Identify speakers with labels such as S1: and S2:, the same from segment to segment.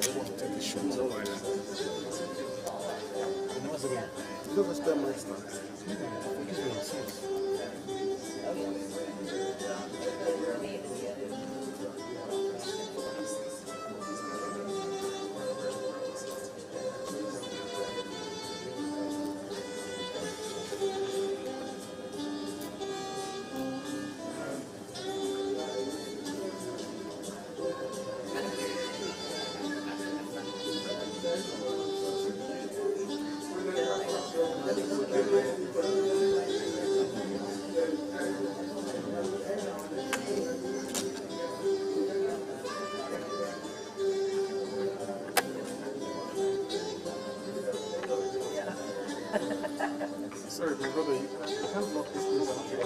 S1: they want to take the shoes over there. And once again,
S2: You never spend my stuff.
S1: Sorry, my brother, you can't block this place.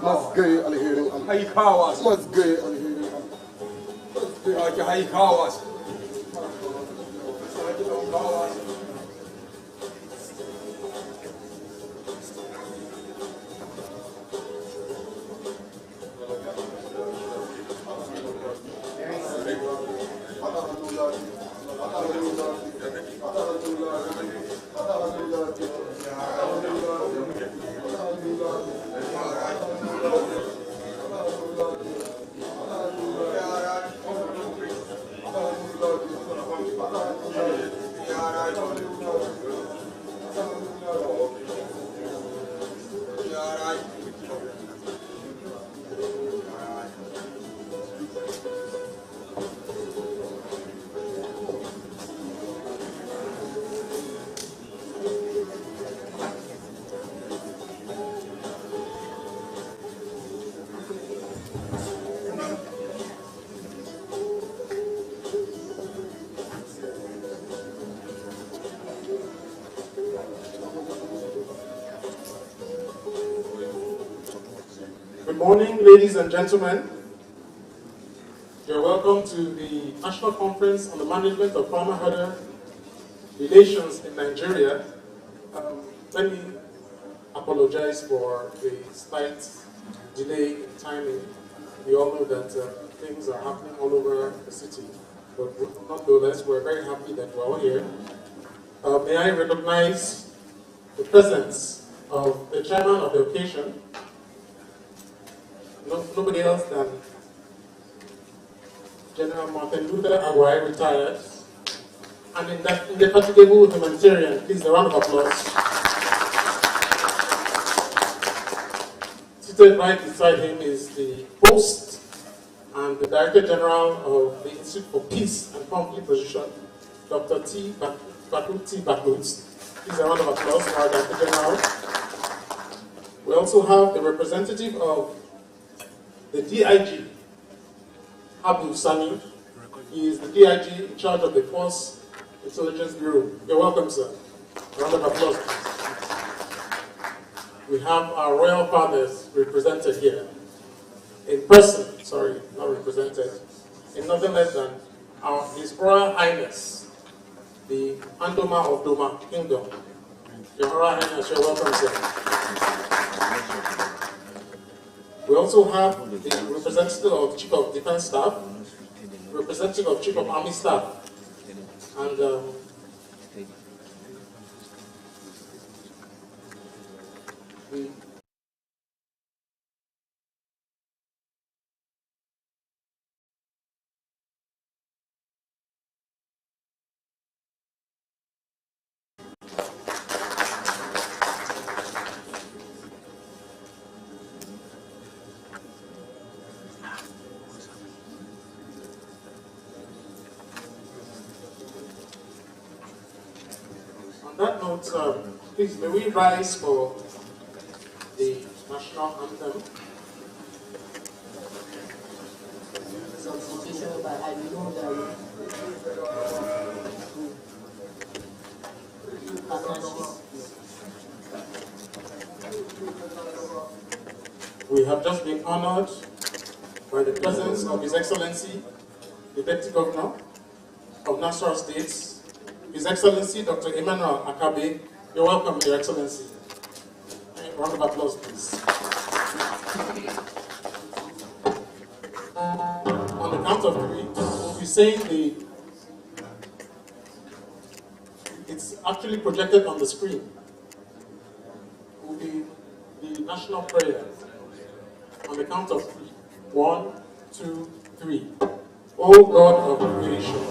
S2: Masgay alherin Allah.
S3: Haikawas.
S2: Masgay alherin Allah.
S3: Haikawas.
S1: morning, ladies and gentlemen. You're welcome to the National Conference on the Management of Farmer-Herder Relations in Nigeria. Let me apologize for the slight delay in timing. We all know that things are happening all over the city, but nonetheless, we're very happy that we're all here. May I recognize the presence of the chairman of the occasion, nobody else than General Martin Luther Agwai, retired, and indefatigable humanitarian. Please, a round of applause. Seated right beside him is the host and the Director General of the Institute for Peace and Conflict Resolution, Dr. Bakut T. Bakut. Please, a round of applause for our Director General. We also have the representative of the DIG, Abu Sani. He is the DIG in charge of the Force Intelligence Bureau. You're welcome, sir. A round of applause, please. We have our royal fathers represented here. In person, sorry, not represented. In nothing less than His Royal Highness, the Andoma of Doma Kingdom. Your Royal Highness, you're welcome, sir. We also have the representative of Chief of Defense Staff, representative of Chief of Army Staff, and on that note, please may we rise for the national anthem. We have just been honored by the presence of His Excellency, the Deputy Governor of Nasarawa State, His Excellency Dr. Emmanuel Akabe. You're welcome, Your Excellency. A round of applause, please. On the count of three, we'll be saying it's actually projected on the screen. Will be the national prayer. On the count of three. 1, 2, 3. O God of creation.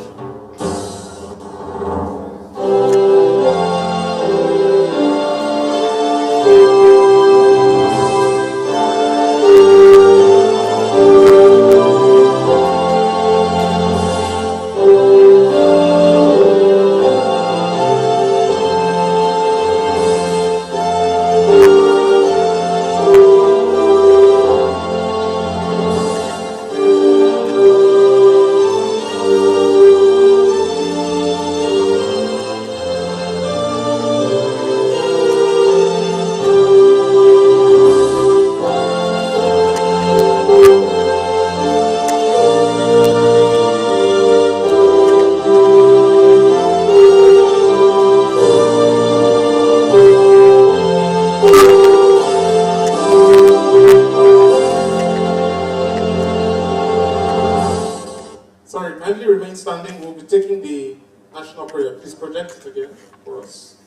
S1: Sorry, kindly remain standing. We'll be taking the national prayer. Please project it again for us.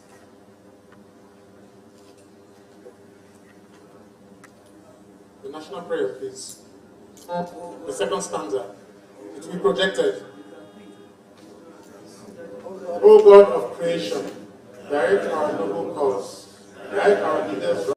S1: The national prayer, please. The second stanza. It will be projected. O God of creation, direct our noble cause, guide our leaders.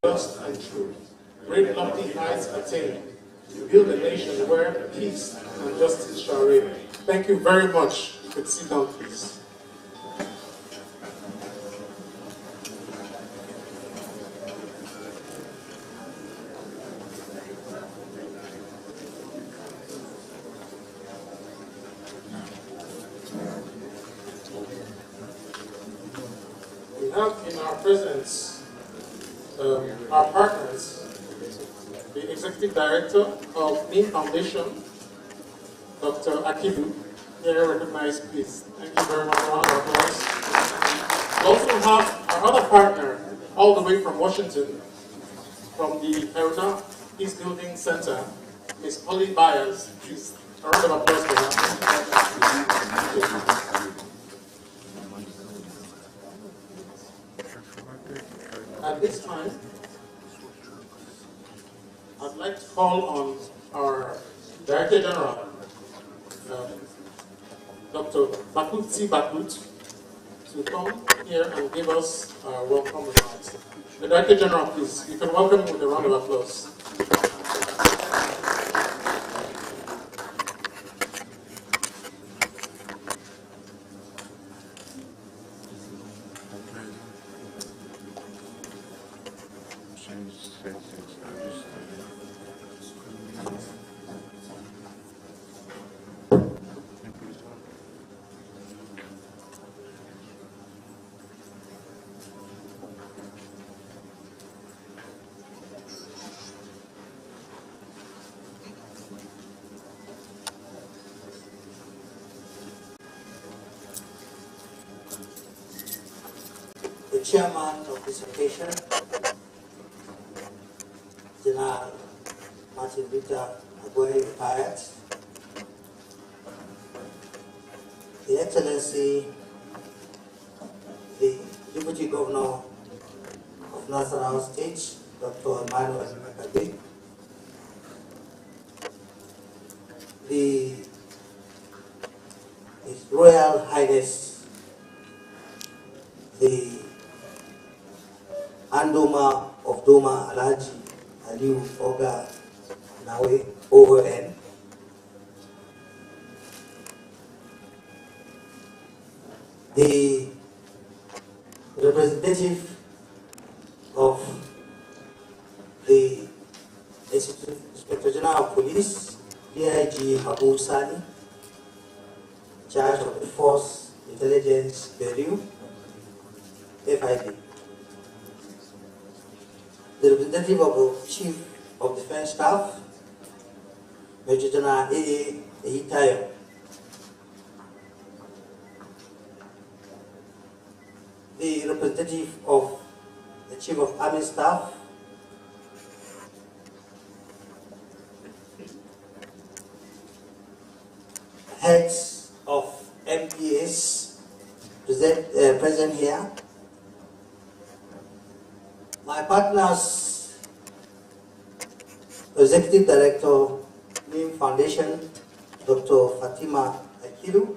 S1: Just and truth, great lofty heights attain, to build a nation where peace and justice shall reign. Thank you very much. You could sit down, please. have in our presence our partners, the Executive Director of NIM Foundation, Dr. Akilu. Here recognized, please. Thank you very much. Round of applause. We also have our other partner, all the way from Washington, from the Heruna Peace Building Center, Ms. Polly Byers. Please, a round of applause for her. At this time, I'd like to call on our Director General, Dr. Bakutsi Bakut, to come here and give us welcome remarks. The Director General, please, you can welcome him with a round of applause.
S3: The chairman of this occasion, General Martin Victor Agwai retired, His Excellency, the Deputy Governor of Nasarawa State, Dr. Emmanuel Makabi, His Royal Highness, the Andoma of Doma Alhaji Aliu Oga Nawe OON, the representative of the Inspector General of Police, DIG Abu Sani, in charge of the Force Intelligence Bureau, FIB. The representative of the Chief of Defense Staff, Major General A.A. Ehitayo. The representative of the Chief of Army Staff, heads of MPS present here, my partners, Executive Director, NIM Foundation, Dr. Fatima Akilu,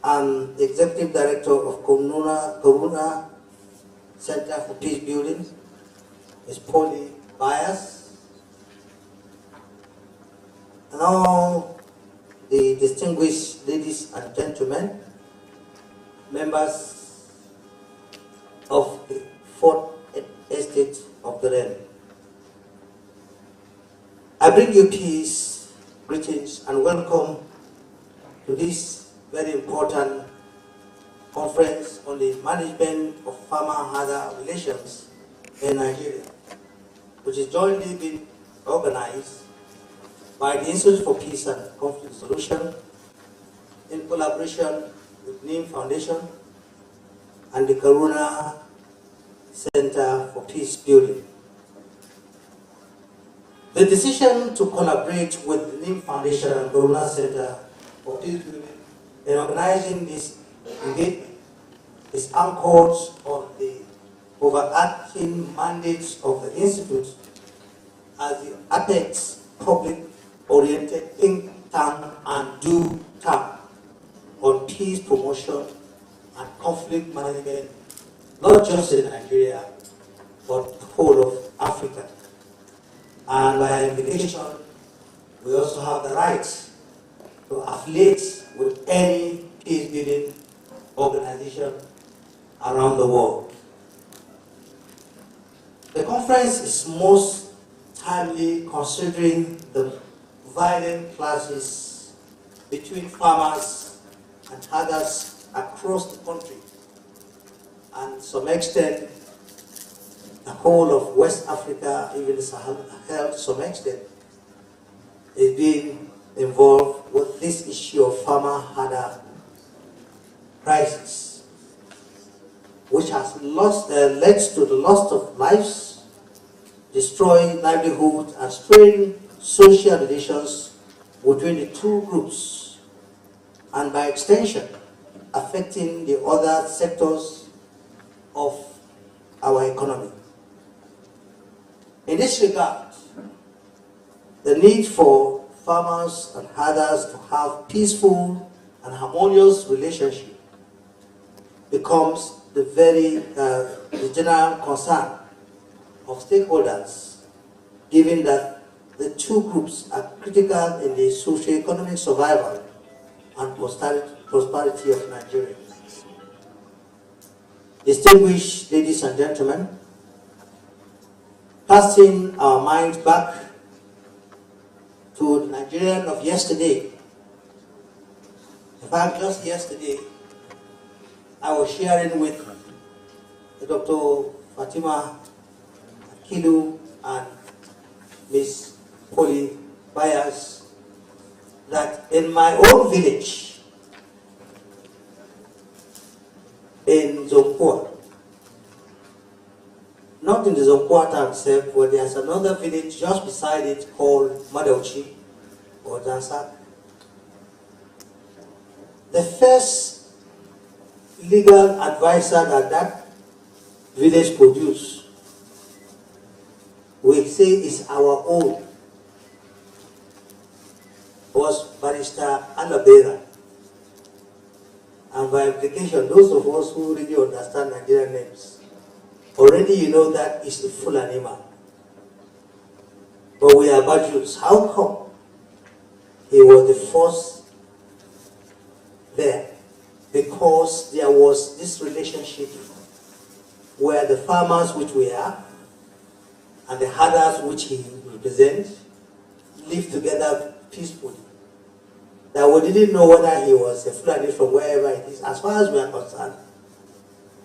S3: and the Executive Director of Karuna Center for Peace Building, Ms. Polly Byers, and all the distinguished ladies and gentlemen, members of the Fourth Estate of the realm. I bring you peace, greetings, and welcome to this very important conference on the management of farmer-harder relations in Nigeria, which is jointly being organized by the Institute for Peace and Conflict Solution in collaboration with NIM Foundation and the Karuna Center for Peace Building. The decision to collaborate with the NIM Foundation and Karuna Center for Peace Building in organizing this engagement is anchored on the overarching mandates of the Institute as the apex public-oriented think tank and do tank on peace promotion and conflict management, not just in Nigeria, but the whole of Africa. And by invitation, we also have the right to affiliate with any peace-building organization around the world. The conference is most timely considering the violent clashes between farmers and others across the country, and to some extent, the whole of West Africa, even the Sahel, to some extent, is being involved with this issue of farmer-herder crisis, which has led to the loss of lives, destroying livelihood, and straining social relations between the two groups, and by extension, affecting the other sectors of our economy. In this regard, the need for farmers and herders to have peaceful and harmonious relationship becomes the general concern of stakeholders, given that the two groups are critical in the socio-economic survival and prosperity of Nigeria. Distinguished ladies and gentlemen, casting our minds back to the Nigerian of yesterday. In fact, just yesterday, I was sharing with Dr. Fatima Akilu and Ms. Polly Byers that in my own village, in Zonkwa, not in the Zonkwa town itself, but there's another village just beside it called Madauchi or Dansak. The first legal advisor that village produced, we say is our own, was Barrister Alabera. And by implication, those of us who really understand Nigerian names, already you know that is a Fulani man. But we are Bajus. How come he was the first there? Because there was this relationship where the farmers, which we are, and the herders, which he represents, live together peacefully. That we didn't know whether he was a Fulani from wherever it is. As far as we are concerned,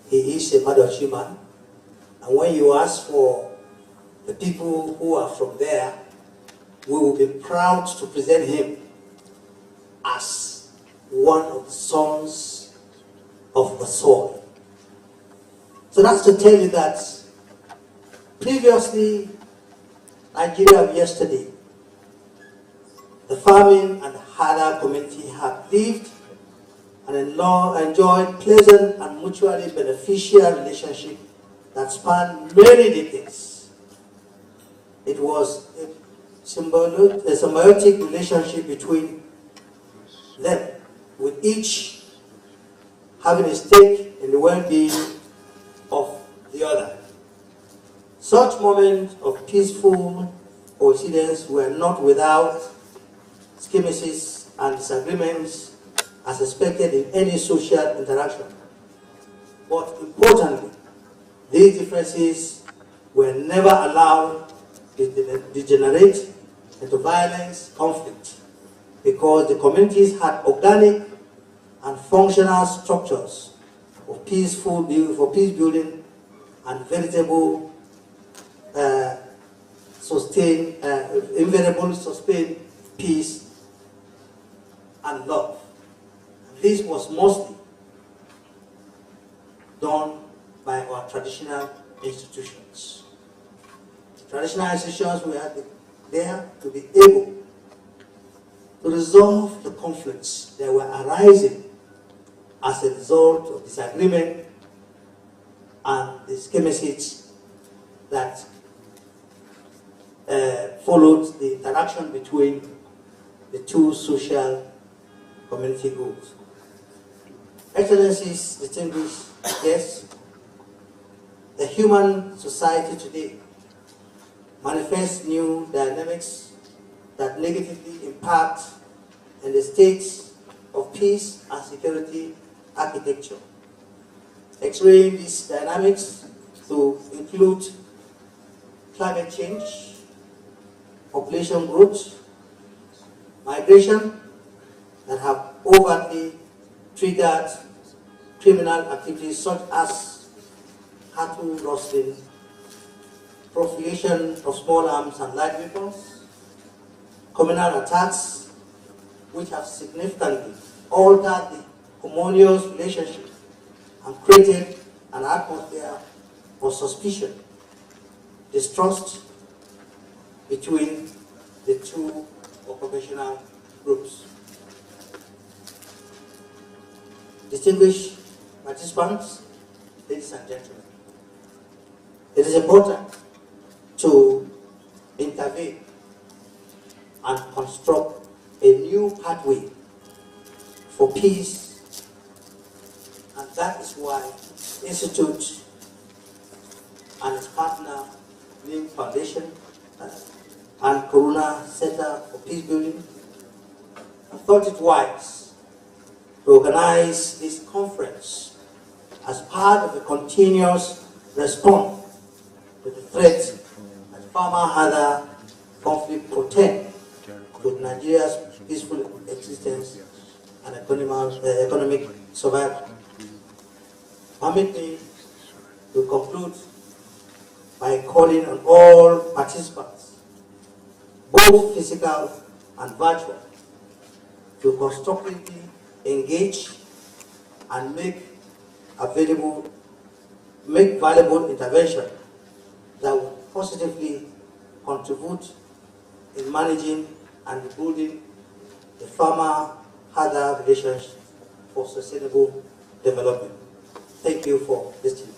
S3: he is a Madauchi man. And when you ask for the people who are from there, we will be proud to present him as one of the sons of the soil. So that's to tell you that previously, Nigeria of yesterday, the farming and the herder community have lived and enjoyed pleasant and mutually beneficial relationship that spanned many decades. It was a symbiotic relationship between them, with each having a stake in the well-being of the other. Such moments of peaceful coincidence were not without skirmishes and disagreements as expected in any social interaction. But importantly, these differences were never allowed to degenerate into violence, conflict, because the communities had organic and functional structures for peace building and veritable invariable sustained peace and love. This was mostly done by our traditional institutions. Traditional institutions were there to be able to resolve the conflicts that were arising as a result of disagreement and the skirmishes that followed the interaction between the two social community groups. Excellencies, distinguished guests, the human society today manifests new dynamics that negatively impact on the states of peace and security architecture. X-raying these dynamics to include climate change, population growth, migration that have overtly triggered criminal activities such as cattle rustling, proliferation of small arms and light weapons, communal attacks, which have significantly altered the harmonious relationship and created an atmosphere of suspicion, distrust between the two occupational groups. Distinguished participants, ladies and gentlemen, it is important to intervene and construct a new pathway for peace, and that is why Institute and its partner, NIM Foundation and Corona Center for Peace Building, thought it wise to organize this conference as part of a continuous response to the threat that Farmer Hada conflict portend to Nigeria's peaceful existence and economic survival. Permit me to conclude by calling on all participants, both physical and virtual, to constructively engage and make valuable intervention that will positively contribute in managing and rebuilding the farmer-hada relations for sustainable development. Thank you for listening.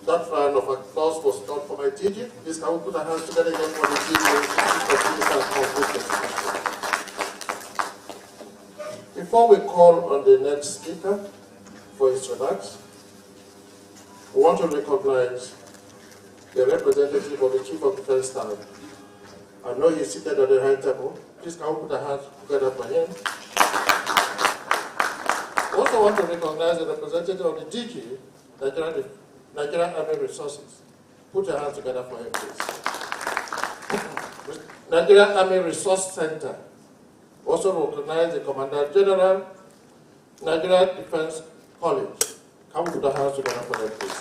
S4: That round of applause was not for my DG. Please can we put our hands together again for the DG. Before we call on the next speaker for his remarks, we want to recognize the representative of the Chief of Defense Staff. I know he's seated at the right table. Please can we put our hands together for him. We also want to recognize the representative of the DG, Nigerian Army Resources. Put your hands together for him, please. Nigerian Army Resource Center. Also recognize the Commandant General, Nigerian Defense College. Come put our hands together for them, please.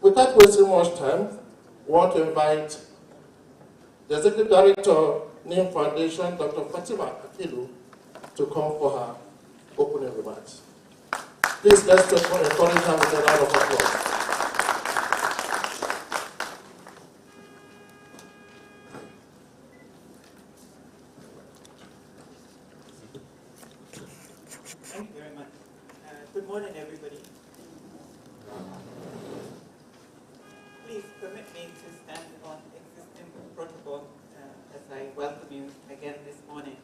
S4: Without wasting much time, we want to invite the Executive Director, NIM Foundation, Dr. Fatima Akilu, to come for her opening remarks. Please let's encourage her with a round of applause.
S5: Thank you very much. Good morning, everybody. Please permit me to stand on existing protocol as I welcome you again this morning.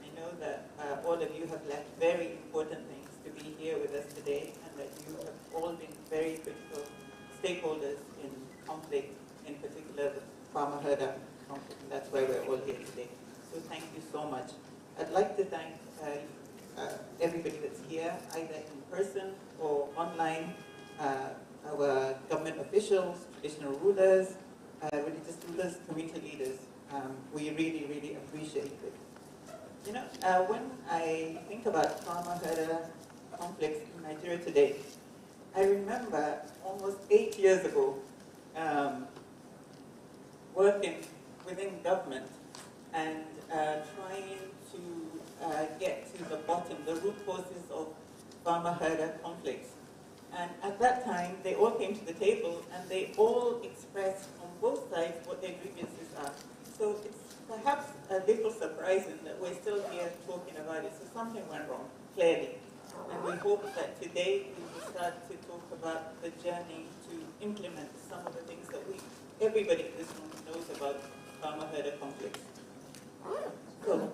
S5: I know that all of you have left very important things to be here with us today, and that you have all been very critical stakeholders in conflict, in particular the farmer-herder conflict, and that's why we're all here today. So thank you so much. I'd like to thank everybody that's here, either in person or online, our government officials, traditional rulers, religious rulers, community leaders. We really, really appreciate it. You know, when I think about farmer-herder conflicts in Nigeria today, I remember almost 8 years ago working within government and trying to get to the bottom, the root causes of farmer-herder conflicts. And at that time, they all came to the table and they all expressed on both sides what their grievances are. So it's perhaps a little surprising that we're still here talking about it. So something went wrong, clearly. And we hope that today we will start to talk about the journey to implement some of the things that everybody in this room knows about farmer-herder conflicts. So,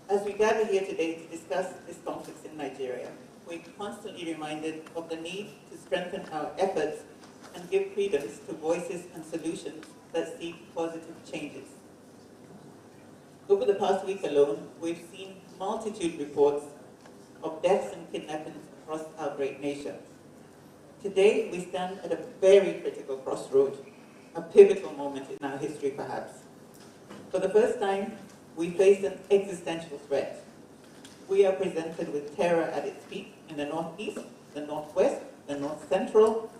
S5: as we gather here today to discuss these conflicts in Nigeria, we're constantly reminded of the need to strengthen our efforts and give credence to voices and solutions that seek positive changes. Over the past week alone, we've seen multitude reports of deaths and kidnappings across our great nation. Today, we stand at a very critical crossroad, a pivotal moment in our history perhaps. For the first time, we face an existential threat. We are presented with terror at its peak in the northeast, the northwest, the north central,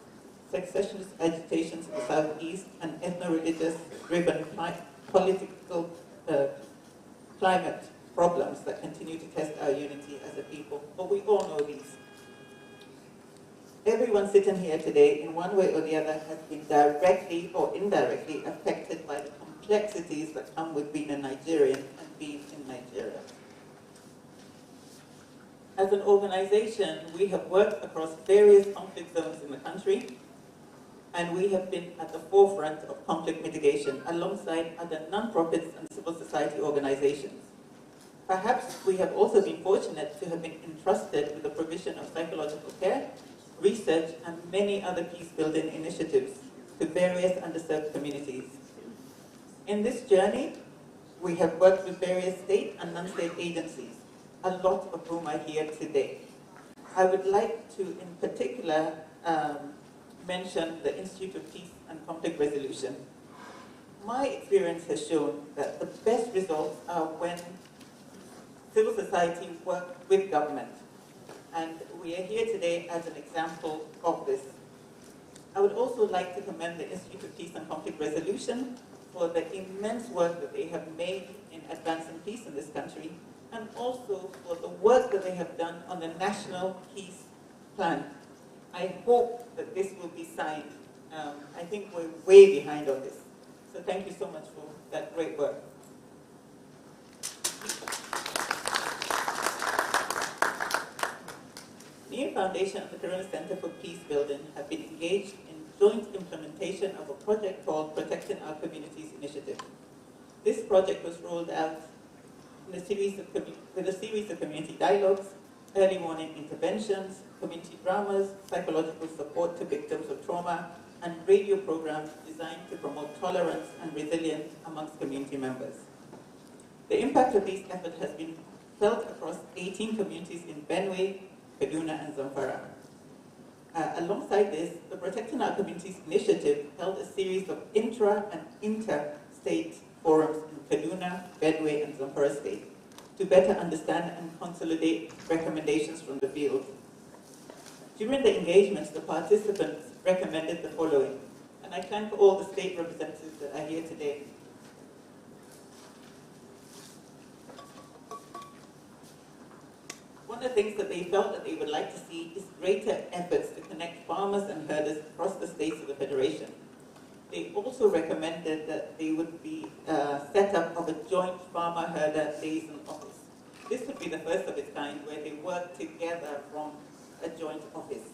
S5: secessionist agitations in the southeast, and ethno-religious driven political climate problems that continue to test our unity as a people. But we all know these. Everyone sitting here today, in one way or the other, has been directly or indirectly affected by the complexities that come with being a Nigerian and being in Nigeria. As an organization, we have worked across various conflict zones in the country, and we have been at the forefront of conflict mitigation alongside other non-profits and civil society organizations. Perhaps we have also been fortunate to have been entrusted with the provision of psychological care, research, and many other peace-building initiatives to various underserved communities. In this journey, we have worked with various state and non-state agencies, a lot of whom are here today. I would like to, in particular, mention the Institute of Peace and Conflict Resolution. My experience has shown that the best results are when civil society work with government. And we are here today as an example of this. I would also like to commend the Institute of Peace and Conflict Resolution for the immense work that they have made in advancing peace in this country, and also for the work that they have done on the National Peace Plan. I hope that this will be signed. I think we're way behind on this. So thank you so much for that great work. NEAR Foundation and the Karuna Center for Peace Building have been engaged in joint implementation of a project called Protecting Our Communities Initiative. This project was rolled out in with a series of community dialogues, early warning interventions, community dramas, psychological support to victims of trauma, and radio programs designed to promote tolerance and resilience amongst community members. The impact of these efforts has been felt across 18 communities in Benue, Kaduna, and Zamfara. Alongside this, the Protecting Our Communities Initiative held a series of intra- and inter-state forums in Kaduna, Benue, and Zamfara state to better understand and consolidate recommendations from the field. During the engagements, the participants recommended the following, and I thank all the state representatives that are here today. One of the things that they felt that they would like to see is greater efforts to connect farmers and herders across the states of the Federation. They also recommended that they would be set up of a joint farmer-herder liaison office. This would be the first of its kind where they work together from a joint office.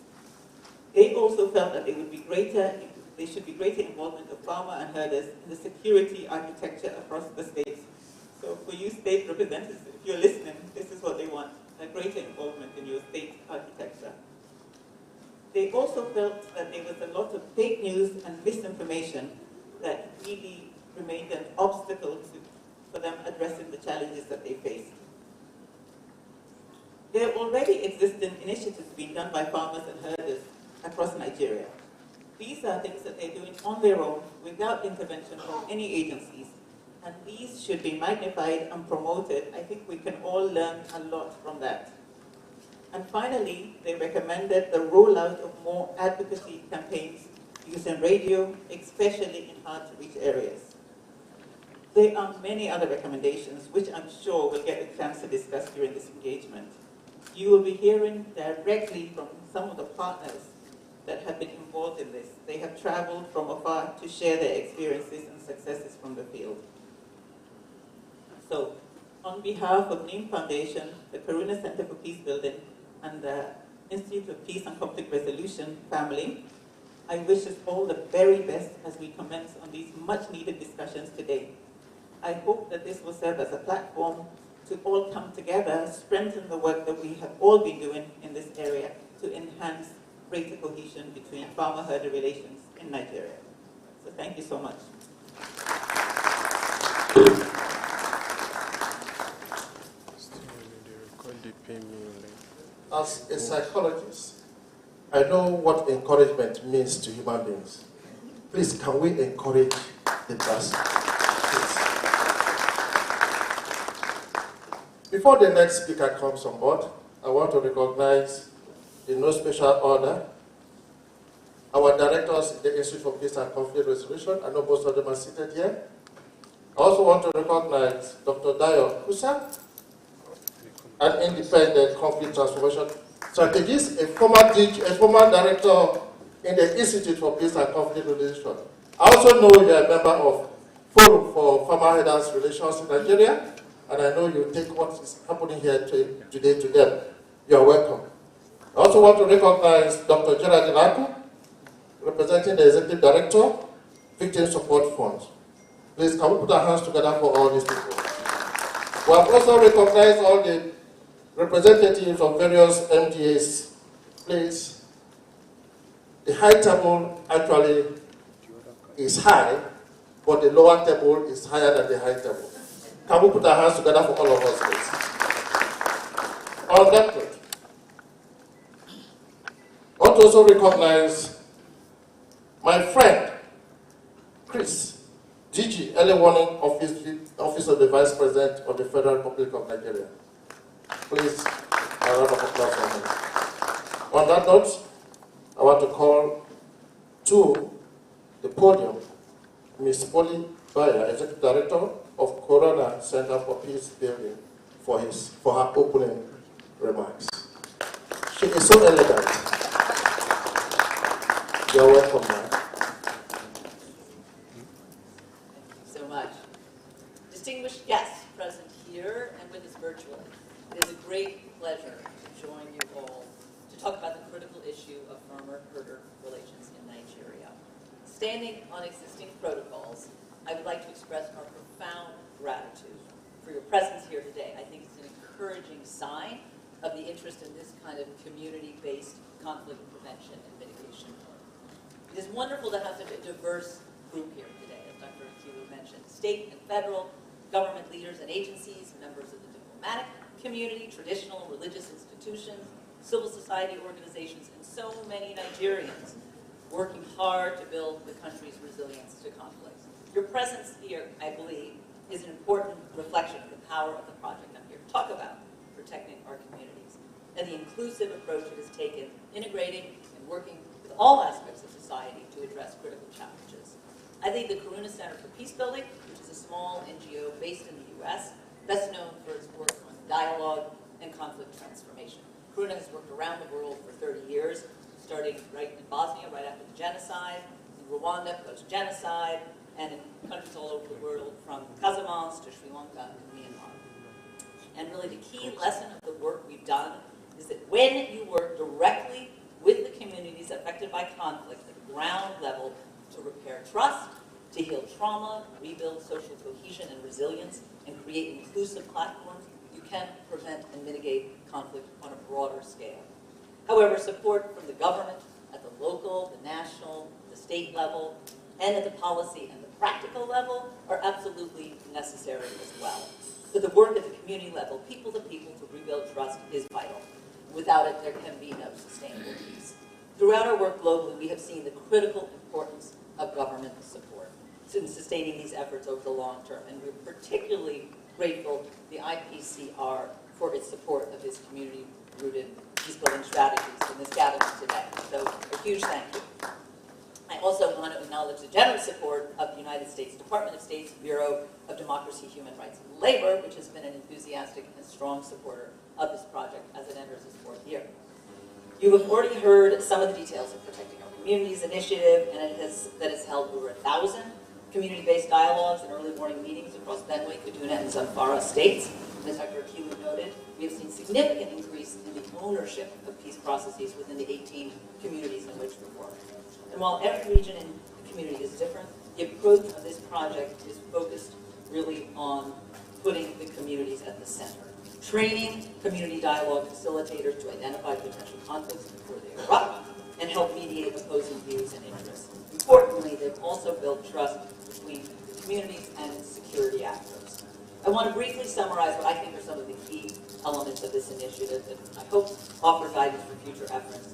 S5: They also felt that there should be greater involvement of farmer and herders in the security architecture across the states. So for you state representatives, if you're listening, this is what they want, a greater involvement in your state architecture. They also felt that there was a lot of fake news and misinformation that really remained an obstacle for them addressing the challenges that they faced. There are already existing initiatives being done by farmers and herders across Nigeria. These are things that they're doing on their own without intervention from any agencies, and these should be magnified and promoted. I think we can all learn a lot from that. And finally, they recommended the rollout of more advocacy campaigns using radio, especially in hard-to-reach areas. There are many other recommendations, which I'm sure we'll get a chance to discuss during this engagement. You will be hearing directly from some of the partners that have been involved in this. They have traveled from afar to share their experiences and successes from the field. So, on behalf of NEAR Foundation, the Karuna Center for Peace Building, and the Institute of Peace and Conflict Resolution family, I wish us all the very best as we commence on these much-needed discussions today. I hope that this will serve as a platform to all come together, strengthen the work that we have all been doing in this area to enhance greater cohesion between farmer-herder relations in Nigeria. So thank you so much.
S4: As a psychologist, I know what encouragement means to human beings. Please, can we encourage the trust? Please. Before the next speaker comes on board, I want to recognize, in no special order, our directors in the Institute for Peace and Conflict Resolution. I know most of them are seated here. I also want to recognize Dr. Dayo Kusa, an independent conflict transformation strategist, a former director in the Institute for Peace and Conflict Resolution. I also know you are a member of Forum for Farmer Herders Relations in Nigeria, and I know you take what is happening here today to them. You are welcome. I also want to recognize Dr. Gerard Ilaku, representing the Executive Director, Victim Support Fund. Please, can we put our hands together for all these people? We have also recognized all the representatives of various MDAs. Please, the high table actually is high, but the lower table is higher than the high table. Can we put our hands together for all of us, please? On that note, I want to also recognize my friend, Chris, DG, Early Warning Office of the Vice President of the Federal Republic of Nigeria. Please, a round of applause for him. On that note, I want to call to the podium Ms. Polly Bayer, Executive Director of Corona Center for Peace Building, for her opening remarks. She is so elegant. You are welcome, ma'am.
S6: So much. Distinguished guests present here and with us virtually, it is a great pleasure to join you all to talk about the critical issue of farmer-herder relations in Nigeria. Standing on existing protocols, I would like to express our profound gratitude for your presence here today. I think it's an encouraging sign of the interest in this kind of community-based conflict prevention and mitigation work. It is wonderful to have such a diverse group here today, as Dr. Akilu mentioned. State and federal government leaders and agencies, members of the diplomatic community, traditional and religious institutions, civil society organizations, and so many Nigerians working hard to build the country's resilience to conflicts. Your presence here, I believe, is an important reflection of the power of the project I'm here to talk about, protecting our communities, and the inclusive approach it has taken, integrating and working with all aspects of society to address critical challenges. I lead the Karuna Center for Peace Building, which is a small NGO based in the U.S., best known for its work on dialogue and conflict transformation. Karuna has worked around the world for 30 years, starting right in Bosnia, right after the genocide, in Rwanda, post-genocide, and in countries all over the world, from Casamance to Sri Lanka and Myanmar. And really the key lesson of the work we've done is that when you work directly with the communities affected by conflict at the ground level to repair trust, to heal trauma, rebuild social cohesion and resilience, and create inclusive platforms, you can prevent and mitigate conflict on a broader scale. However, support from the government at the local, the national, the state level, and at the policy and the practical level are absolutely necessary as well. But the work at the community level, people to people, to rebuild trust is vital. Without it, there can be no sustainable peace. Throughout our work globally, we have seen the critical importance of government support in sustaining these efforts over the long term, and we're particularly grateful to the IPCR for its support of this community-rooted peace-building strategies in this gathering today. So a huge thank you. I also want to acknowledge the generous support of the United States Department of State's Bureau of Democracy, Human Rights, and Labor, which has been an enthusiastic and strong supporter of this project as it enters its fourth year. You have already heard some of the details of Protecting Our Communities initiative, and that has held over 1,000 community-based dialogues and early warning meetings across Benue, Kaduna, and Zamfara states. And as Dr. Akilu noted, we have seen significant increase in the ownership of peace processes within the 18 communities in which we work. And while every region and community is different, the approach of this project is focused really on putting the communities at the center. Training community dialogue facilitators to identify potential conflicts before they erupt and help mediate opposing views and interests. Importantly, they've also built trust between the communities and security actors. I want to briefly summarize what I think are some of the key elements of this initiative that I hope offer guidance for future efforts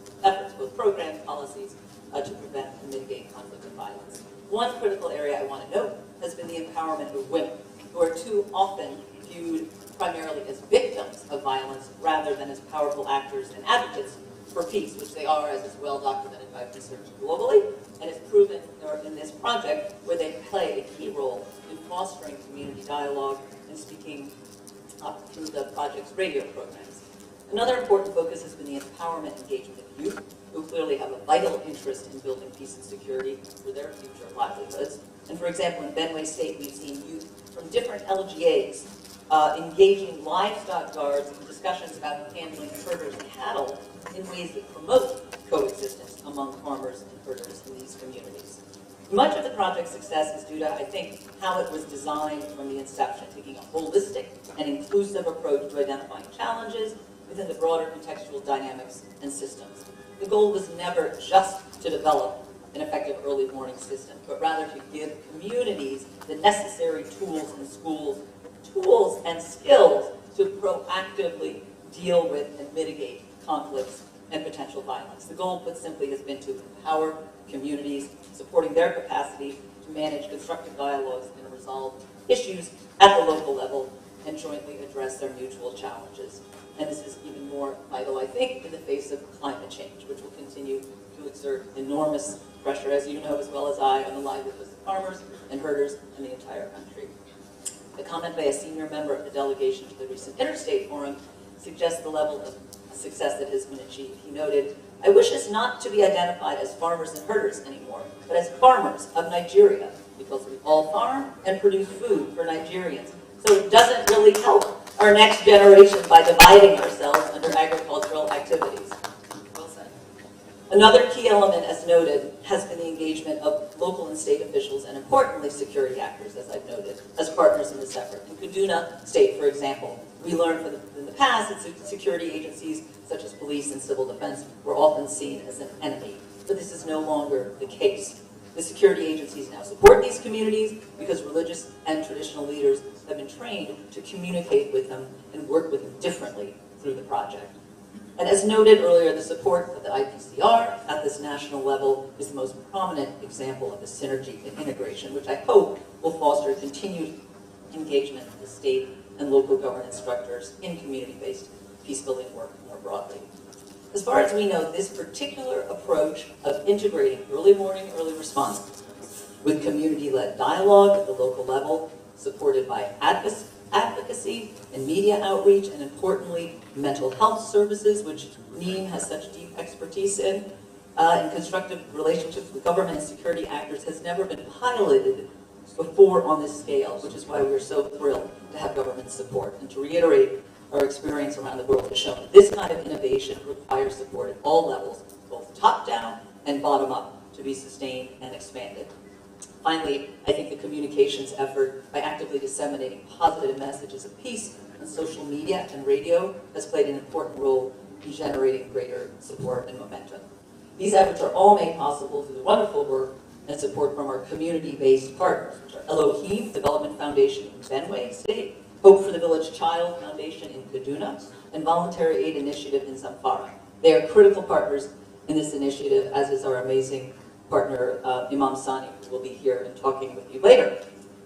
S6: both programs, policies, to prevent and mitigate conflict and violence. One critical area I want to note has been the empowerment of women, who are too often viewed primarily as victims of violence rather than as powerful actors and advocates for peace, which they are, as is well documented by research globally, and it's proven in this project where they play a key role in fostering community dialogue and speaking up through the project's radio programs. Another important focus has been the empowerment and engagement of youth, who clearly have a vital interest in building peace and security for their future livelihoods. And for example, in Benue State, we've seen youth from different LGAs engaging livestock guards in discussions about handling herders and cattle in ways that promote coexistence among farmers and herders in these communities. Much of the project's success is due to, I think, how it was designed from the inception, taking a holistic and inclusive approach to identifying challenges within the broader contextual dynamics and systems. The goal was never just to develop an effective early warning system, but rather to give communities the necessary tools and skills to proactively deal with and mitigate conflicts and potential violence. The goal, put simply, has been to empower communities, supporting their capacity to manage constructive dialogues and resolve issues at the local level and jointly address their mutual challenges. And this is even more vital, I think, in the face of climate change, which will continue to exert enormous pressure, as you know as well as I, on the livelihoods of farmers and herders in the entire country. A comment by a senior member of the delegation to the recent Interstate Forum suggests the level of success that has been achieved. He noted, "I wish us not to be identified as farmers and herders anymore, but as farmers of Nigeria, because we all farm and produce food for Nigerians. So it doesn't really help our next generation by dividing ourselves under agricultural activities." Well said. Another key element, as noted, has been the engagement of local and state officials and, importantly, security actors, as I've noted, as partners in this effort. In Kaduna State, for example, we learned in the past that security agencies such as police and civil defense were often seen as an enemy, but this is no longer the case. The security agencies now support these communities because religious and traditional leaders have been trained to communicate with them and work with them differently through the project. And as noted earlier, the support of the IPCR at this national level is the most prominent example of the synergy and integration, which I hope will foster continued engagement of the state and local governance structures in community-based peace-building work more broadly. As far as we know, this particular approach of integrating early warning, early response with community-led dialogue at the local level, supported by advocacy and media outreach, and importantly, mental health services, which NEEM has such deep expertise in, and constructive relationships with government and security actors has never been piloted before on this scale, which is why we are so thrilled to have government support. And to reiterate, our experience around the world has shown that this kind of innovation requires support at all levels, both top-down and bottom-up, to be sustained and expanded. Finally, I think the communications effort, by actively disseminating positive messages of peace on social media and radio, has played an important role in generating greater support and momentum. These efforts are all made possible through the wonderful work and support from our community-based partners, which are Elohim Development Foundation in Benue State, Hope for the Village Child Foundation in Kaduna, and Voluntary Aid Initiative in Zamfara. They are critical partners in this initiative, as is our amazing partner, Imam Sani, who will be here and talking with you later.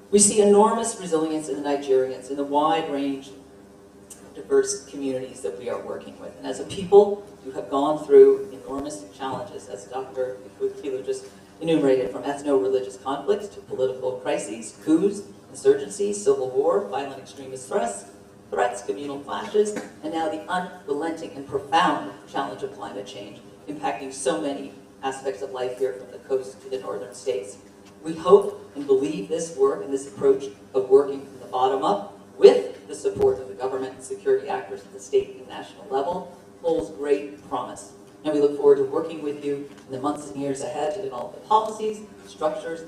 S6: We see enormous resilience in the Nigerians in the wide range of diverse communities that we are working with. And as a people who have gone through enormous challenges, as Dr. Ikwukilu just enumerated, from ethno-religious conflicts to political crises, coups, insurgencies, civil war, violent extremist threats, communal clashes, and now the unrelenting and profound challenge of climate change, impacting so many aspects of life here from the coast to the northern states. We hope and believe this work and this approach of working from the bottom up with the support of the government and security actors at the state and national level holds great promise. And we look forward to working with you in the months and years ahead to develop the policies, structures,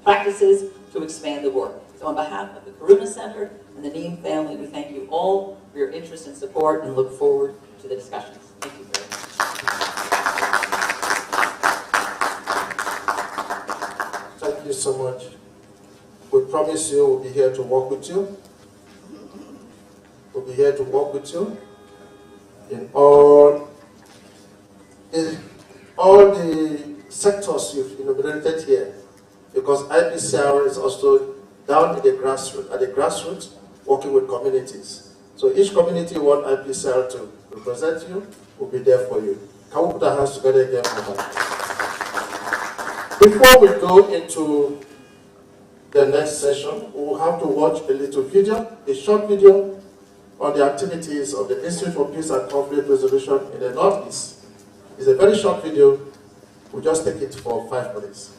S6: practices to expand the work. So on behalf of the Karuna Center and the NEEM family, we thank you all for your interest and support and look forward to the discussions. Thank you very much.
S4: Thank you so much. We promise you we'll be here to work with you. We'll be here to work with you in all the sectors you've enumerated here, because IPCR is also down in the grassroots, at the grassroots, working with communities. So each community you want IPCR to represent you, will be there for you. Can we put our hands together again for that? Before we go into the next session, we will have to watch a little video, a short video, on the activities of the Institute for Peace and Conflict Resolution in the Northeast. It's a very short video. We'll just take it for 5 minutes.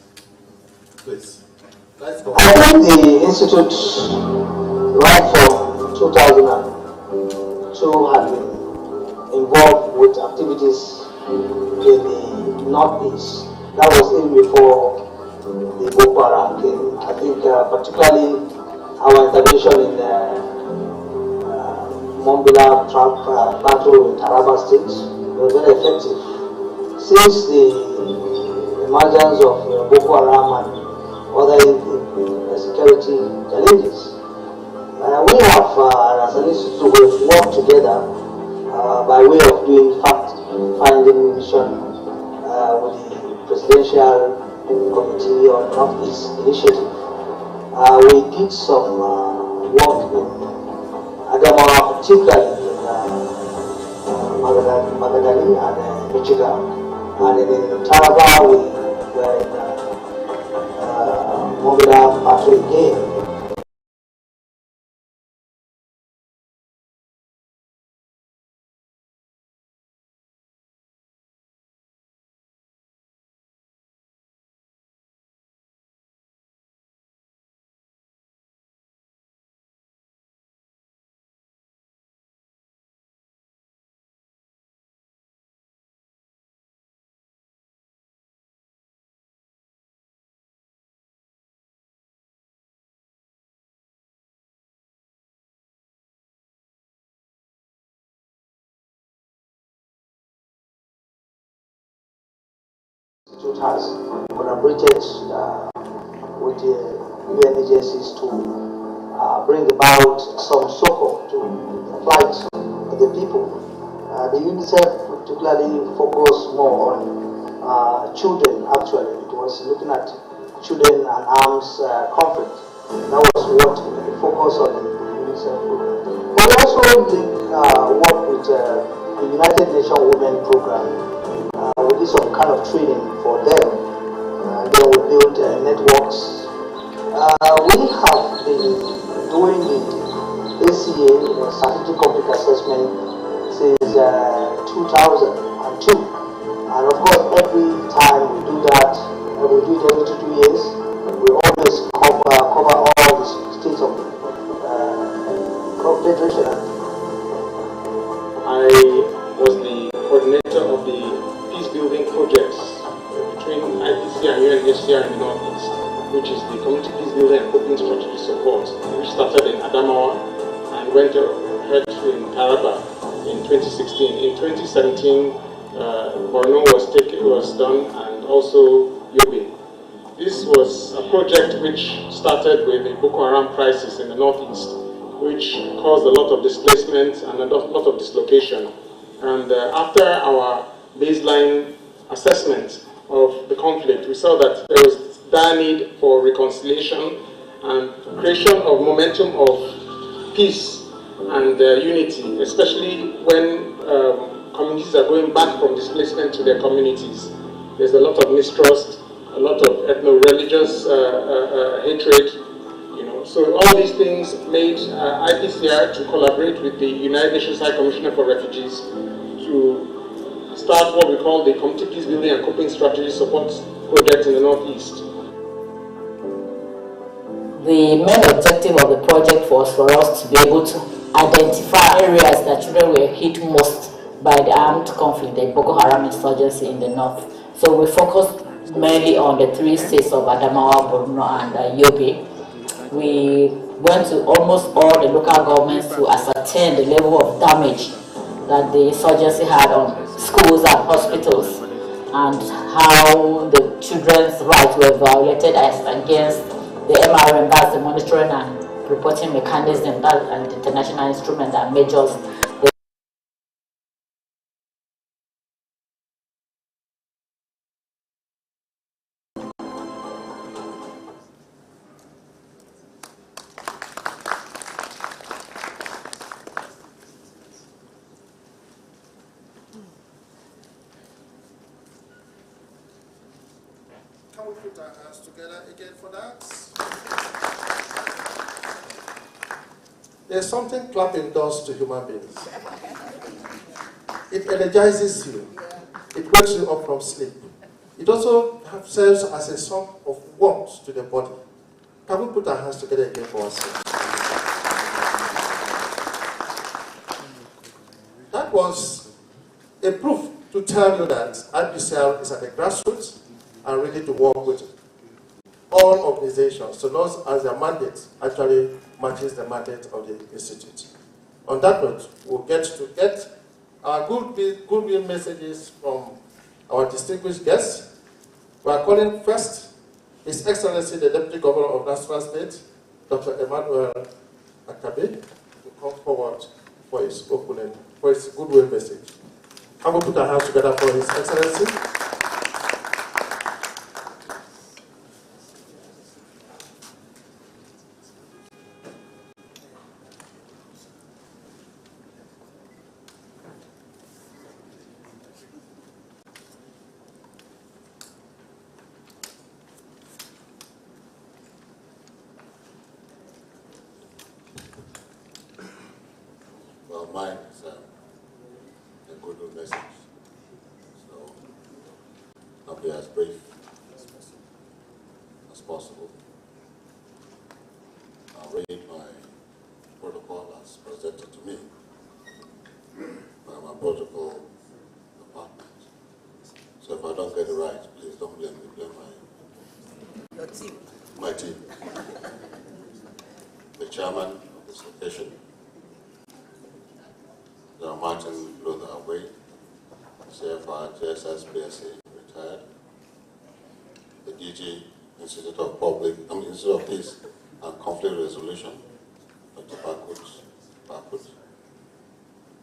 S4: Please. Let's go.
S7: I think the Institute, right from 2002, had been involved with activities in the Northeast. That was even before the Boko Haram came. I think particularly our intervention in Mambila battle in Taraba State was very effective. Since the emergence of Boko Haram and other security challenges, we have, as an institute, worked together by way of doing fact-finding mission with the Presidential Committee on Northeast Initiative. We did some work in Adamawa, particularly in Magadali and Michigan, and in Taraba we were in Mobila Pathway again. Institute has collaborated with the UN agencies to bring about some support to fight for the people. The UNICEF particularly focused more on children. Actually, it was looking at children and arms conflict. That was what the focus of the UNICEF program. But we also work with the United Nations Women Program. We did some kind of training for them. Then we built networks. We have been doing the ACA, Strategic Conflict Assessment, since 2002. And of course, every time we do that, we do it every 2 years, we always cover all the states of Confederation.
S1: I was the coordinator of the peace-building projects between IPC and UNHCR in the Northeast, which is the Community Peace Building and Coping Strategy Support, which started in Adamawa and went ahead in Taraba in 2016. In 2017, Borno was done, and also Yobe. This was a project which started with the Boko Haram crisis in the Northeast, which caused a lot of displacement and a lot of dislocation. And after our baseline assessment of the conflict, we saw that there was dire need for reconciliation and creation of momentum of peace and unity, especially when communities are going back from displacement to their communities. There's a lot of mistrust, a lot of ethno-religious hatred. So all these things made IPCR to collaborate with the United Nations High Commissioner for Refugees to start what we call the Community Peace Building and Coping Strategy Support Project in the Northeast.
S8: The main objective of the project was for us to be able to identify areas that children were hit most by the armed conflict, the Boko Haram insurgency in the north. So we focused mainly on the 3 states of Adamawa, Borno, and Yobe. We went to almost all the local governments to ascertain the level of damage that the insurgency had on schools and hospitals, and how the children's rights were violated as against the MRM, that's the monitoring and reporting mechanism, that and the international instrument that measures the
S4: Can we put our hands together again for that? There's something clapping does to human beings. It energizes you. It wakes you up from sleep. It also serves as a sort of warmth to the body. Can we put our hands together again for ourselves? That was a proof to tell you that IPCL is at the grassroots and ready to work with all organizations, so long as their mandate actually matches the mandate of the Institute. On that note, we'll get our goodwill messages from our distinguished guests. We are calling first His Excellency the Deputy Governor of Nasarawa State, Dr. Emmanuel Akabe, to come forward for his opening, for his goodwill message. Can we put our hands together for His Excellency?
S9: Well, mine is a good message. So I'll be as brief as possible. I'll read my protocol as presented to me by my protocol department. So if I don't get it right, please don't blame me, blame my team. The chairman of this occasion, Martin Luther Away, CFR, JSS, BSc, retired. The DG, Institute of Peace and Conflict Resolution, Dr. Bakut.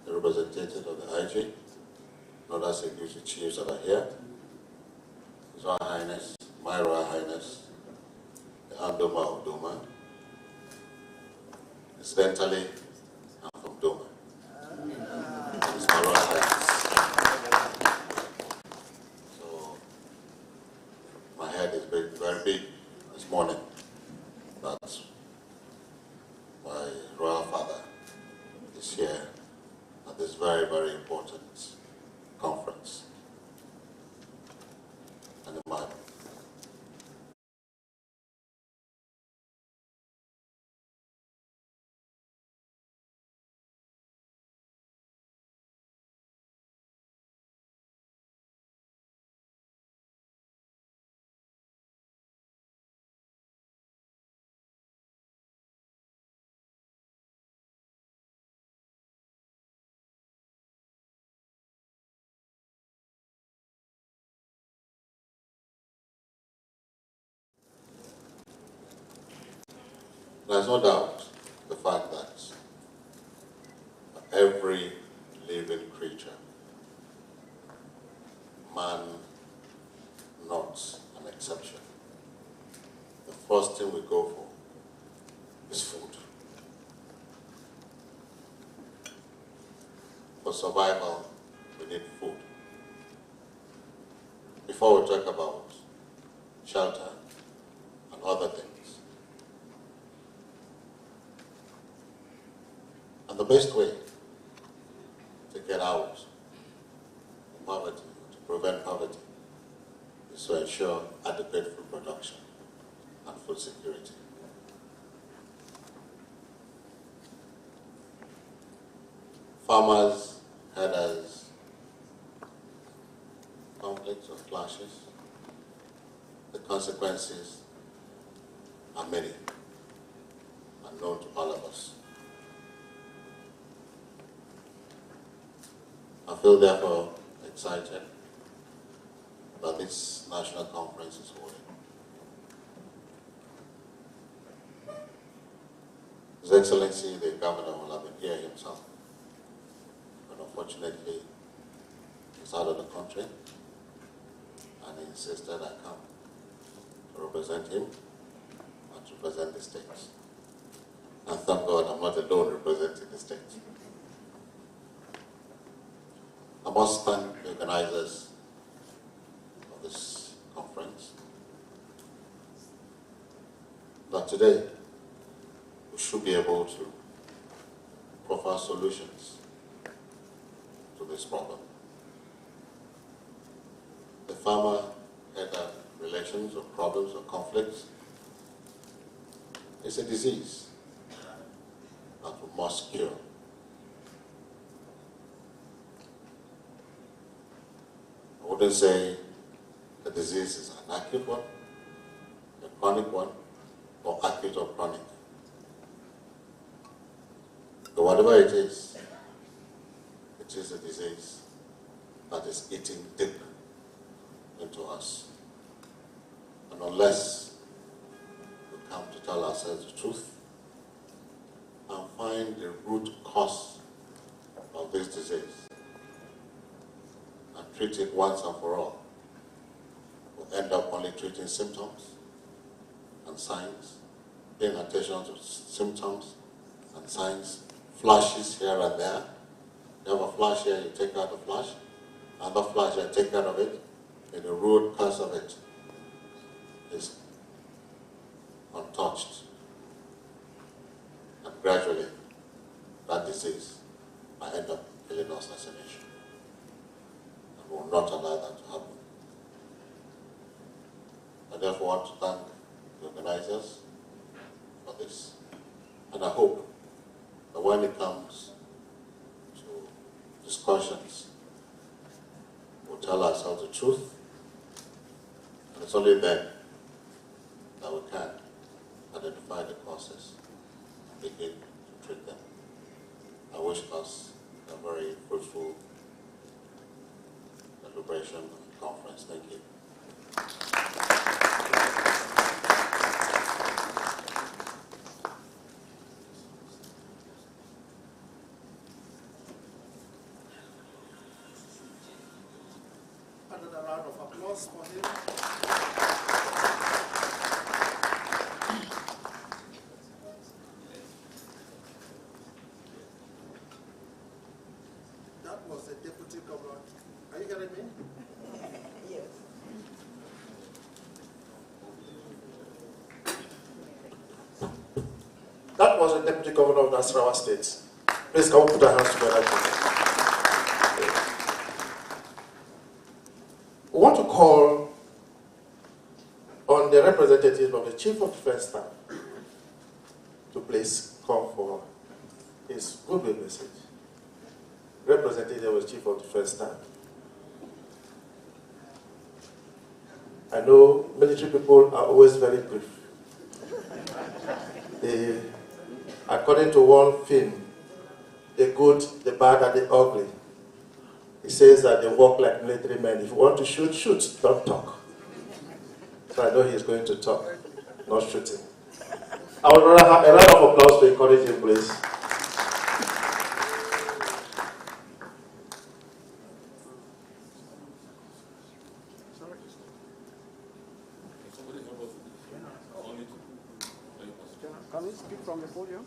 S9: The representative of the IG, and other security chiefs that are here. His Royal Highness, my Royal Highness, the Amdoma of Doma. Incidentally, I'm from Doma. It's my Royal Highness. So, my head is very big this morning. But my Royal Father is here at this very, very important conference. And my there's no doubt the fact that every living creature, man not an exception, the first thing we go for is food. For survival, we need food. Before we talk about shelter and other things. And the best way to get out of poverty, to prevent poverty, is to ensure adequate food production and food security. Farmers, herders, conflicts or clashes, the consequences are many and known to all of us. I feel therefore excited that this national conference is holding. His Excellency, the Governor, will have been here himself. But unfortunately, he's out of the country, and he insisted I come to represent him and to represent the state. And thank God I'm not alone representing the state. I must thank the organizers of this conference. That today we should be able to provide solutions to this problem. The farmer-herder relations or problems or conflicts is a disease that we must cure. I wouldn't say the disease is an acute one, a chronic one, or acute or chronic. But whatever it is a disease that is eating deep into us. And unless we come to tell ourselves the truth and find the root cause of this disease and treat it once and for all, we'll end up only treating symptoms and signs, paying attention to symptoms and signs, flashes here and there. You have a flash here, you take out the flash. Another flash, you take out of it. And the root cause of it is untouched. And gradually, that disease might end up killing us as a nation. And we will not allow that to happen. I therefore want to thank the organizers for this. And I hope that when it comes to discussions, we'll tell ourselves the truth. And it's only then that we can identify the causes and begin to treat them. I wish us a very fruitful celebration and conference. Thank you.
S2: Another round of applause for him. That was the Deputy Governor. Are you hearing me?
S5: Yes.
S4: That was the Deputy Governor of Nasarawa State. Please, can we put our hands together? We want to call on the representative of the Chief of Defense Staff to please come for his goodwill message. Representative of the Chief of Defense Staff. I know military people are always very brief. According to one film, the good, the bad, and the ugly, he says that they walk like military men. If you want to shoot, shoot, don't talk. So I know he's going to talk, not shooting. I would rather have a round of applause to encourage him, please.
S2: Can we speak from the podium?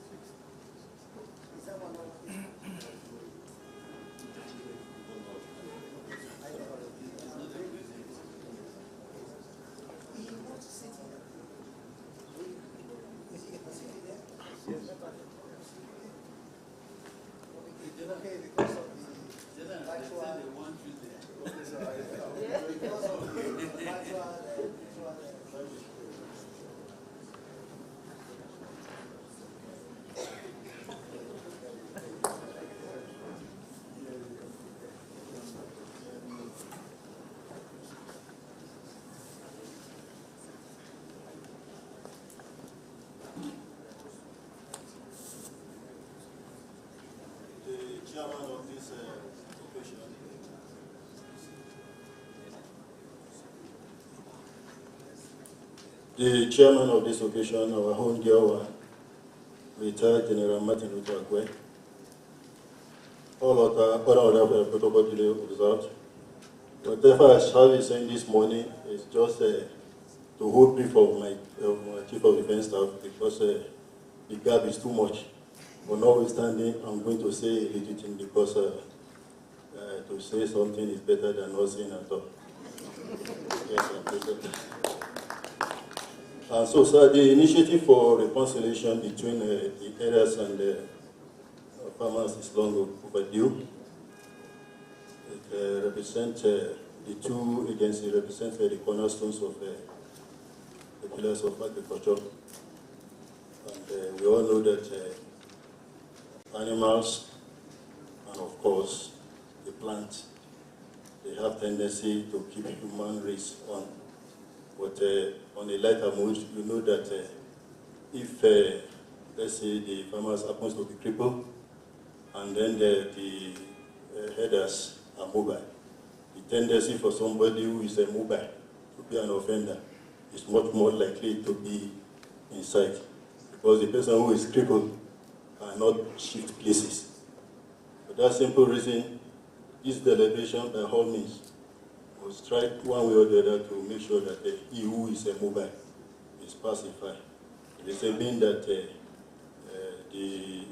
S10: Chairman of this occasion. The chairman of this occasion, our own Gilwa, retired General Martin Luther Agwe, all other protocol delay observed. Whatever I shall be saying this morning is just to hold brief of my Chief of Defense Staff because the gap is too much. But notwithstanding, I'm going to say a little thing because to say something is better than not saying at all. Yes, so, sir, the initiative for reconciliation between the areas and the farmers is long overdue. It represents the two agencies represent the cornerstones of the pillars of agriculture. And we all know that animals and, of course, the plants, they have tendency to keep human race on. But on a lighter mood, you know that if, let's say, the farmers happens to be crippled, and then the headers are mobile, the tendency for somebody who is mobile to be an offender is much more likely to be inside, because the person who is crippled cannot shift places. For that simple reason, this delegation, by all means, will strike one way or the other to make sure that he who is mobile is pacified. The reason being that the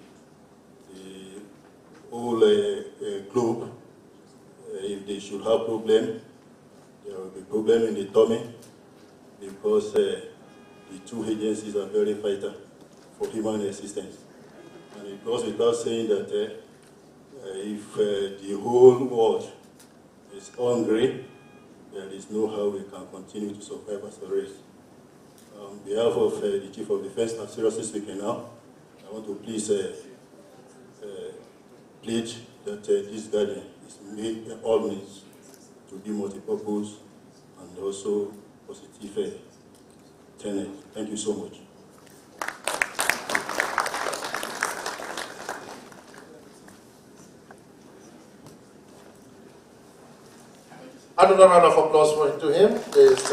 S10: whole globe, if they should have problem, there will be problem in the tummy, because the two agencies are very vital for human existence. And it goes without saying that if the whole world is hungry, there is no how we can continue to survive as a race. On behalf of the Chief of Defense, I'm seriously speaking now, I want to please plead that this garden is made by all means to be multi-purpose and also positive tenet. Thank you so much.
S4: Another round of applause to him is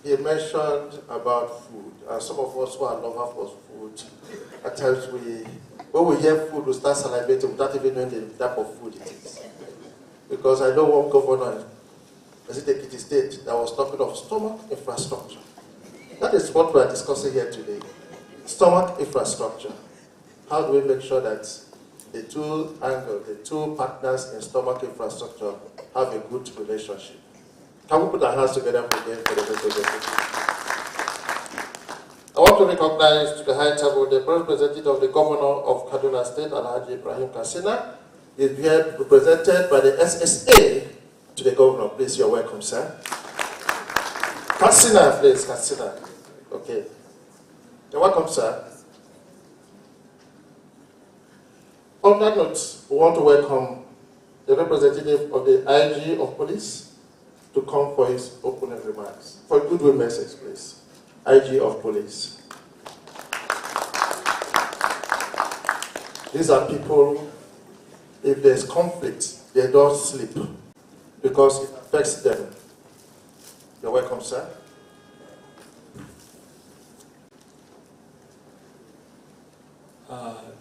S4: he mentioned about food, and some of us who are lovers of food, at times when we hear food, we start salivating without even knowing the type of food it is. Because I know one governor, as it Ekiti State, that was talking of stomach infrastructure. That is what we are discussing here today. Stomach infrastructure. How do we make sure that the two partners in stomach infrastructure have a good relationship? Can we put our hands together again for the representative? I want to recognize to the high table the representative of the governor of Kaduna State, Alhaji Ibrahim Katsina. He is here represented by the SSA to the governor. Please, you're welcome, sir. Katsina, please, Katsina. Okay. You're welcome, sir. On that note, we want to welcome the representative of the IG of Police to come for his opening remarks. For a goodwill message, please. IG of Police. These are people, if there's conflict, they don't sleep because it affects them. You're welcome, sir.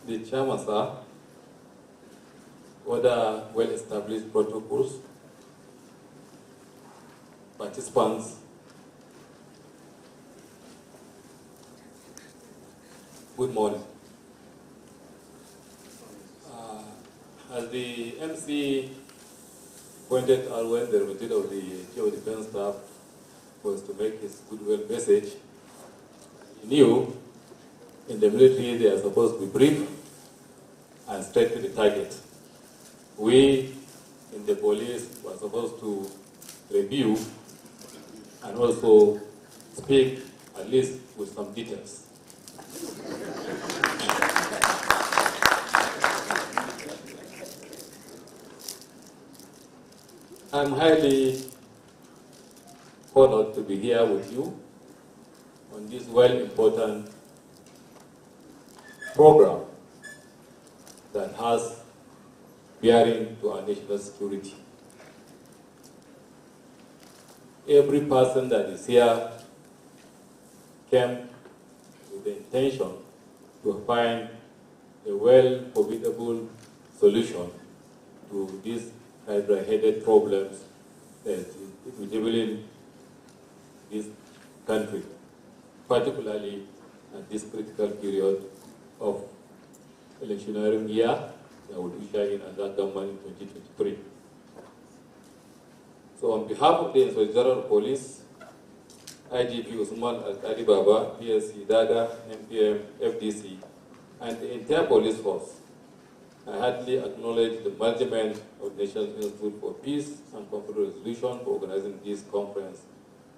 S11: The chairman, sir, other well-established protocols, participants, good morning. As the MC pointed out when the representative of the Chief of Defense Staff was to make his goodwill message, he knew in the military they are supposed to be brief and straight to the target. We in the police were supposed to review and also speak at least with some details. I'm highly honored to be here with you on this well-important program that has bearing to our national security. Every person that is here came the intention to find a well-profitable solution to these hydra-headed problems that is inevitably this country, particularly at this critical period of electioneering year that will usher in under government in 2023. So on behalf of the Inspector General of Police, IGP Usman Al-Ali Baba, PSC, DAGA, MPM, FDC, and the entire police force, I heartily acknowledge the management of the National Institute for Peace and Conflict Resolution for organizing this conference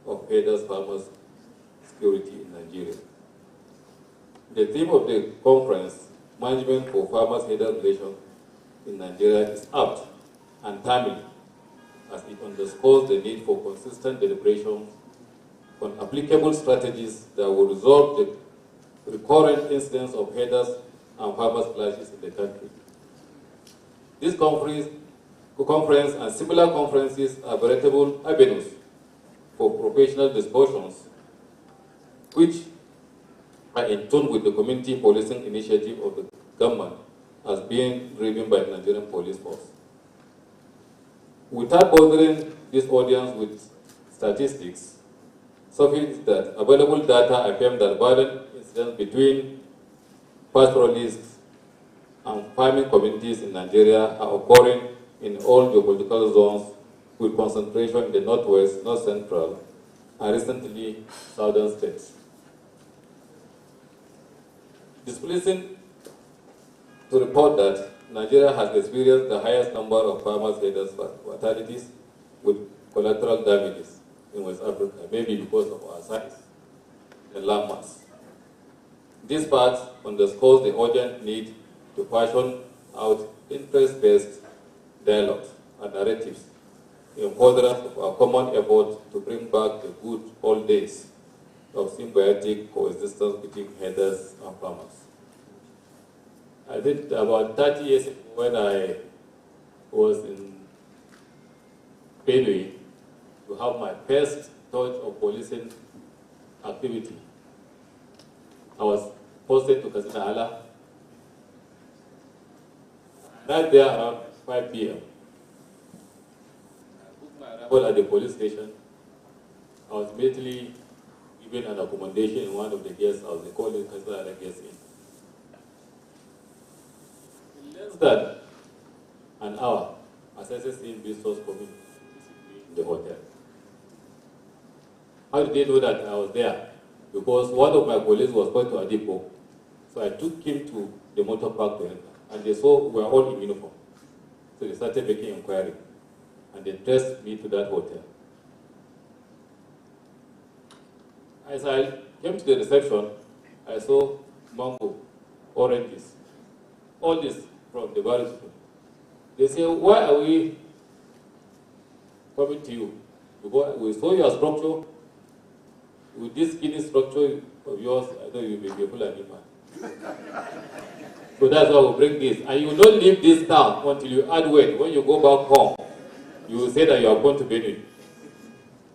S11: of Herders Farmers Security in Nigeria. The theme of the conference, Management for Farmers Herders Relations in Nigeria, is apt and timely as it underscores the need for consistent deliberations on applicable strategies that will resolve the recurrent incidents of herders and farmers clashes in the country. This conference and similar conferences are veritable avenues for professional discussions which are in tune with the community policing initiative of the government as being driven by the Nigerian police force. Without bothering this audience with statistics, suffice that available data affirm that violent incidents between pastoralists and farming communities in Nigeria are occurring in all geopolitical zones with concentration in the northwest, north central, and recently southern states. Displeasing to report that Nigeria has experienced the highest number of farmers' herders fatalities with collateral damages in West Africa, maybe because of our size and landmass. This fact underscores the urgent need to fashion out interest-based dialogues and narratives in furtherance of our common effort to bring back the good old days of symbiotic coexistence between herders and farmers. I think about 30 years ago when I was in Benue to have my first touch of policing activity. I was posted to Katsina Ala. Right there around 5 p.m. I booked my arrival at the police station. I was immediately given an accommodation in one of the guest houses. They called it Katsina Ala Guest Inn. In less than an hour, I started seeing visitors coming in the hotel. How did they know that I was there? Because one of my colleagues was going to Adipo. So I took him to the motor park to enter. And they saw we were all in uniform. So they started making inquiry. And they traced me to that hotel. As I came to the reception, I saw mango, oranges, all this from the various people. They say, why are we coming to you? Because we saw your structure. With this skinny structure of yours, I know you will be a full animal. So that's why we bring this. And you don't leave this town until you add weight. When you go back home, you will say that you are going to Benin.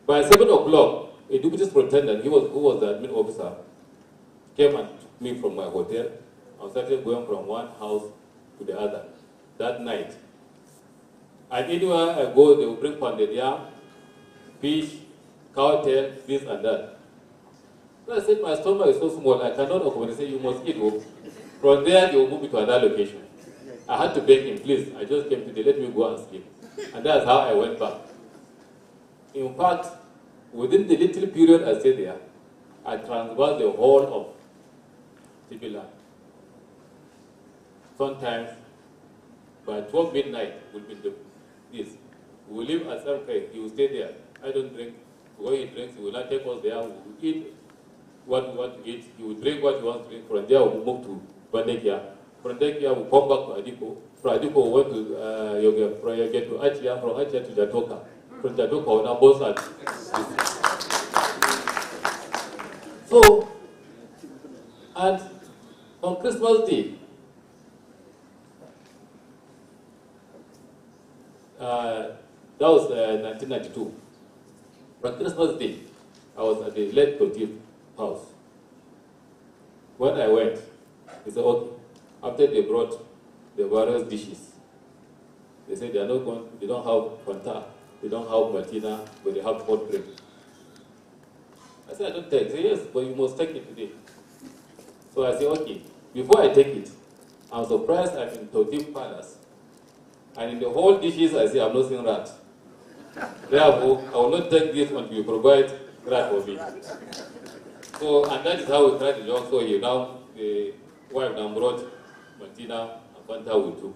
S11: By 7 o'clock, a deputy superintendent, who was the admin officer, came and took me from my hotel and started going from one house to the other that night. And anywhere I go, they will bring pounded yam, fish, cow tail, this and that. So I said, my stomach is so small, I cannot accommodate. Say, you must eat. From there, they will move me to another location. I had to beg him, please. I just came today, let me go and sleep. And that's how I went back. In fact, within the little period I stayed there, I transversed the whole of Tibila. Sometimes, by 12 midnight, we'll be this. We will leave at some place, he will stay there. I don't drink. When he drinks, he will not take us there. We will eat what we want to eat. He will drink what he wants to drink. From there, we will move to Bandekia. From Bandekia, we come back to Adipo. From Adipo, we went to Yoga. From Yoga to Achia. From Achia to Jatoka. From Jatoka, we now both at So, and on Christmas Day, that was 1992. On Christmas Day, I was at the late 20th house. When I went, he said, okay, after they brought the various dishes, they said they are not going, they don't have Fanta, they don't have Martina, but they have hot drink. I said, I don't take. He said, yes, but you must take it today. So I said, okay. Before I take it, I'm surprised I'm in Totim Palace. And in the whole dishes, I say, I'm not seeing rat. Therefore, I will not take this until you provide rat for me. So, and that is how we tried the job. So the wife now brought Martina and Fanta with too.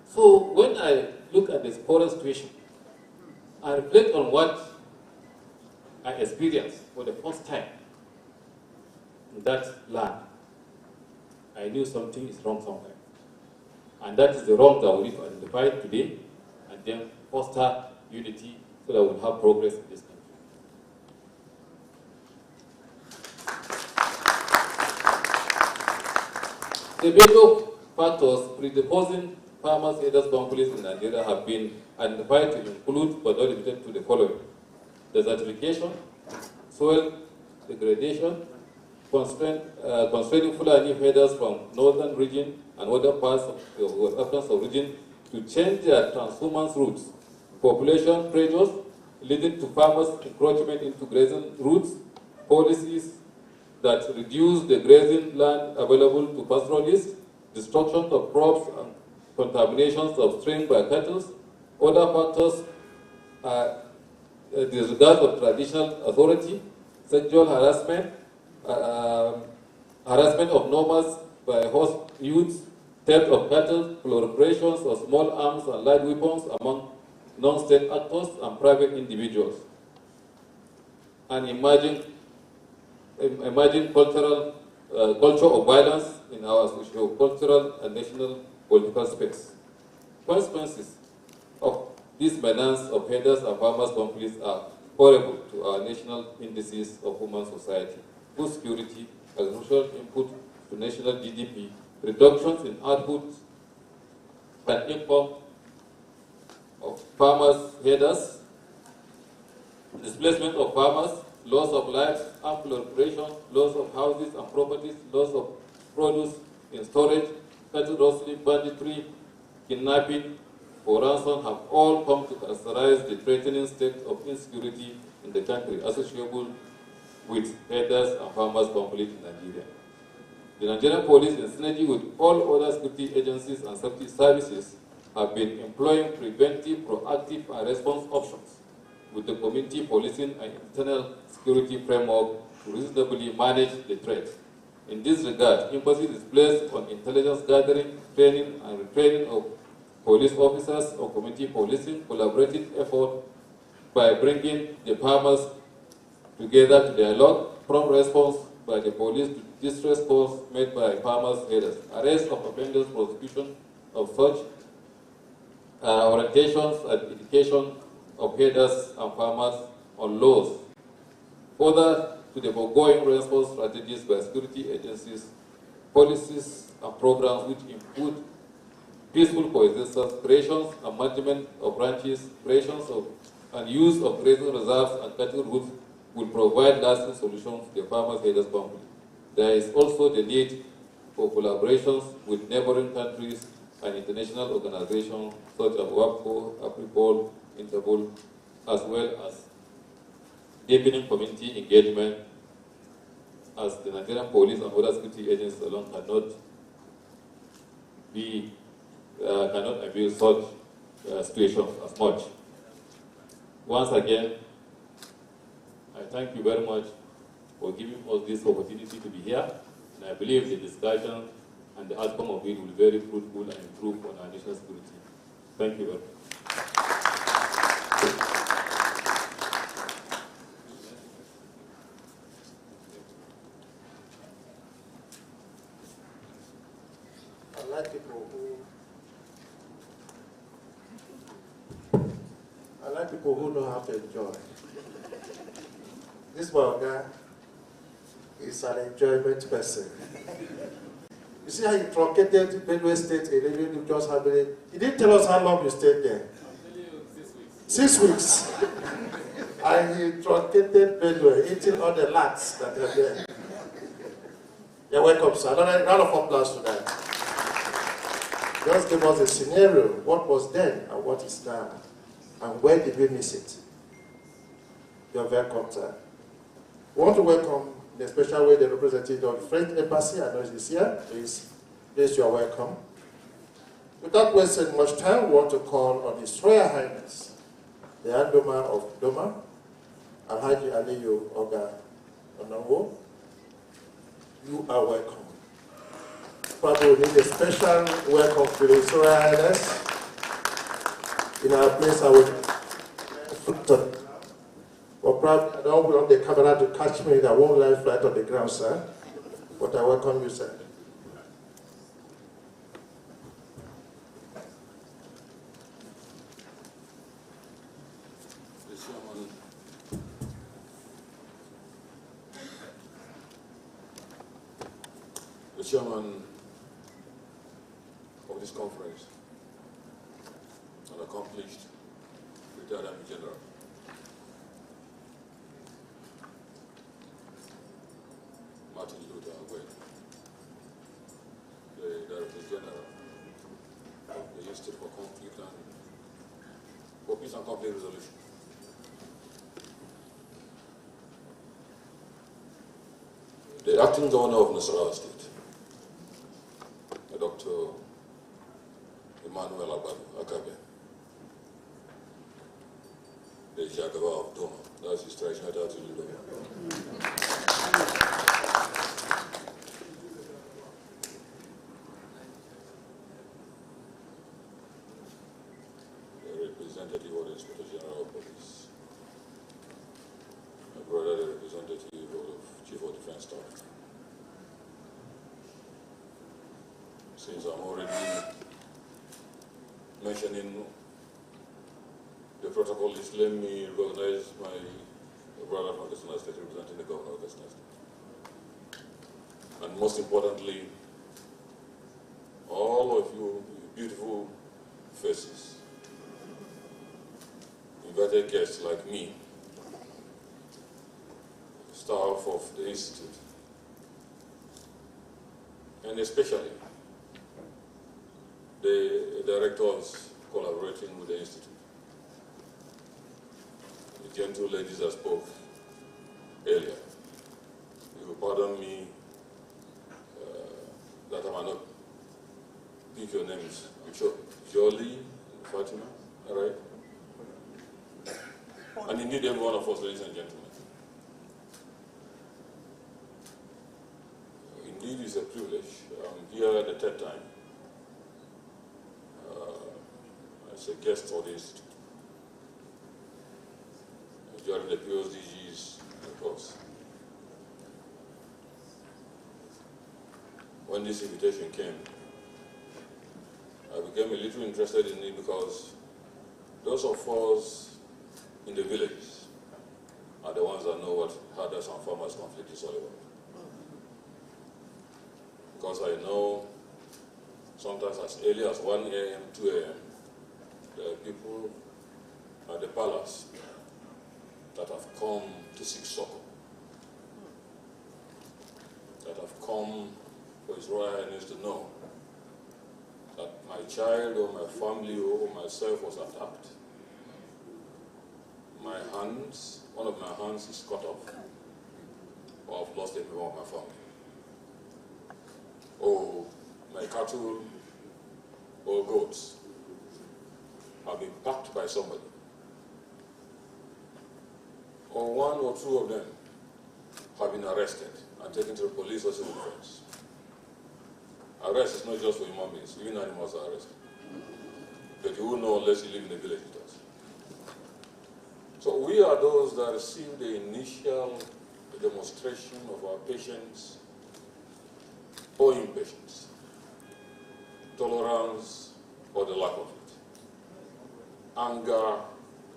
S11: So when I look at this current situation, I reflect on what I experienced for the first time in that land. I knew something is wrong somewhere. And that is the wrong that we need to identify today and then foster unity so that we'll have progress in this country. The major factors predisposing farmers' headers conflicts in Nigeria have been identified to include, but not limited to, the following: desertification, soil degradation, constraining Fulani herders from northern region and other parts of the West region to change their transhumance routes, population pressures leading to farmers' encroachment into grazing routes, policies that reduce the grazing land available to pastoralists, destruction of crops and contaminations of stream by cattle. Other factors are disregard of traditional authority, sexual harassment, harassment of nomads by host youths, theft of cattle, proliferations of small arms and light weapons among non-state actors and private individuals, and emerging culture of violence in our socio-cultural and national political space. Consequences of this menace of herders and farmers' conflicts are horrible to our national indices of human society: food security, agricultural input to national GDP, reductions in output and income of farmers, herders, displacement of farmers, loss of lives, and proliferation, loss of houses and properties, loss of produce in storage, cattle rustling, banditry, kidnapping, for ransom have all come to characterize the threatening state of insecurity in the country associable with herders and farmers' conflict in Nigeria. The Nigerian police, in synergy with all other security agencies and safety services, have been employing preventive, proactive, and response options with the community policing and internal security framework to reasonably manage the threat. In this regard, emphasis is placed on intelligence gathering, training, and retraining of police officers or community policing, collaborative effort by bringing the farmers together to dialogue, prompt response by the police to distress calls made by farmers' herders, arrest of offenders, prosecution of such, orientations and education of herders and farmers on laws. Further to the foregoing response strategies by security agencies, policies and programs which include peaceful coexistence, creations and management of ranches, creations of and use of grazing reserves and cattle routes will provide lasting solutions to the farmers' herders conflict. There is also the need for collaborations with neighboring countries and international organizations such as WAPCO, AFRIPOL, Interpol, as well as deepening community engagement, as the Nigerian police and other security agencies alone cannot abuse such situations as much. Once again, I thank you very much for giving us this opportunity to be here, and I believe the discussion and the outcome of it will be very fruitful and improve on our national security. Thank you very much.
S2: I like people who know how to enjoy. This guy is an enjoyment person. You see how he truncated Benue State in just how many? He didn't tell us how long you stayed there. 6 weeks. And he truncated Benue, eating all the lats that are there.
S4: You're welcome, sir. Another round of applause to that. Just give us a scenario. What was then and what is now? And where did we miss it? You're welcome, sir. We want to welcome in a special way the representative of the French Embassy. I know he's here. Please, you are welcome. Without wasting much time, we want to call on His Royal Highness, the Andoma of Doma, Alhaji Aliyu Oga Onawo. You are welcome. Probably we need a special welcome to His Royal Highness. In our place, I would but probably I don't want the camera to catch me in a one live flight on the ground, sir. But I welcome you, sir.
S12: The chairman of this conference, an accomplished retired Army General, Martin Luther Agway, the Director General of the Institute for Peace and Conflict Resolution. The acting governor of Nasarawa State, Dr. Emmanuel Abadu Akabe, the Jagaba of Doma, that's his traditional title in Doma. The representative of the Inspector General of Police, my brother, the representative of Chief of Defense Staff. Since I'm already mentioning the protocol list, let me recognize my brother from Katsina State representing the governor of Katsina State. And most importantly, all of you beautiful faces, invited guests like me, staff of the Institute, and especially the directors collaborating with the Institute. The gentle ladies that spoke earlier. You will pardon me that I might not pick your names. I'm sure Jolie, Fatima, all right? And indeed every one of us, ladies and gentlemen. Indeed it's a privilege. I'm here at the third time. As a guest of the Institute. During the POSDG's course. When this invitation came, I became a little interested in it because those of us in the villages are the ones that know what herders and farmers conflict is all about. Because I know sometimes as early as 1 a.m., 2 a.m., there are people at the palace that have come to seek succor, that have come for His Royal Highness to know that my child or my family or myself was attacked. My hands, one of my hands is cut off, or I've lost a member of my family. Or my cattle or goats have been packed by somebody. Or one or two of them have been arrested and taken to the police or civil defense. Arrest is not just for human beings, even animals are arrested. But you will know unless you live in the village with us. So we are those that receive the initial demonstration of our patience or impatience, tolerance or the lack of it, anger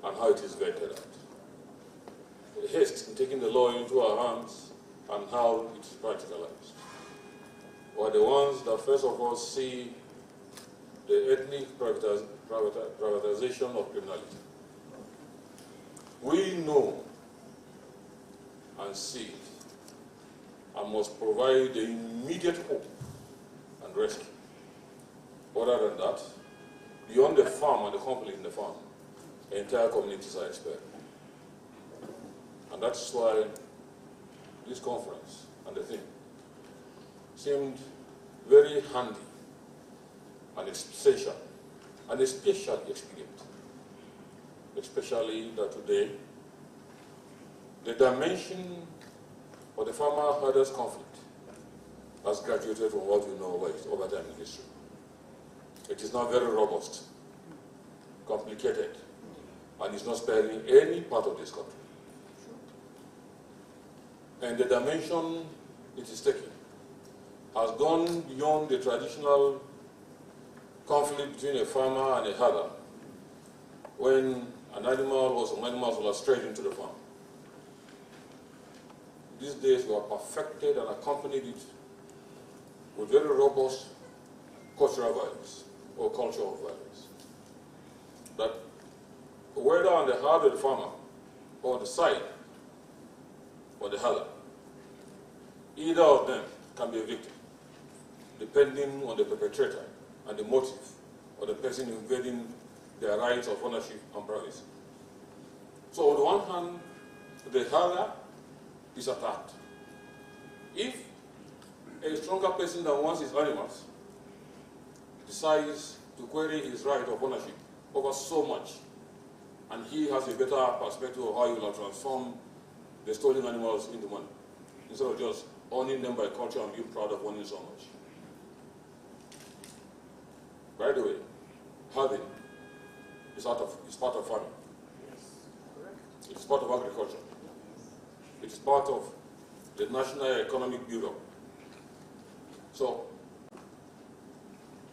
S12: and how it is vented out, haste in taking the law into our hands and how it is practicalized. We are the ones that first of all see the ethnic privatization of criminality. We know and see it and must provide the immediate hope and rescue. Other than that, beyond the farm and the conflict in the farm, entire communities are expelled. And that's why this conference and the thing seemed very handy and essential and especially expedient. Especially that today, the dimension of the farmer-herders conflict has graduated from what we know over time in history. It is now very robust, complicated, and is not sparing any part of this country. And the dimension it is taking has gone beyond the traditional conflict between a farmer and a herder when an animal or some animals were strayed into the farm. These days we have perfected and accompanied it with very robust cultural violence or cultural violence. That whether on the heart of the farmer or the side or the herder, either of them can be a victim, depending on the perpetrator and the motive of the person invading their rights of ownership and privacy. So on the one hand, the herder is attacked. If a stronger person than wants his animals decides to query his right of ownership over so much, and he has a better perspective of how he will transform the stolen animals into money, instead of just owning them by culture and being proud of owning so much. By the way, herding is part of farming. It is part of agriculture. It is part of the National Economic Bureau. So,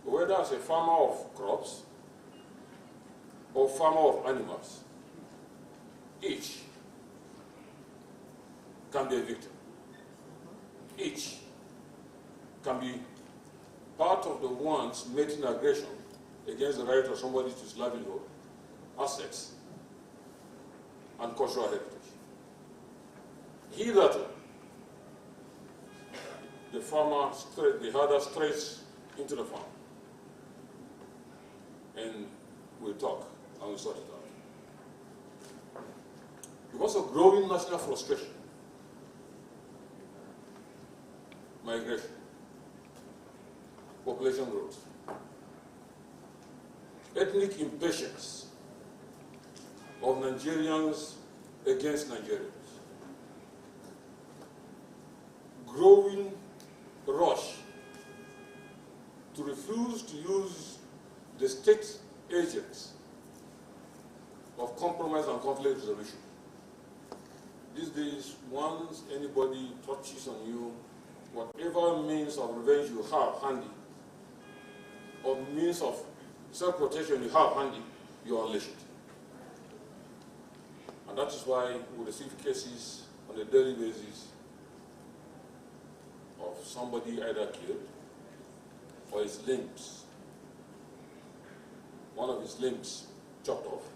S12: whether as a farmer of crops or farmer of animals, each can be a victim. Each can be part of the ones making aggression against the right of somebody to his livelihood, assets, and cultural heritage. Hitherto, the farmer, the herder strays into the farm, and we'll talk and we'll sort it out. Because of growing national frustration, migration, population growth, ethnic impatience of Nigerians against Nigerians, growing rush to refuse to use the state agents of compromise and conflict resolution. These days, once anybody touches on you, whatever means of revenge you have handy, or means of self-protection you have handy, you unleash it. And that is why we receive cases on a daily basis of somebody either killed or his limbs, one of his limbs chopped off,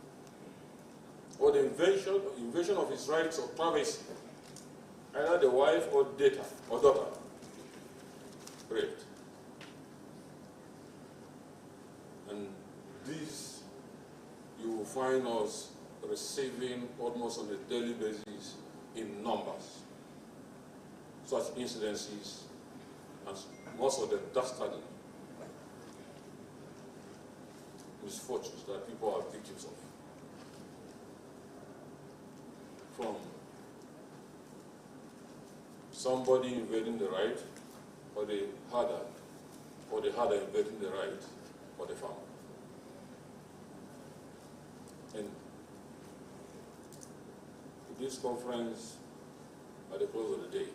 S12: or the invasion of his rights of privacy, either the wife or daughter raped. And these you will find us receiving almost on a daily basis in numbers. Such incidences, and most of them dastardly misfortunes that people are victims of. From somebody invading the right or the herder invading the right or the farmer. And this conference, at the close of the day,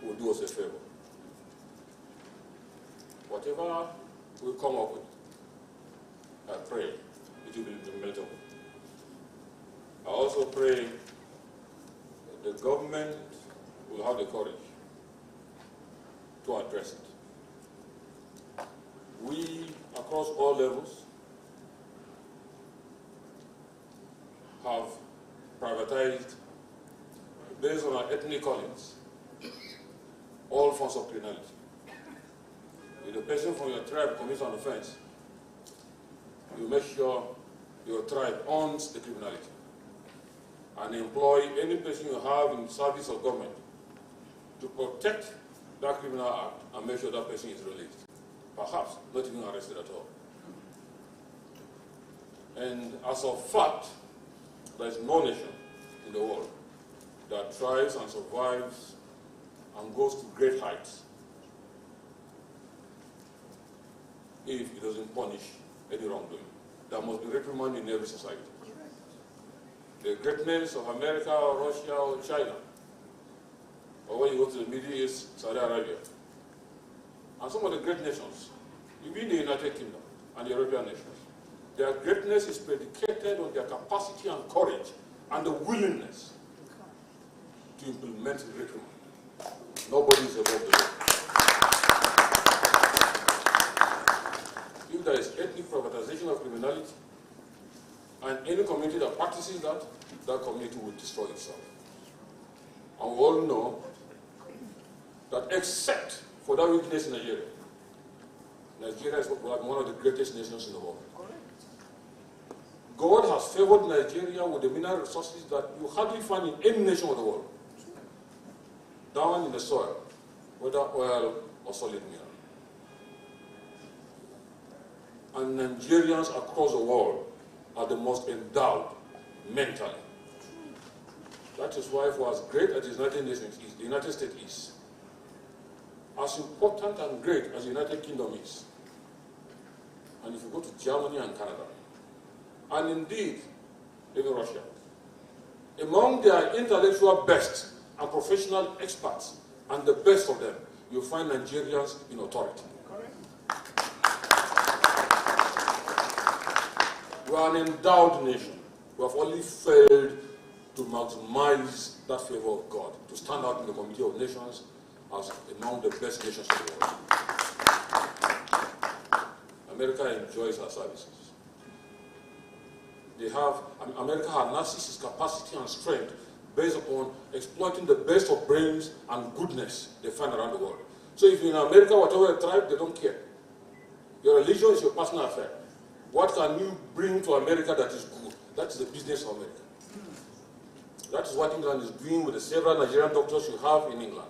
S12: will do us a favor. Whatever we come up with, I pray it will be implementable. I also pray that the government will have the courage to address it. We, across all levels, have privatized, based on our ethnic callings, all forms of criminality. If a person from your tribe commits an offense, you make sure your tribe owns the criminality and employ any person you have in service of government to protect that criminal act and make sure that person is released. Perhaps not even arrested at all. And as of fact, there is no nation in the world that tries and survives and goes to great heights if it doesn't punish any wrongdoing. There must be reprimand in every society. The greatness of America or Russia or China, or when you go to the Middle East, Saudi Arabia, and some of the great nations, even the United Kingdom and the European nations, their greatness is predicated on their capacity and courage and the willingness to implement reprimand. Nobody is above the law. If there is ethnic privatization of criminality, and any community that practices that, that community will destroy itself. And we all know that except for that weakness in Nigeria, Nigeria is one of the greatest nations in the world. God has favored Nigeria with the mineral resources that you hardly find in any nation of the world. Down in the soil, whether oil or solid mineral. And Nigerians across the world are the most endowed mentally. That is why for as great as the United Nations is, the United States is, as important and great as the United Kingdom is, and if you go to Germany and Canada, and indeed even Russia, among their intellectual best and professional experts, and the best of them, you find Nigerians in authority. We are an endowed nation. We have only failed to maximize that favor of God, to stand out in the community of nations as among the best nations in the world. America enjoys our services. America harnesses its capacity and strength based upon exploiting the best of brains and goodness they find around the world. So if you're in America, whatever a tribe, they don't care. Your religion is your personal affair. What can you bring to America that is good? That is the business of America. That is what England is doing with the several Nigerian doctors you have in England.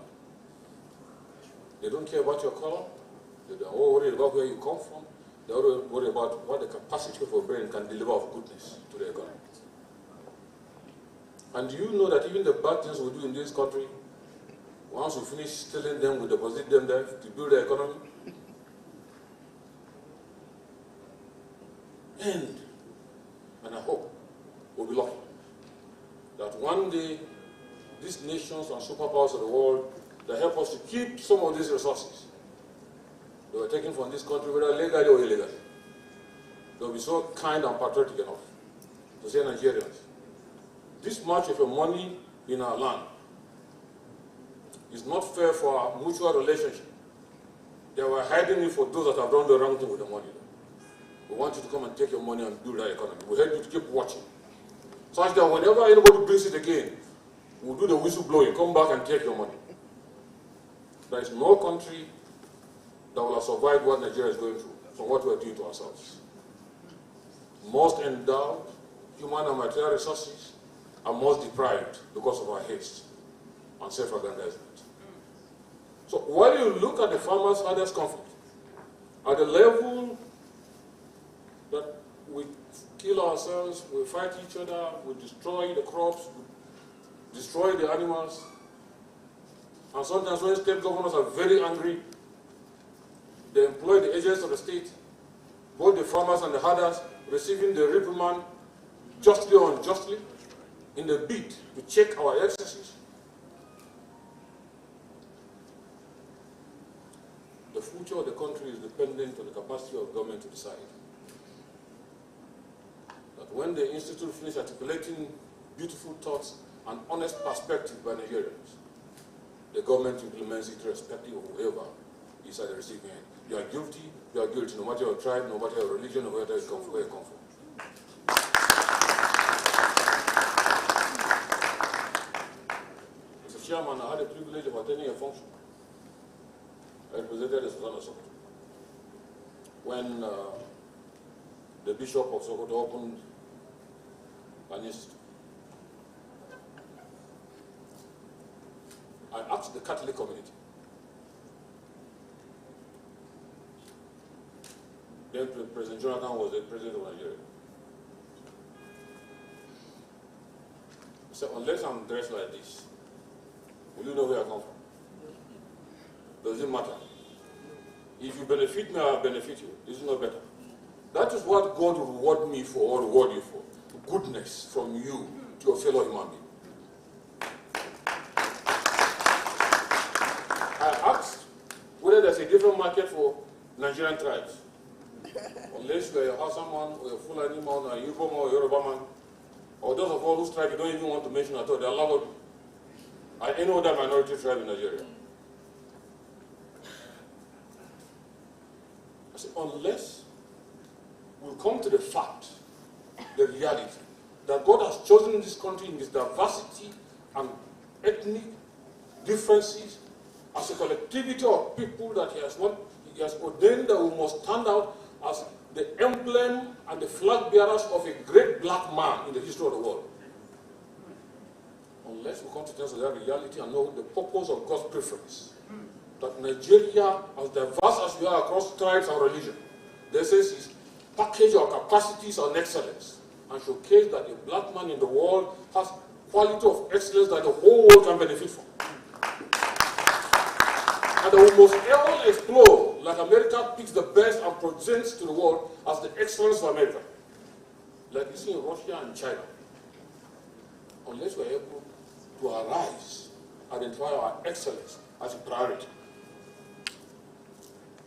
S12: They don't care about your color. They're all worried about where you come from. They're all worried about what the capacity of your brain can deliver of goodness to the economy. And do you know that even the bad things we do in this country, once we finish stealing them, we deposit them there to build the economy? And I hope we'll be lucky that one day these nations and superpowers of the world that help us to keep some of these resources they were taken from this country, whether legally or illegally, they'll be so kind and patriotic enough to say, Nigerians, this much of your money in our land is not fair for our mutual relationship. They were hiding it for those that have done the wrong thing with the money. We want you to come and take your money and build our economy. We help you to keep watching. Such that whenever anybody brings it again, we'll do the whistle blowing, come back and take your money. There is no country that will have survived what Nigeria is going through from what we are doing to ourselves. Most endowed, human and material resources, are most deprived because of our haste and self-aggrandizement. So while you look at the farmers' hardest conflict, at the level that we kill ourselves, we fight each other, we destroy the crops, we destroy the animals, and sometimes when state governors are very angry, they employ the agents of the state, both the farmers and the herders, receiving the reprimand justly or unjustly, in the bid to check our excesses. The future of the country is dependent on the capacity of government to decide that when the institute finishes articulating beautiful thoughts and honest perspective by Nigerians, the government implements it irrespective of whoever is at the receiving end. You are guilty, no matter your tribe, no matter your religion, no matter where you come from. Mr. Chairman, I had the privilege of attending a function I represented the Sultan of Sokoto. When the Bishop of Sokoto opened an institute, I asked the Catholic community. Then President Jonathan was the president of Nigeria. I said, unless I'm dressed like this, will you know where I come from? Does it matter? If you benefit me, I'll benefit you. Is it not better? That is what God will reward me for, or reward you for. Goodness from you to your fellow human being. I asked whether there's a different market for Nigerian tribes. Unless you're a Hausaman, or a Fulani man, or a Igbo man, or a Yoruba man, or those of all whose tribe you don't even want to mention at all, they're allowed, or any other minority tribe in Nigeria. I said, unless we come to the fact, the reality, that God has chosen this country in its diversity and ethnic differences as a collectivity of people that He has ordained that we must stand out as the emblem and the flag bearers of a great black man in the history of the world. Unless we come to terms with that reality and know the purpose of God's preference, that Nigeria, as diverse as we are across tribes and religion, this is package our capacities and excellence and showcase that a black man in the world has quality of excellence that the whole world can benefit from. And that we must ever explore, like America picks the best and presents to the world as the excellence of America. Like you see in Russia and China. Unless we're able to arise, identify our excellence as a priority,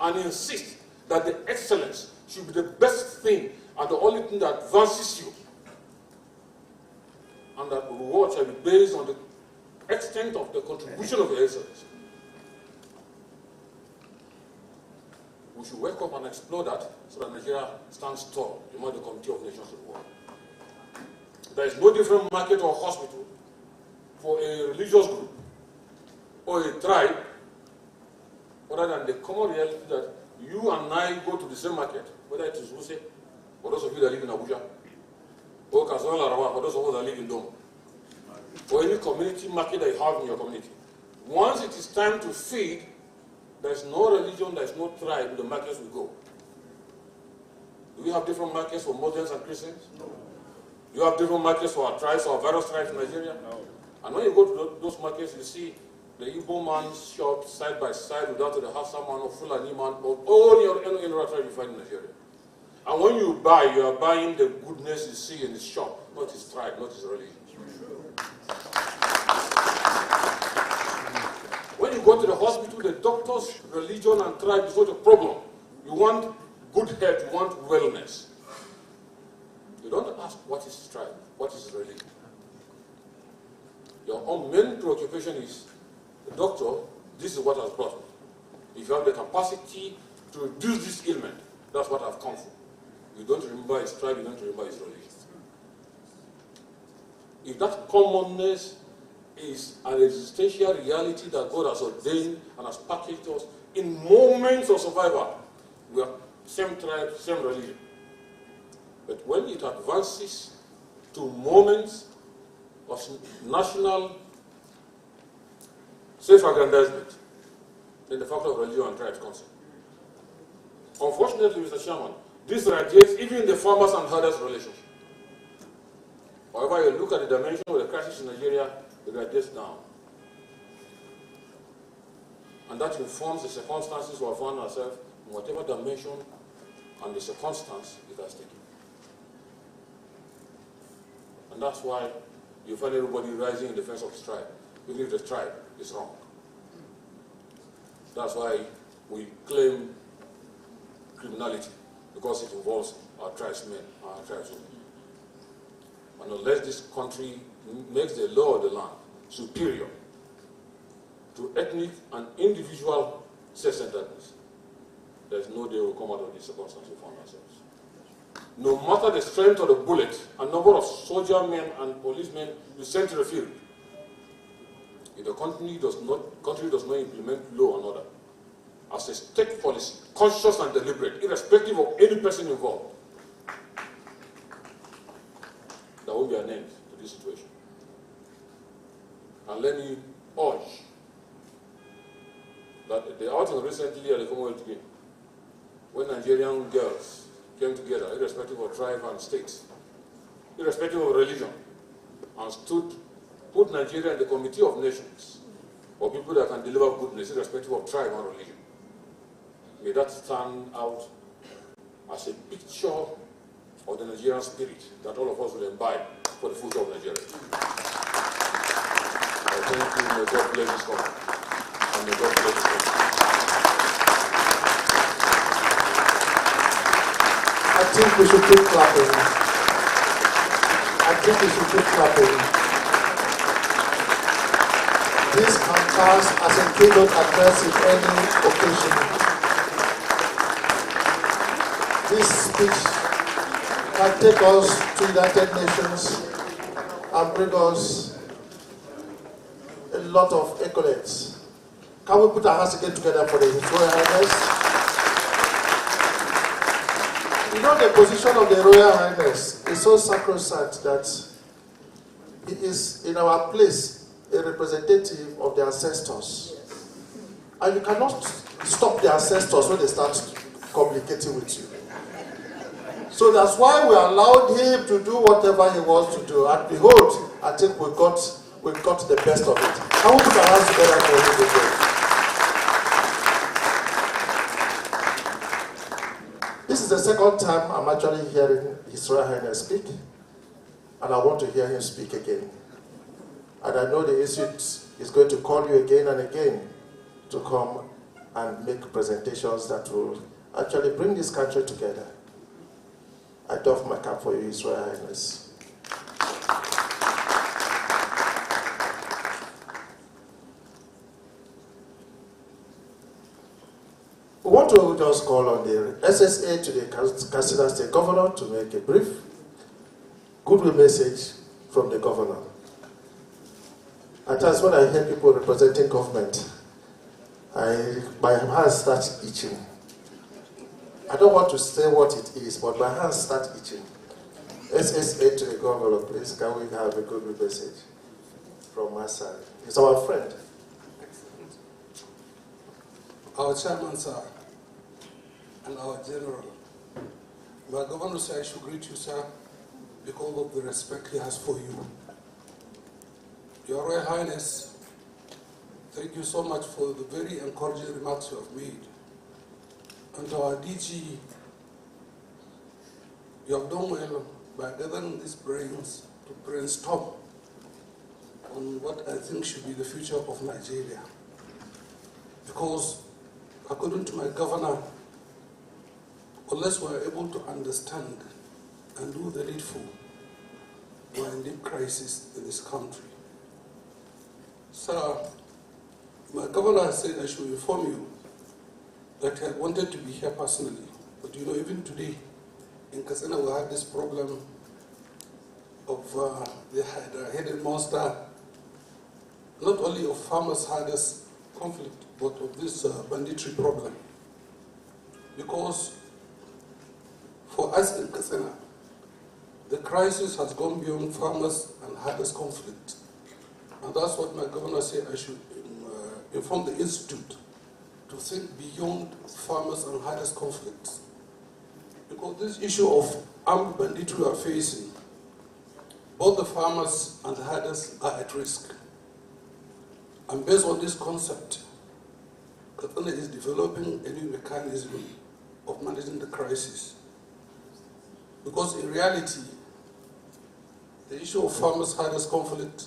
S12: and insist that the excellence should be the best thing and the only thing that advances you, and that the reward shall be based on the extent of the contribution of your excellence. We should wake up and explore that so that Nigeria stands tall among the Committee of Nations of the world. There is no different market or hospital for a religious group or a tribe other than the common reality that you and I go to the same market, whether it is Wuse, for those of you that live in Abuja, or Kazan Larawa, for those of us that live in Dome, or any community market that you have in your community. Once it is time to feed, there is no religion, there is no tribe in the markets we go. Do we have different markets for Muslims and Christians? No. Do you have different markets for our tribes, or various tribes in Nigeria? No. And when you go to those markets, you see the Igbo man's shop side by side with that of the Hausa man or Fulani man or any other tribe you find in Nigeria. And when you buy, you are buying the goodness you see in his shop, not his tribe, not his religion. When you go to the hospital, the doctor's religion and tribe is not a problem. You want good health, you want wellness. You don't ask what is his tribe, what is his religion. Your own main preoccupation is, the doctor, this is what has brought me. If you have the capacity to reduce this ailment, that's what I've come for. You don't remember his tribe, you don't remember his religion. If that commonness is an existential reality that God has ordained and has packaged us in moments of survival, we are same tribe, same religion. But when it advances to moments of national self-aggrandizement, then the factor of religion and tribe comes in. Unfortunately, Mr. Chairman, this radiates even in the farmers and herders relationship. However you look at the dimension of the crisis in Nigeria, it radiates down. And that informs the circumstances we have found ourselves in whatever dimension and the circumstance it has taken. And that's why you find everybody rising in defense of his tribe, even if the tribe is wrong. That's why we claim criminality, because it involves our tribesmen and our tribeswomen. And unless this country makes the law of the land superior to ethnic and individual self-centeredness, there is no day we'll come out of this circumstance we find ourselves. No matter the strength of the bullet and number of soldier men and policemen you send to the field, if the country does not implement law and order as a state policy, conscious and deliberate, irrespective of any person involved, there will be an end to this situation. And let me urge that the outing recently at the Commonwealth Games, when Nigerian girls came together, irrespective of tribe and state, irrespective of religion, and put Nigeria in the Committee of Nations for people that can deliver goodness, irrespective of tribe and religion. May that stand out as a picture of the Nigerian spirit that all of us will imbibe for the future of Nigeria. I thank you. May God bless this country. And may God bless this country.
S2: I think we should keep clapping. I think we should keep clapping. This can pass as a keynote address in any occasion. This speech can take us to United Nations and bring us a lot of accolades. Can we put our hands again together for the His Royal Highness? You know, the position of the Royal Highness is so sacrosanct that it is in our place a representative of the ancestors. And you cannot stop the ancestors when they start communicating with you. So that's why we allowed him to do whatever he wants to do. And behold, I think we got the best of it. Can we put our hands together for him again? This is the second time I'm actually hearing His Royal Highness speak, and I want to hear him speak again. And I know the Institute is going to call you again and again to come and make presentations that will actually bring this country together. I doff my cap for you, His Royal Highness. We want to just call on the SSA to the Katsina State Governor to make a brief goodwill message from the Governor. At times when I hear people representing government, my hands start itching. I don't want to say what it is, but my hands start itching. SSA to the Governor, please, can we have a good message from my side? He's our friend.
S13: Our chairman, sir, and our general. My governor said I should greet you, sir, because of the respect he has for you. Your Royal Highness, thank you so much for the very encouraging remarks you have made. And to our DG, you have done well by gathering these brains to brainstorm on what I think should be the future of Nigeria. Because, according to my governor, unless we are able to understand and do the needful, we are in deep crisis in this country. Sir, my governor has said I should inform you that I wanted to be here personally. But you know, even today, in Katsina, we had this problem of the headed monster, not only of farmers-herders conflict, but of this banditry problem. Because for us in Katsina, the crisis has gone beyond farmers and herders conflict. And that's what my governor said I should inform the Institute to think beyond farmers and herders conflicts. Because this issue of armed banditry we are facing, both the farmers and the herders are at risk. And based on this concept, Katsina is developing a new mechanism of managing the crisis. Because in reality, the issue of farmers-herders conflict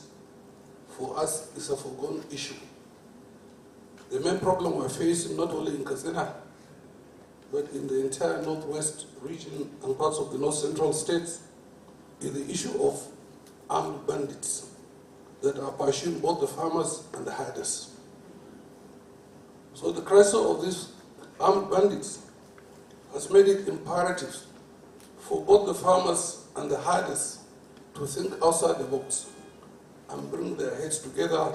S13: for us is a foregone issue. The main problem we're facing, not only in Katsina, but in the entire northwest region and parts of the north-central states, is the issue of armed bandits that are pursuing both the farmers and the herders. So the crisis of these armed bandits has made it imperative for both the farmers and the herders to think outside the box and bring their heads together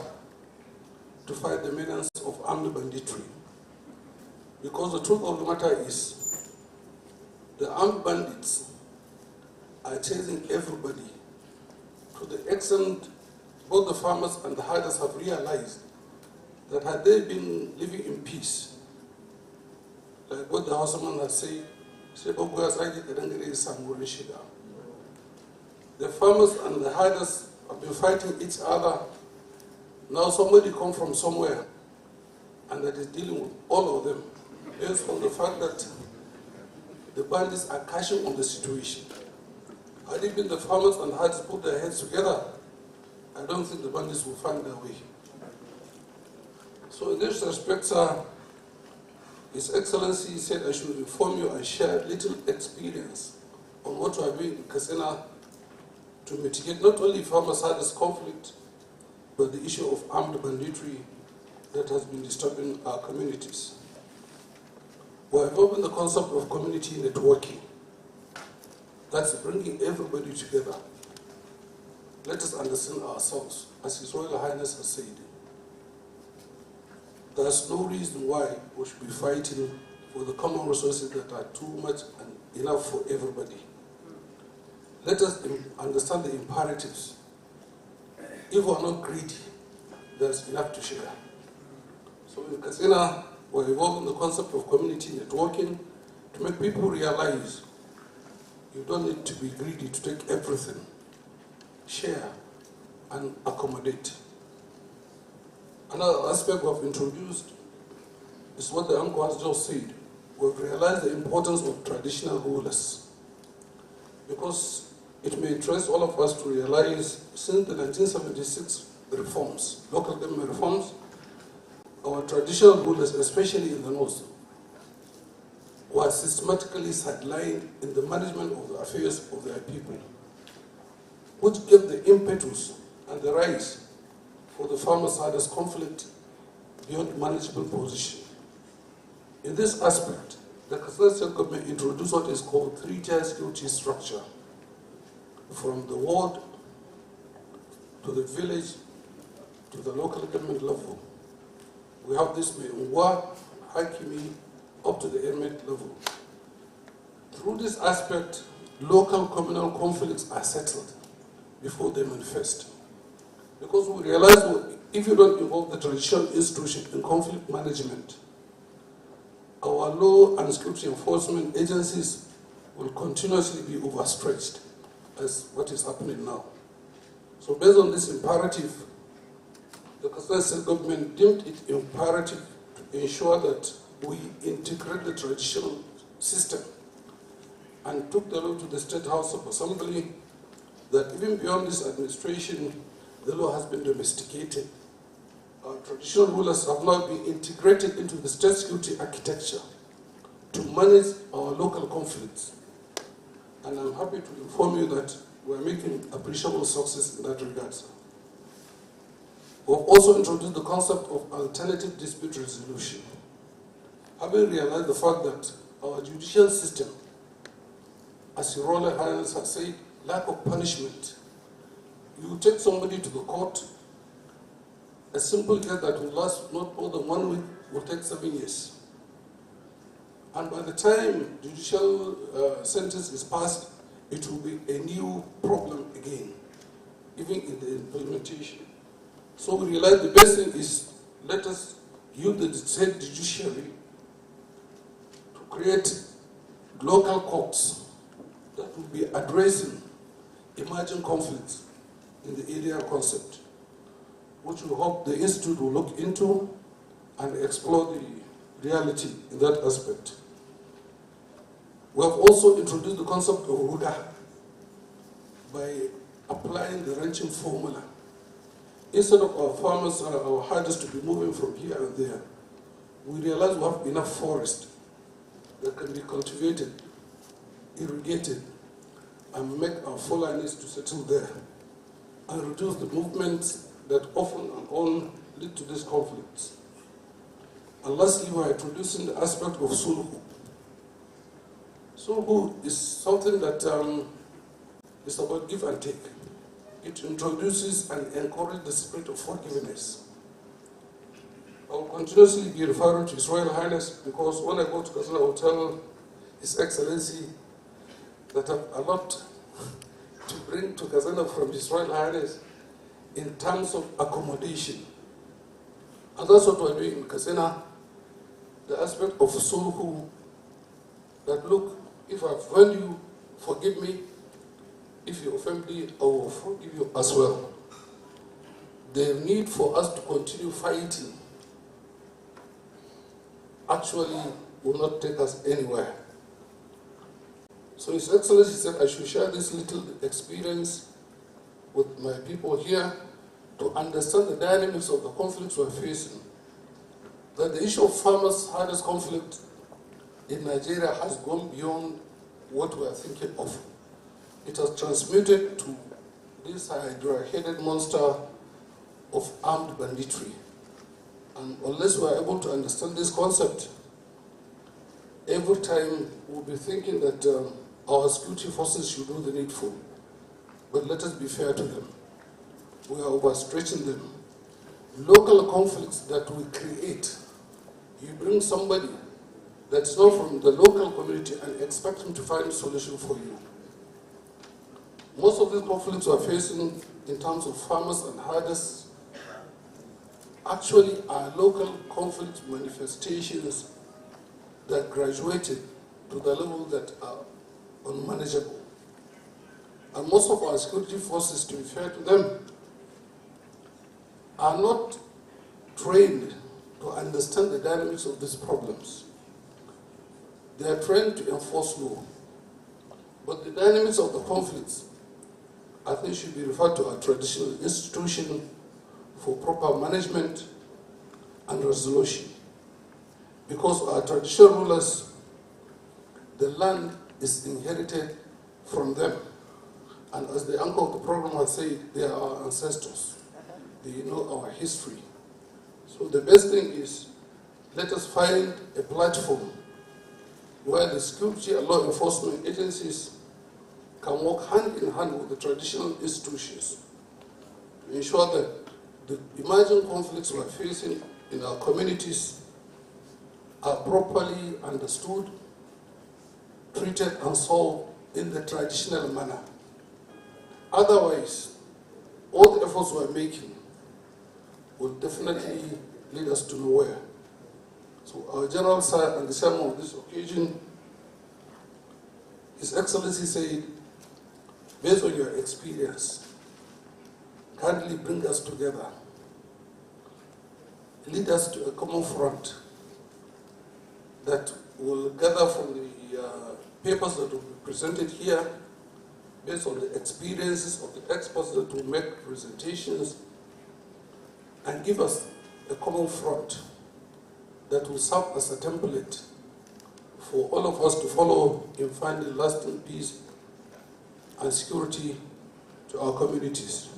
S13: to fight the menace of armed banditry. Because the truth of the matter is, the armed bandits are chasing everybody to the extent both the farmers and the herders have realized that had they been living in peace, like what the houseman has said, the farmers and the herders have been fighting each other. Now somebody come from somewhere and that is dealing with all of them based on the fact that the bandits are cashing on the situation. Had it been the farmers and herders put their heads together, I don't think the bandits will find their way. So in this respect, sir, His Excellency said I should inform you and share little experience on what we are doing in Katsina to mitigate not only farmers-herders conflict, but the issue of armed banditry that has been disturbing our communities. We are involved the concept of community networking. That's bringing everybody together. Let us understand ourselves, as His Royal Highness has said. There's no reason why we should be fighting for the common resources that are too much and enough for everybody. Let us understand the imperatives. If we are not greedy, there's enough to share. So in Katsina, we're evolving the concept of community networking to make people realize you don't need to be greedy to take everything. Share and accommodate. Another aspect we've introduced is what the uncle has just said. We've realized the importance of traditional rulers, because it may interest all of us to realize since the 1976 reforms, local government reforms, our traditional rulers, especially in the north, were systematically sidelined in the management of the affairs of their people, which gave the impetus and the rise for the farmers-herders conflict beyond manageable position. In this aspect, the Katsina State Government introduced what is called three-tier security structure, from the ward to the village to the local government level. We have this Mwa, Hakimi, up to the emirate level. Through this aspect, local communal conflicts are settled before they manifest. Because we realize if you don't involve the traditional institution in conflict management, our law and security enforcement agencies will continuously be overstretched, as what is happening now. So based on this imperative, the Katsina State Government deemed it imperative to ensure that we integrate the traditional system and took the law to the State House of Assembly that even beyond this administration, the law has been domesticated. Our traditional rulers have now been integrated into the state security architecture to manage our local conflicts. And I'm happy to inform you that we're making appreciable success in that regard. We've also introduced the concept of alternative dispute resolution, having realized the fact that our judicial system, as Your Royal Highness has said, lack of punishment. You take somebody to the court, a simple case that will last not more than 1 week will take 7 years. And by the time judicial sentence is passed, it will be a new problem again, even in the implementation. So we realize the best thing is let us use the state judiciary to create local courts that will be addressing emerging conflicts in the area concept, which we hope the Institute will look into and explore the reality in that aspect. We have also introduced the concept of Ruda by applying the ranching formula. Instead of our farmers or our herders to be moving from here and there, we realize we have enough forest that can be cultivated, irrigated, and make our Fulanis to settle there and reduce the movements that often and on lead to these conflicts. And lastly, we are introducing the aspect of Sulhu. Sulhu is something that is about give and take. It introduces and encourages the spirit of forgiveness. I will continuously be referring to His Royal Highness because when I go to Katsina, I will tell His Excellency that I have a lot to bring to Katsina from His Royal Highness in terms of accommodation. And that's what we're doing in Katsina, the aspect of sulhu, that look, if I offend you, forgive me. If you offend me, I will forgive you as well. The need for us to continue fighting actually will not take us anywhere. So His Excellency said I should share this little experience with my people here to understand the dynamics of the conflicts we're facing. That the issue of farmers' hardest conflict in Nigeria has gone beyond what we are thinking of. It has transmuted to this hydra-headed monster of armed banditry. And unless we are able to understand this concept, every time we'll be thinking that our security forces should do the needful. But let us be fair to them. We are overstretching them. Local conflicts that we create, you bring somebody that's not from the local community and expect him to find a solution for you. Most of these conflicts we are facing in terms of farmers and herders actually are local conflict manifestations that graduated to the level that are unmanageable. And most of our security forces, to be fair to them, are not trained to understand the dynamics of these problems. They are trained to enforce law. But the dynamics of the conflicts, I think, should be referred to a traditional institution for proper management and resolution. Because our traditional rulers, the land is inherited from them. And as the anchor of the program has said, they are our ancestors. They know our history. So the best thing is, let us find a platform where the security and law enforcement agencies can work hand in hand with the traditional institutions to ensure that the emerging conflicts we are facing in our communities are properly understood, treated and solved in the traditional manner. Otherwise, all the efforts we are making will definitely lead us to nowhere. So our General Sir and the chairman of this occasion, His Excellency said, based on your experience, kindly bring us together, lead us to a common front that will gather from the papers that will be presented here, based on the experiences of the experts that will make presentations, and give us a common front that will serve as a template for all of us to follow in finding lasting peace and security to our communities.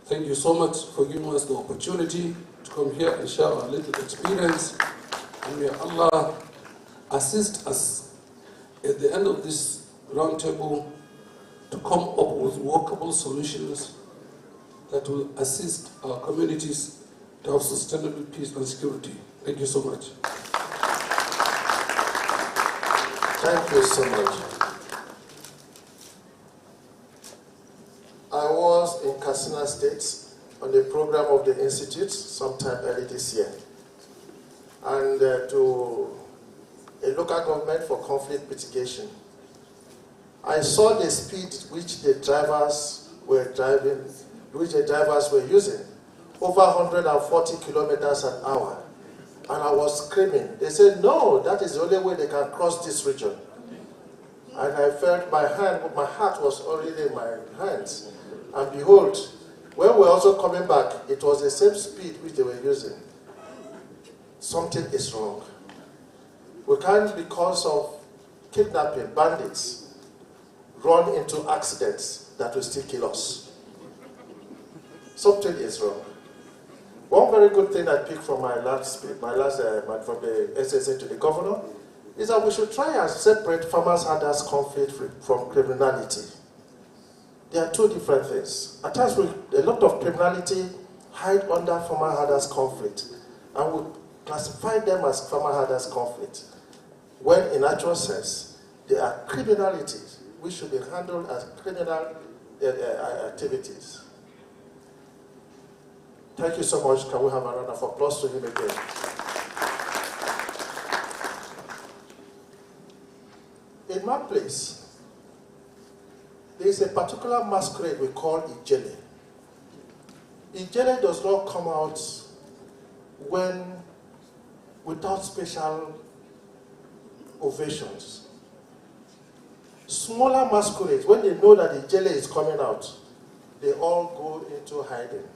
S13: Thank you so much for giving us the opportunity to come here and share our little experience. And may Allah assist us at the end of this roundtable to come up with workable solutions that will assist our communities to have sustainable peace and security. Thank you so much.
S4: Thank you so much. I was in Katsina State on a program of the Institute sometime early this year, and to a local government for conflict mitigation. I saw the speed which the drivers were driving, which the drivers were using, over 140 kilometers an hour. And I was screaming. They said, no, that is the only way they can cross this region. And I felt my heart was already in my hands. And behold, when we were also coming back, it was the same speed which they were using. Something is wrong. We can't, because of kidnapping, bandits, run into accidents that will still kill us. Something is wrong. One very good thing I picked from from the SSA to the governor is that we should try and separate farmers' herders conflict from criminality. They are two different things. At times, a lot of criminality hide under farmer herders conflict, and we classify them as farmer herders conflict, when in actual sense, they are criminalities which should be handled as criminal activities. Thank you so much. Can we have a round of applause to him again? In my place, there is a particular masquerade we call Ijele. Ijele does not come out without special ovations. Smaller masquerades, when they know that Ijele is coming out, they all go into hiding.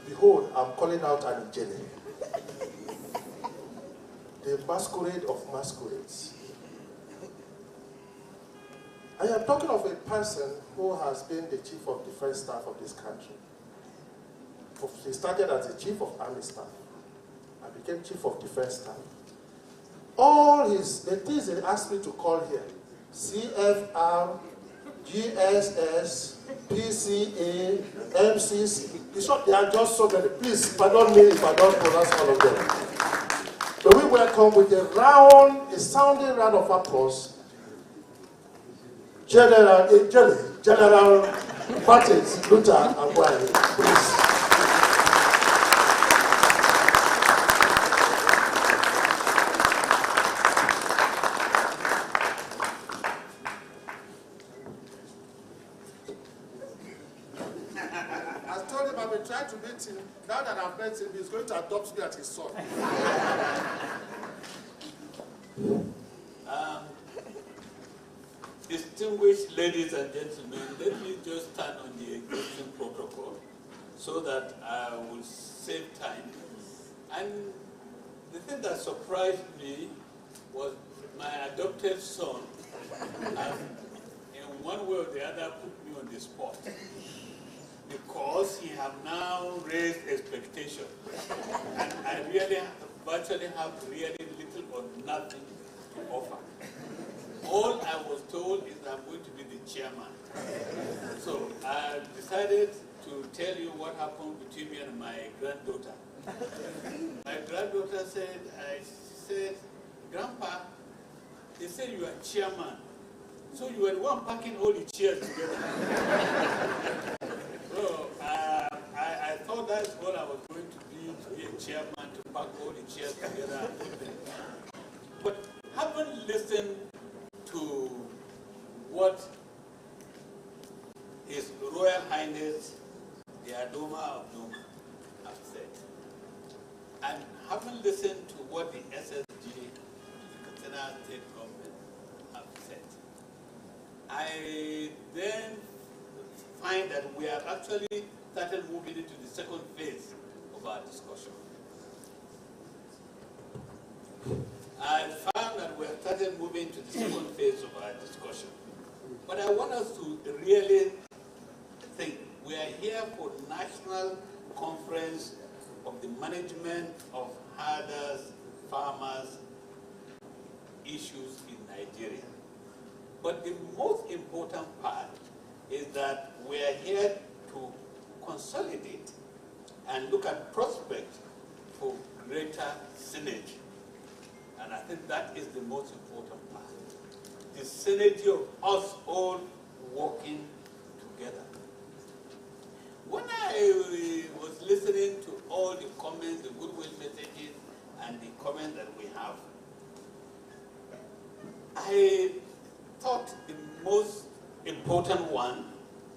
S4: Behold, I'm calling out an Ijele. The masquerade of masquerades. I am talking of a person who has been the chief of defense staff of this country. He started as the chief of army staff and became chief of defense staff. All the things they asked me to call here, CFR, GSS, PCA, MCC, there are just so many. Please, pardon me if I don't pronounce all of them. So we welcome with a sounding round of applause, General Patrick Luther Angwani, please. I told him I've been trying to meet him. Now that I've met him, he's going to adopt me as his son.
S14: Distinguished ladies and gentlemen, let me just stand on the existing protocol so that I will save time. And the thing that surprised me was my adopted son, in one way or the other, put me on the spot. Because he have now raised expectations. And I really virtually have really little or nothing to offer. All I was told is I'm going to be the chairman. So I decided to tell you what happened between me and my granddaughter. My granddaughter said, Grandpa, they said you are chairman. So you were the one packing all the chairs together. So I thought that's what I was going to be a chairman, to pack all the chairs together and put them. But haven't listened to what His Royal Highness, the Adoma of Noma, have said. And haven't listened to what the SSG, the Katsina State Government, have said. I then find that we have actually started moving into the second phase of our discussion. I found that we have started moving to the second phase of our discussion. But I want us to really think. We are here for National Conference of the Management of Herders, Farmers, Issues in Nigeria. But the most important part is that we are here to consolidate and look at prospects for greater synergy. And I think that is the most important part. The synergy of us all working together. When I was listening to all the comments, the goodwill messages, and the comments that we have, I thought the most important one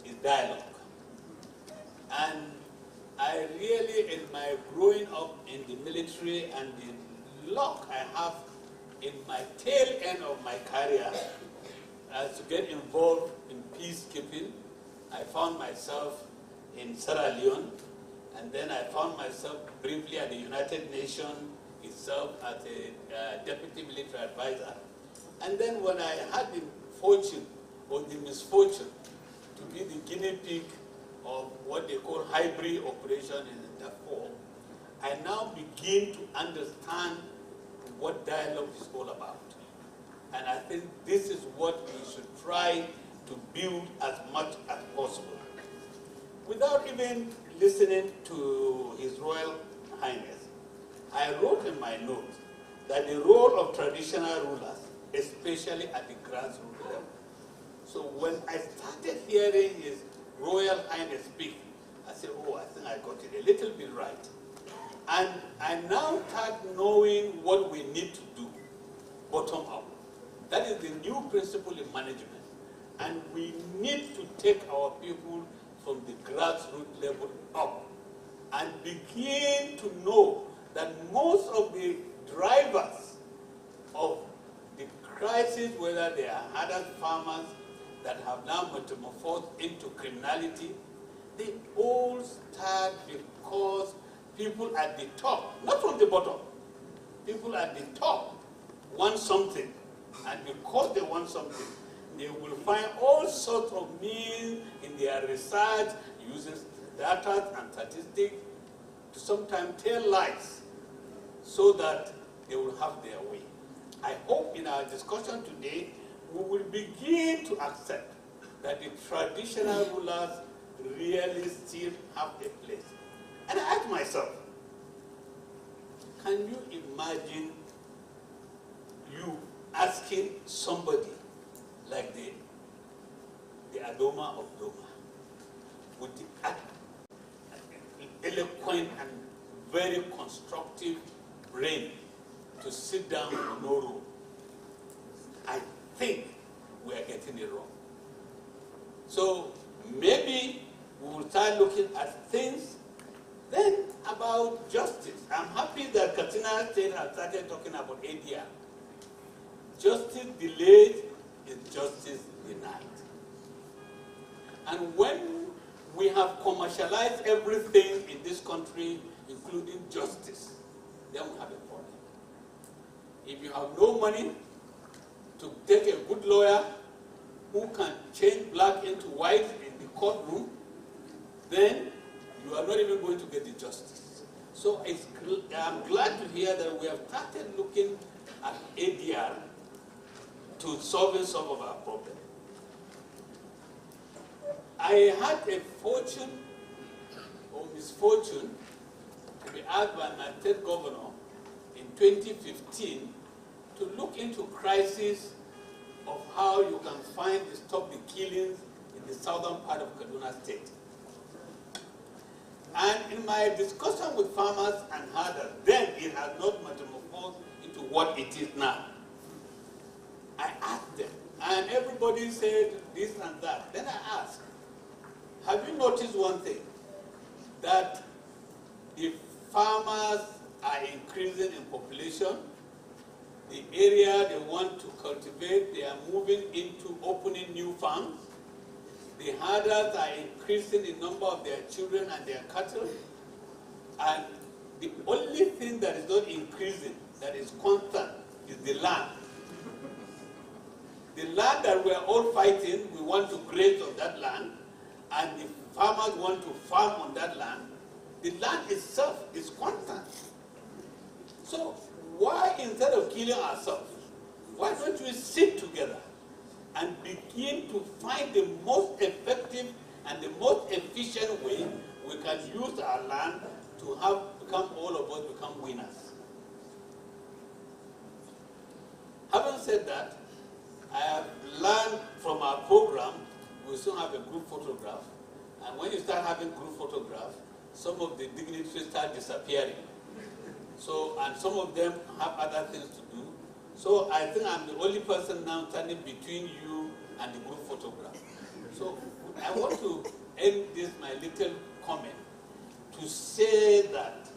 S14: is dialogue. And I really, in my growing up in the military and the luck I have in my tail end of my career to get involved in peacekeeping, I found myself in Sierra Leone, and then I found myself briefly at the United Nations itself as a deputy military advisor. And then when I had the fortune or the misfortune to be the guinea pig of what they call hybrid operation in Darfur, I now begin to understand what dialogue is all about. And I think this is what we should try to build as much as possible. Without even listening to His Royal Highness, I wrote in my notes that the role of traditional rulers, especially at the grassroots level. So when I started hearing His Royal Highness speak, I said, oh, I think I got it a little bit right. And I now start knowing what we need to do, bottom up. That is the new principle in management. And we need to take our people from the grassroots level up and begin to know that most of the drivers of the crisis, whether they are other farmers that have now metamorphosed into criminality, they all start because people at the top, not from the bottom, people at the top want something, and because they want something, they will find all sorts of means in their research, using data and statistics, to sometimes tell lies so that they will have their way. I hope in our discussion today, we will begin to accept that the traditional rulers really still have a place. And I ask myself, can you imagine you asking somebody like the Adoma of Doma, with the eloquent and very constructive brain, to sit down in no room? I think we are getting it wrong. So maybe we will start looking at things. Then about justice. I'm happy that Katsina State has started talking about ADR. Justice delayed is justice denied. And when we have commercialized everything in this country, including justice, then we have a problem. If you have no money to take a good lawyer who can change black into white in the courtroom, then you are not even going to get the justice. So I'm glad to hear that we have started looking at ADR to solving some of our problems. I had a fortune or misfortune to be asked by my state governor in 2015 to look into crisis of how you can find to stop the killings in the southern part of Kaduna State. And in my discussion with farmers and herders, then it had not metamorphosed into what it is now. I asked them, and everybody said this and that. Then I asked, have you noticed one thing? That the farmers are increasing in population. The area they want to cultivate, they are moving into opening new farms. The herders are increasing the number of their children and their cattle. And the only thing that is not increasing, that is constant, is the land. The land that we are all fighting, we want to graze on that land, and the farmers want to farm on that land. The land itself is constant. So why, instead of killing ourselves, why don't we sit together and begin to find the most effective and the most efficient way we can use our land to have become, all of us become winners? Having said that, I have learned from our program, we soon have a group photograph, and when you start having group photograph, some of the dignitaries start disappearing. So, and some of them have other things to do. So I think I'm the only person now standing between you and the group photograph. So I want to end this, my little comment, to say that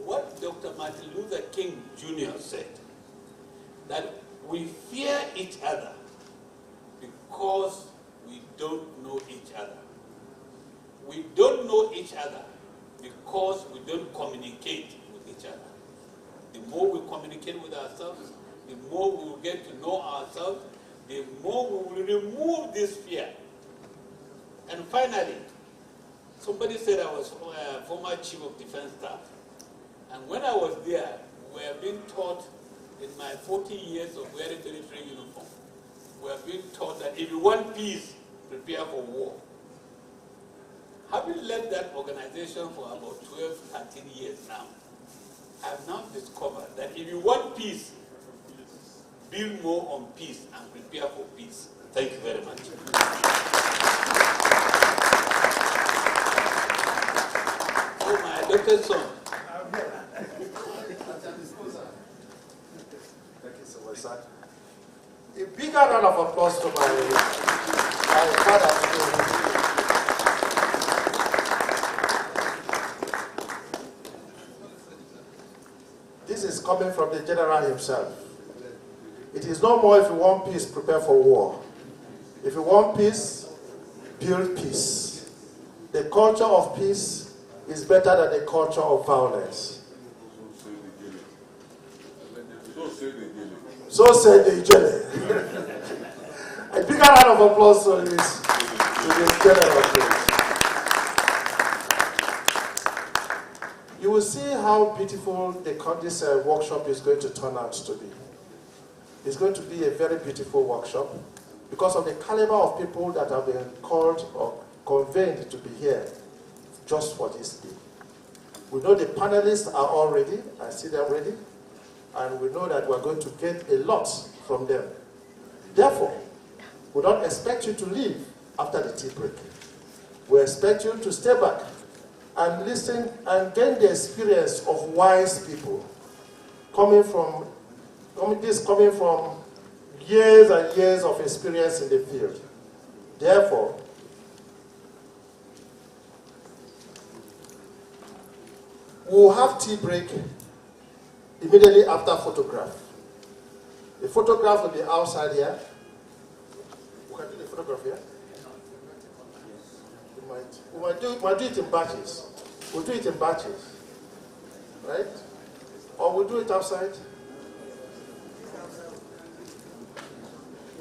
S14: what Dr. Martin Luther King Jr. said, that we fear each other because we don't know each other. We don't know each other because we don't communicate with each other. The more we communicate with ourselves, the more we will get to know ourselves, the more we will remove this fear. And finally, somebody said I was a former chief of defense staff. And when I was there, we were being taught, in my 40 years of wearing military uniform, we were being taught that if you want peace, prepare for war. Having led that organization for about 12, 13 years now, I've now discovered that if you want peace, build more on peace and prepare for peace. Thank you very much. Oh, my adopted son.
S2: Thank you so much, sir. A bigger round of applause to my father. This is coming from the general himself. It is no more if you want peace, prepare for war. If you want peace, build peace. The culture of peace is better than the culture of violence. So said the Ijele. A bigger round of applause to this general place. You will see how beautiful this workshop is going to turn out to be. It's going to be a very beautiful workshop because of the caliber of people that have been called or convened to be here just for this day. We know the panelists are all ready. I see them ready. And we know that we're going to get a lot from them. Therefore, we don't expect you to leave after the tea break. We expect you to stay back and listen and gain the experience of wise people coming from years and years of experience in the field. Therefore, we'll have tea break immediately after photograph. The photograph will be outside here. We can do the photograph here. We might do it in batches. We'll do it in batches. Right? Or we'll do it outside.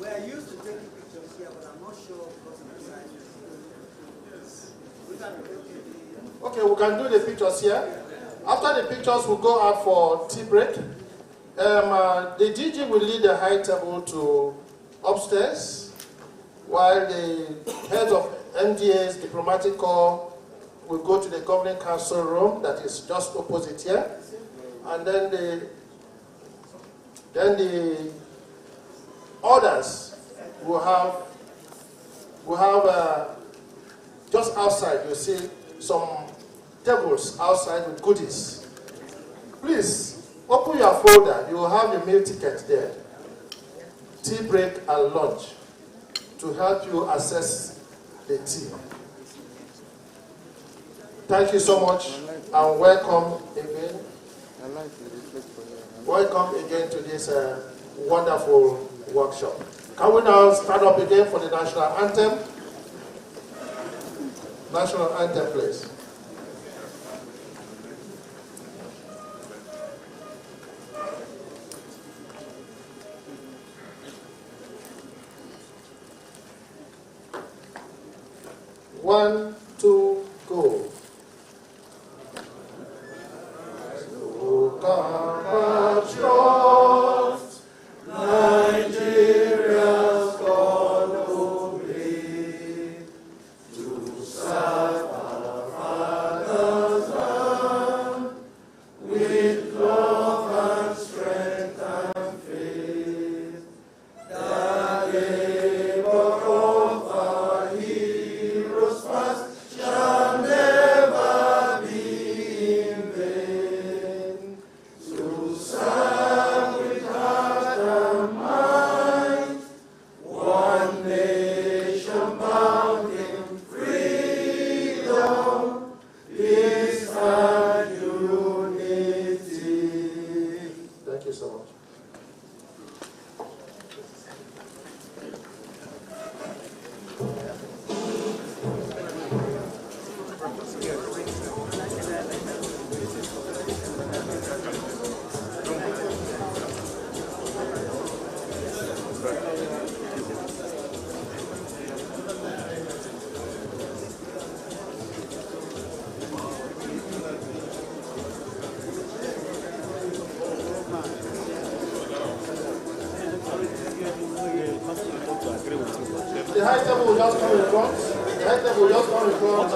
S15: We are used to taking pictures here, but I'm not sure because of the size.
S2: Okay, we can do the pictures here. After the pictures, we'll go out for tea break. The DG will lead the high table to upstairs, while the head of MDA's diplomatic corps will go to the governing council room that is just opposite here. And then the others will have just outside, you see some tables outside with goodies. Please, open your folder. You will have your meal ticket there. Tea break and lunch to help you assess the tea. Thank you so much and welcome again. Welcome again to this wonderful workshop. Can we now stand up again for the national anthem? National anthem, please. One, two, go. Nigeria's gone to bleed to serve our father's land with love and strength and faith. The labor of our heroes past shall never be in vain. To serve with heart and mind, one nation bound in freedom, peace and unity. Thank you so much. The high table will just come in front. The high table will just come in front.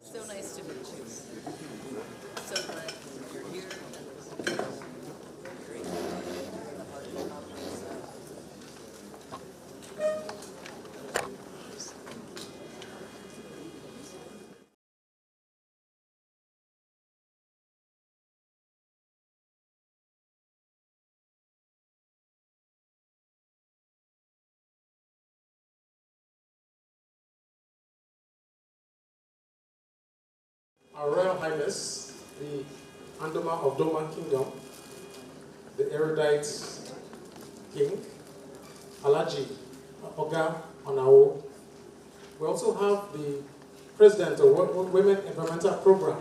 S6: So nice to meet you. So glad you're here.
S1: Our Royal Highness, the Andoma of Doma Kingdom, the erudite king, Alhaji Oga Onao. We also have the president of Women Environmental Program,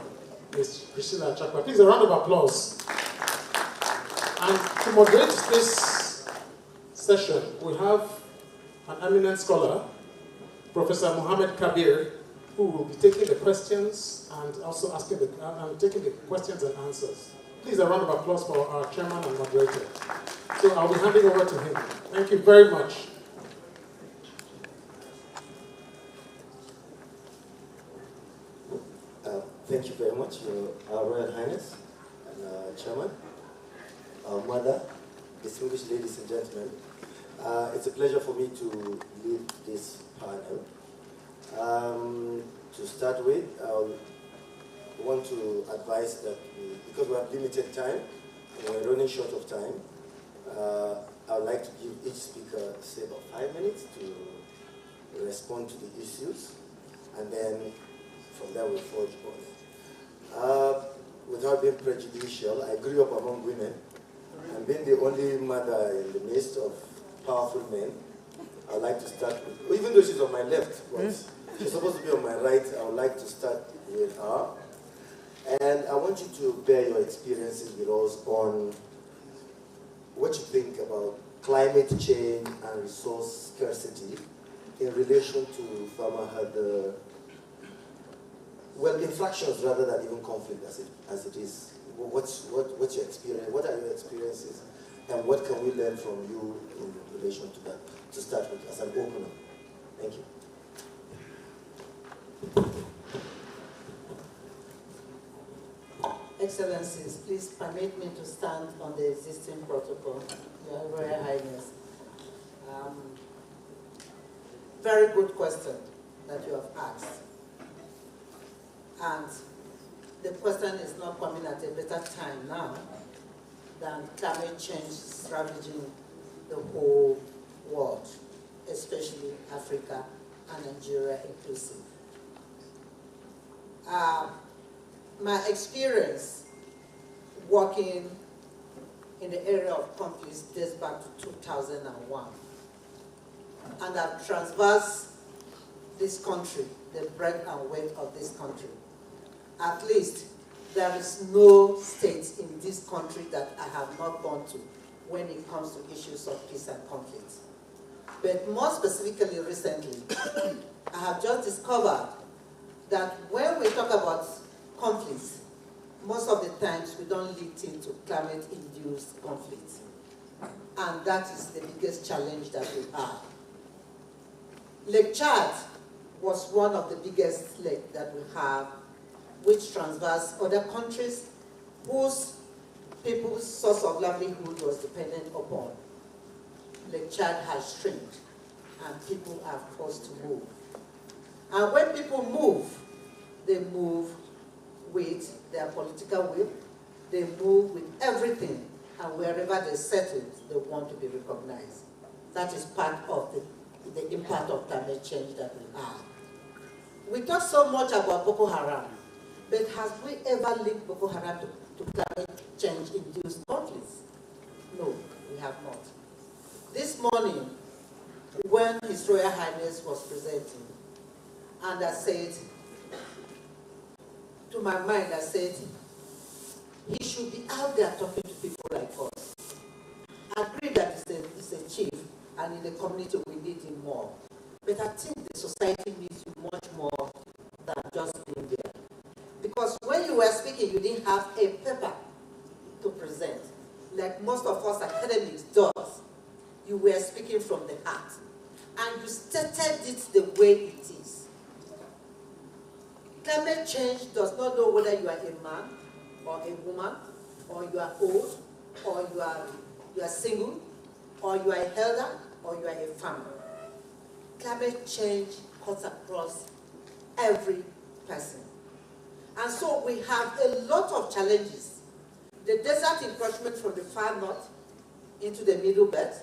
S1: Ms. Priscilla Chakwa. Please, a round of applause. And to moderate this session, we have an eminent scholar, Professor Mohammed Kabir, who will be taking the questions and also taking the questions and answers. Please, a round of applause for our chairman and moderator. So I'll be handing over to him. Thank you very much.
S16: Thank you very much, Our Royal Highness and Chairman, our mother, distinguished ladies and gentlemen. It's a pleasure for me to lead this panel. To start with, I want to advise that because we have limited time and we're running short of time, I would like to give each speaker, say, about 5 minutes to respond to the issues, and then from there we'll forge on. Without being prejudicial, I grew up among women, and being the only mother in the midst of powerful men, I'd like to start with, even though she's on my left, but she's supposed to be on my right, I would like to start with her. And I want you to bear your experiences with us on what you think about climate change and resource scarcity in relation to farmer-herd, well, infractions rather than even conflict as it is. What's your experience? What are your experiences? And what can we learn from you in relation to that, to start with, as an opener? Thank you.
S17: Excellencies, please permit me to stand on the existing protocol, Your Royal Highness. Very good question that you have asked. And the question is not coming at a better time now than climate change is ravaging the whole world, especially Africa and Nigeria inclusive. My experience working in the area of conflicts dates back to 2001. And I've traversed this country, the breadth and width of this country. At least there is no state in this country that I have not gone to when it comes to issues of peace and conflict. But more specifically recently, I have just discovered that when we talk about conflicts, most of the times we don't lead into climate-induced conflicts. And that is the biggest challenge that we have. Lake Chad was one of the biggest lakes that we have, which traverses other countries whose people's source of livelihood was dependent upon. Lake Chad has shrunk, and people are forced to move. And when people move, they move with their political will, they move with everything, and wherever they settle, they want to be recognized. That is part of the impact of climate change that we have. We talk so much about Boko Haram, but have we ever linked Boko Haram to climate change-induced conflicts? No, we have not. This morning, when His Royal Highness was presenting, and I said, to my mind, I said, he should be out there talking to people like us. I agree that he's a chief, and in the community we need him more. But I think the society needs you much more than just being there. Because when you were speaking, you didn't have a paper to present, like most of us academics does. You were speaking from the heart. And you stated it the way it is. Climate change does not know whether you are a man or a woman, or you are old, or you are single, or you are a elder, or you are a farmer. Climate change cuts across every person. And so we have a lot of challenges. The desert encroachment from the far north into the middle belt,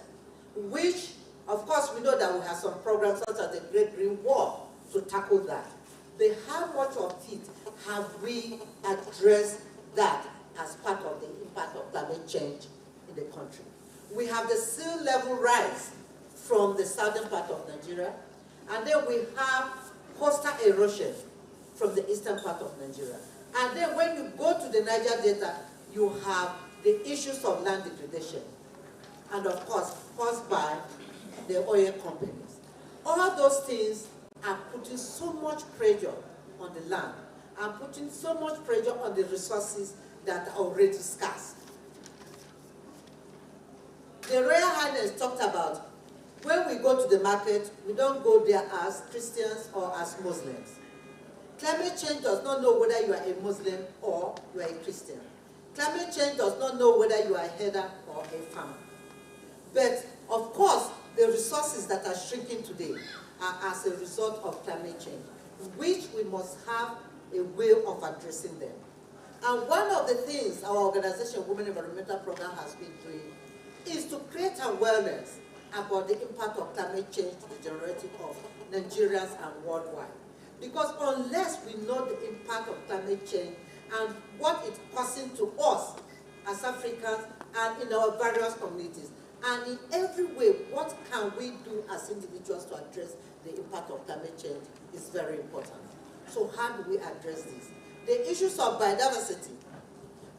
S17: which, of course, we know that we have some programs such as the Great Green Wall to tackle that. But how much of it have we addressed that as part of the impact of climate change in the country? We have the sea level rise from the southern part of Nigeria, and then we have coastal erosion from the eastern part of Nigeria. And then when you go to the Niger Delta, you have the issues of land degradation, and of course, caused by the oil companies. All those things are putting so much pressure on the land and putting so much pressure on the resources that are already scarce. The Royal Highness talked about when we go to the market, we don't go there as Christians or as Muslims. Climate change does not know whether you are a Muslim or you are a Christian. Climate change does not know whether you are a herder or a farmer. But of course, the resources that are shrinking today are as a result of climate change, which we must have a way of addressing them. And one of the things our organization, Women Environmental Program, has been doing is to create awareness about the impact of climate change to the generation of Nigerians and worldwide. Because unless we know the impact of climate change and what it's causing to us as Africans and in our various communities, and in every way, what can we do as individuals to address the impact of climate change is very important. So how do we address this? The issues of biodiversity,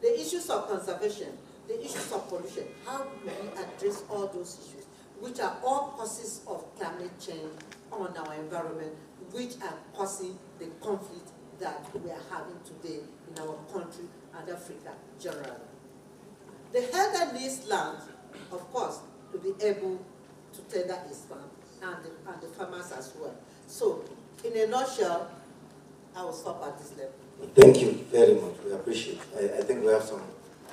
S17: the issues of conservation, the issues of pollution, how do we address all those issues, which are all causes of climate change on our environment, which are causing the conflict that we are having today in our country and Africa generally. The herder needs land, of course, to be able to tender his land, and the farmers as well. So, in a nutshell, I will stop at this level.
S16: Thank you very much. We appreciate it. I think we have some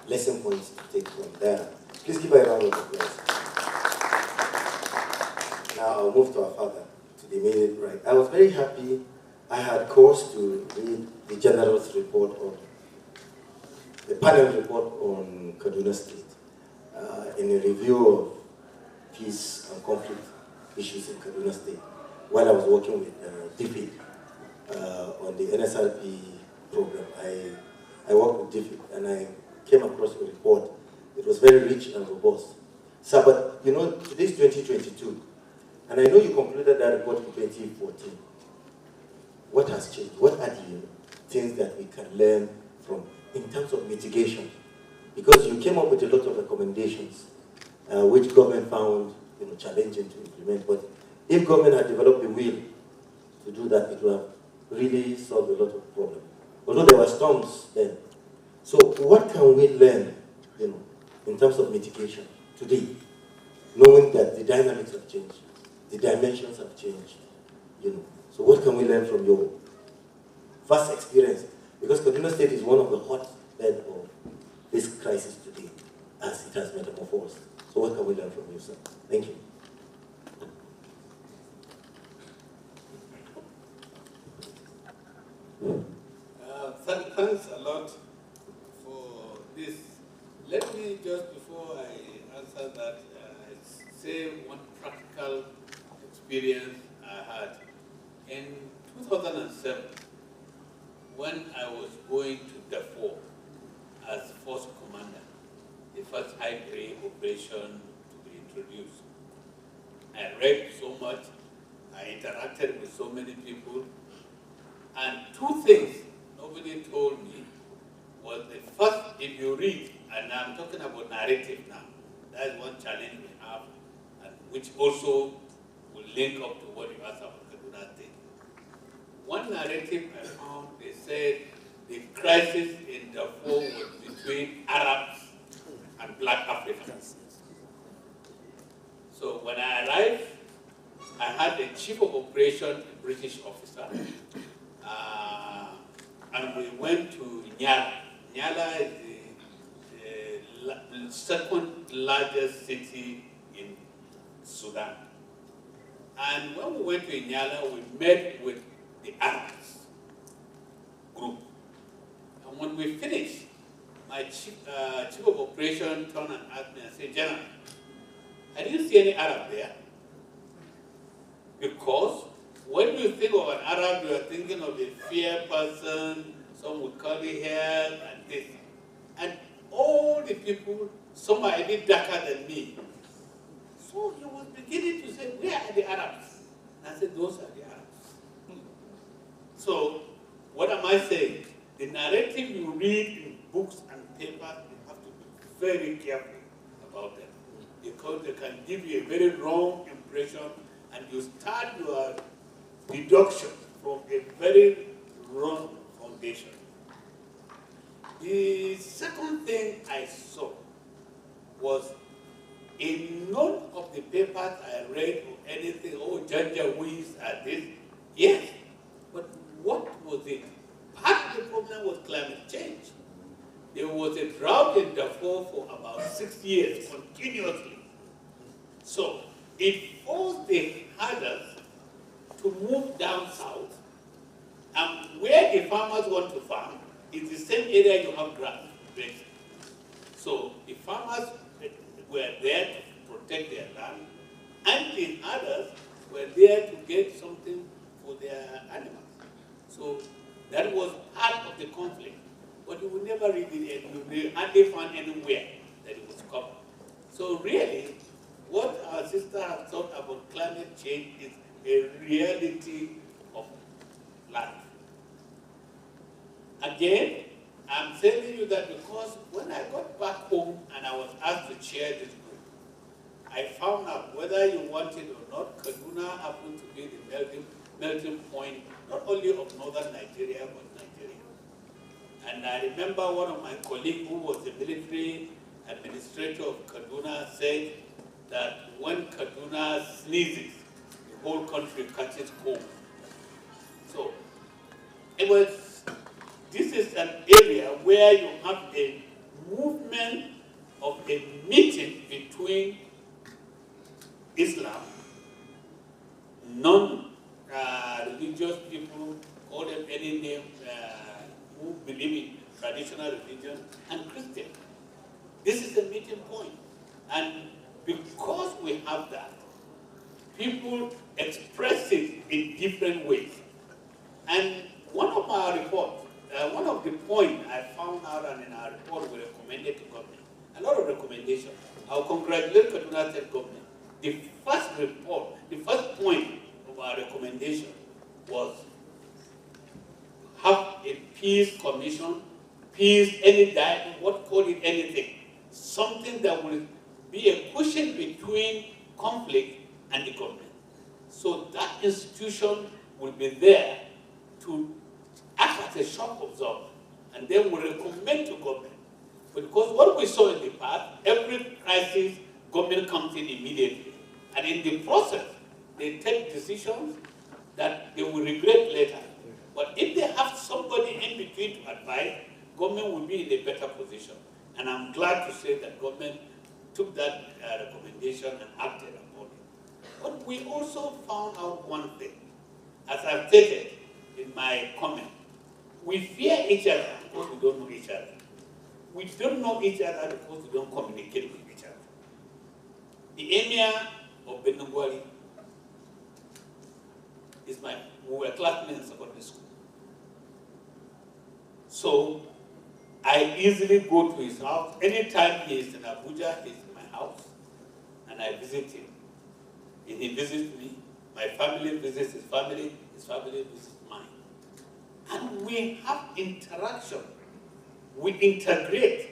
S16: lesson points to take from there. Please give a round of applause. Now I'll move to our father, to the immediate right. I was very happy. I had cause to read the General's report on, the panel report on Kaduna State, in a review of peace and conflict issues in Kaduna State, while I was working with DFID on the NSRP program. I worked with DFID and I came across a report. It was very rich and robust. So, but you know, today's 2022, and I know you concluded that report in 2014. What has changed? What are the things that we can learn from in terms of mitigation? Because you came up with a lot of recommendations, which government found challenging to implement. But if government had developed the will to do that, it would have really solved a lot of problems. Although there were storms then. So what can we learn, in terms of mitigation today, knowing that the dynamics have changed, the dimensions have changed, So what can we learn from your vast experience? Because Kaduna State is one of the hotbeds of this crisis today, as it has metamorphosed. So what can we learn from you, sir? Thank you.
S14: Thanks a lot for this. Let me just, before I answer that, say one practical experience I had. In 2007, when I was going to Darfur as force commander, the first high-grade operation to be introduced, I read so much, I interacted with so many people, and two things nobody told me was the first, if you read, and I'm talking about narrative now, that is one challenge we have, and which also will link up to what you asked about Kaduna State. One narrative I found, they said the crisis in Darfur was between Arabs and black Africans. So when I arrived, I had a chief of operation, a British officer, and we went to Nyala. Nyala is the second largest city in Sudan. And when we went to Nyala, we met with the Arabs group. And when we finished, my chief of operation turned and asked me and said, General, I didn't see any Arab there. Because when you think of an Arab, you are thinking of a fair person, some with curly hair and this. And all the people, some are a bit darker than me. So he was beginning to say, where are the Arabs? And I said, those are the Arabs. So what am I saying? The narrative you read in books and papers, you have to be very careful about them. Because they can give you a very wrong impression and you start your deduction from a very wrong foundation. The second thing I saw was in none of the papers I read or anything, oh, Janjaweeds and this, yes, but what was it? Part of the problem was climate change. There was a drought in Darfur for about 6 years continuously. So it forced the herders to move down south, and where the farmers want to farm is the same area you have grass. So the farmers were there to protect their land, and the others were there to get something for their animals. So that was part of the conflict. But you will never read it, and you hardly find anywhere that it was covered. So really, what our sister has thought about climate change is a reality of life. Again, I'm telling you that because when I got back home and I was asked to chair this group, I found out whether you want it or not, Kaduna happened to be the melting point, not only of northern Nigeria, but Nigeria. And I remember one of my colleagues who was the military administrator of Kaduna said that when Kaduna sneezes, the whole country catches cold. So this is an area where you have a movement of a meeting between Islam, non-religious people, call them any name, who believe in traditional religion, and Christian. This is a meeting point. And because we have that, people express it in different ways. And one of our reports, one of the points I found out, and in our report we recommended to government, a lot of recommendations. I'll congratulate Kaduna State government. The first report, the first point of our recommendation was have a peace commission, peace, any dialogue, what call it anything, something that will be a cushion between conflict and the government. So that institution will be there to act as a shock absorber, and then we recommend to government. Because what we saw in the past, every crisis, government comes in immediately. And in the process, they take decisions that they will regret later. But if they have somebody in between to advise, government will be in a better position. And I'm glad to say that government took that recommendation and acted upon it. But we also found out one thing. As I've stated in my comment, we fear each other because we don't know each other. We don't know each other because we don't communicate with each other. The emir of Benungwari is we were classmates in secondary school. So I easily go to his house. Anytime he is in Abuja, he's in my house, and I visit him. And he visits me. My family visits his family visits mine. And we have interaction. We integrate.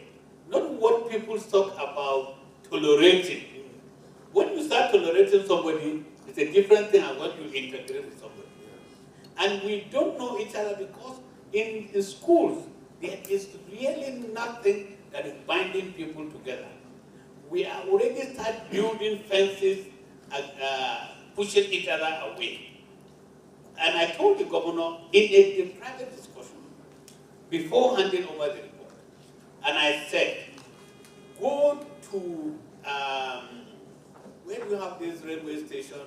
S14: Not what people talk about tolerating. When you start tolerating somebody, it's a different thing than when you integrate with somebody. And we don't know each other because in schools, there is really nothing that is binding people together. We are already start building fences and pushing each other away. And I told the governor in a private discussion before handing over the report. And I said, go to, where do you have this railway station?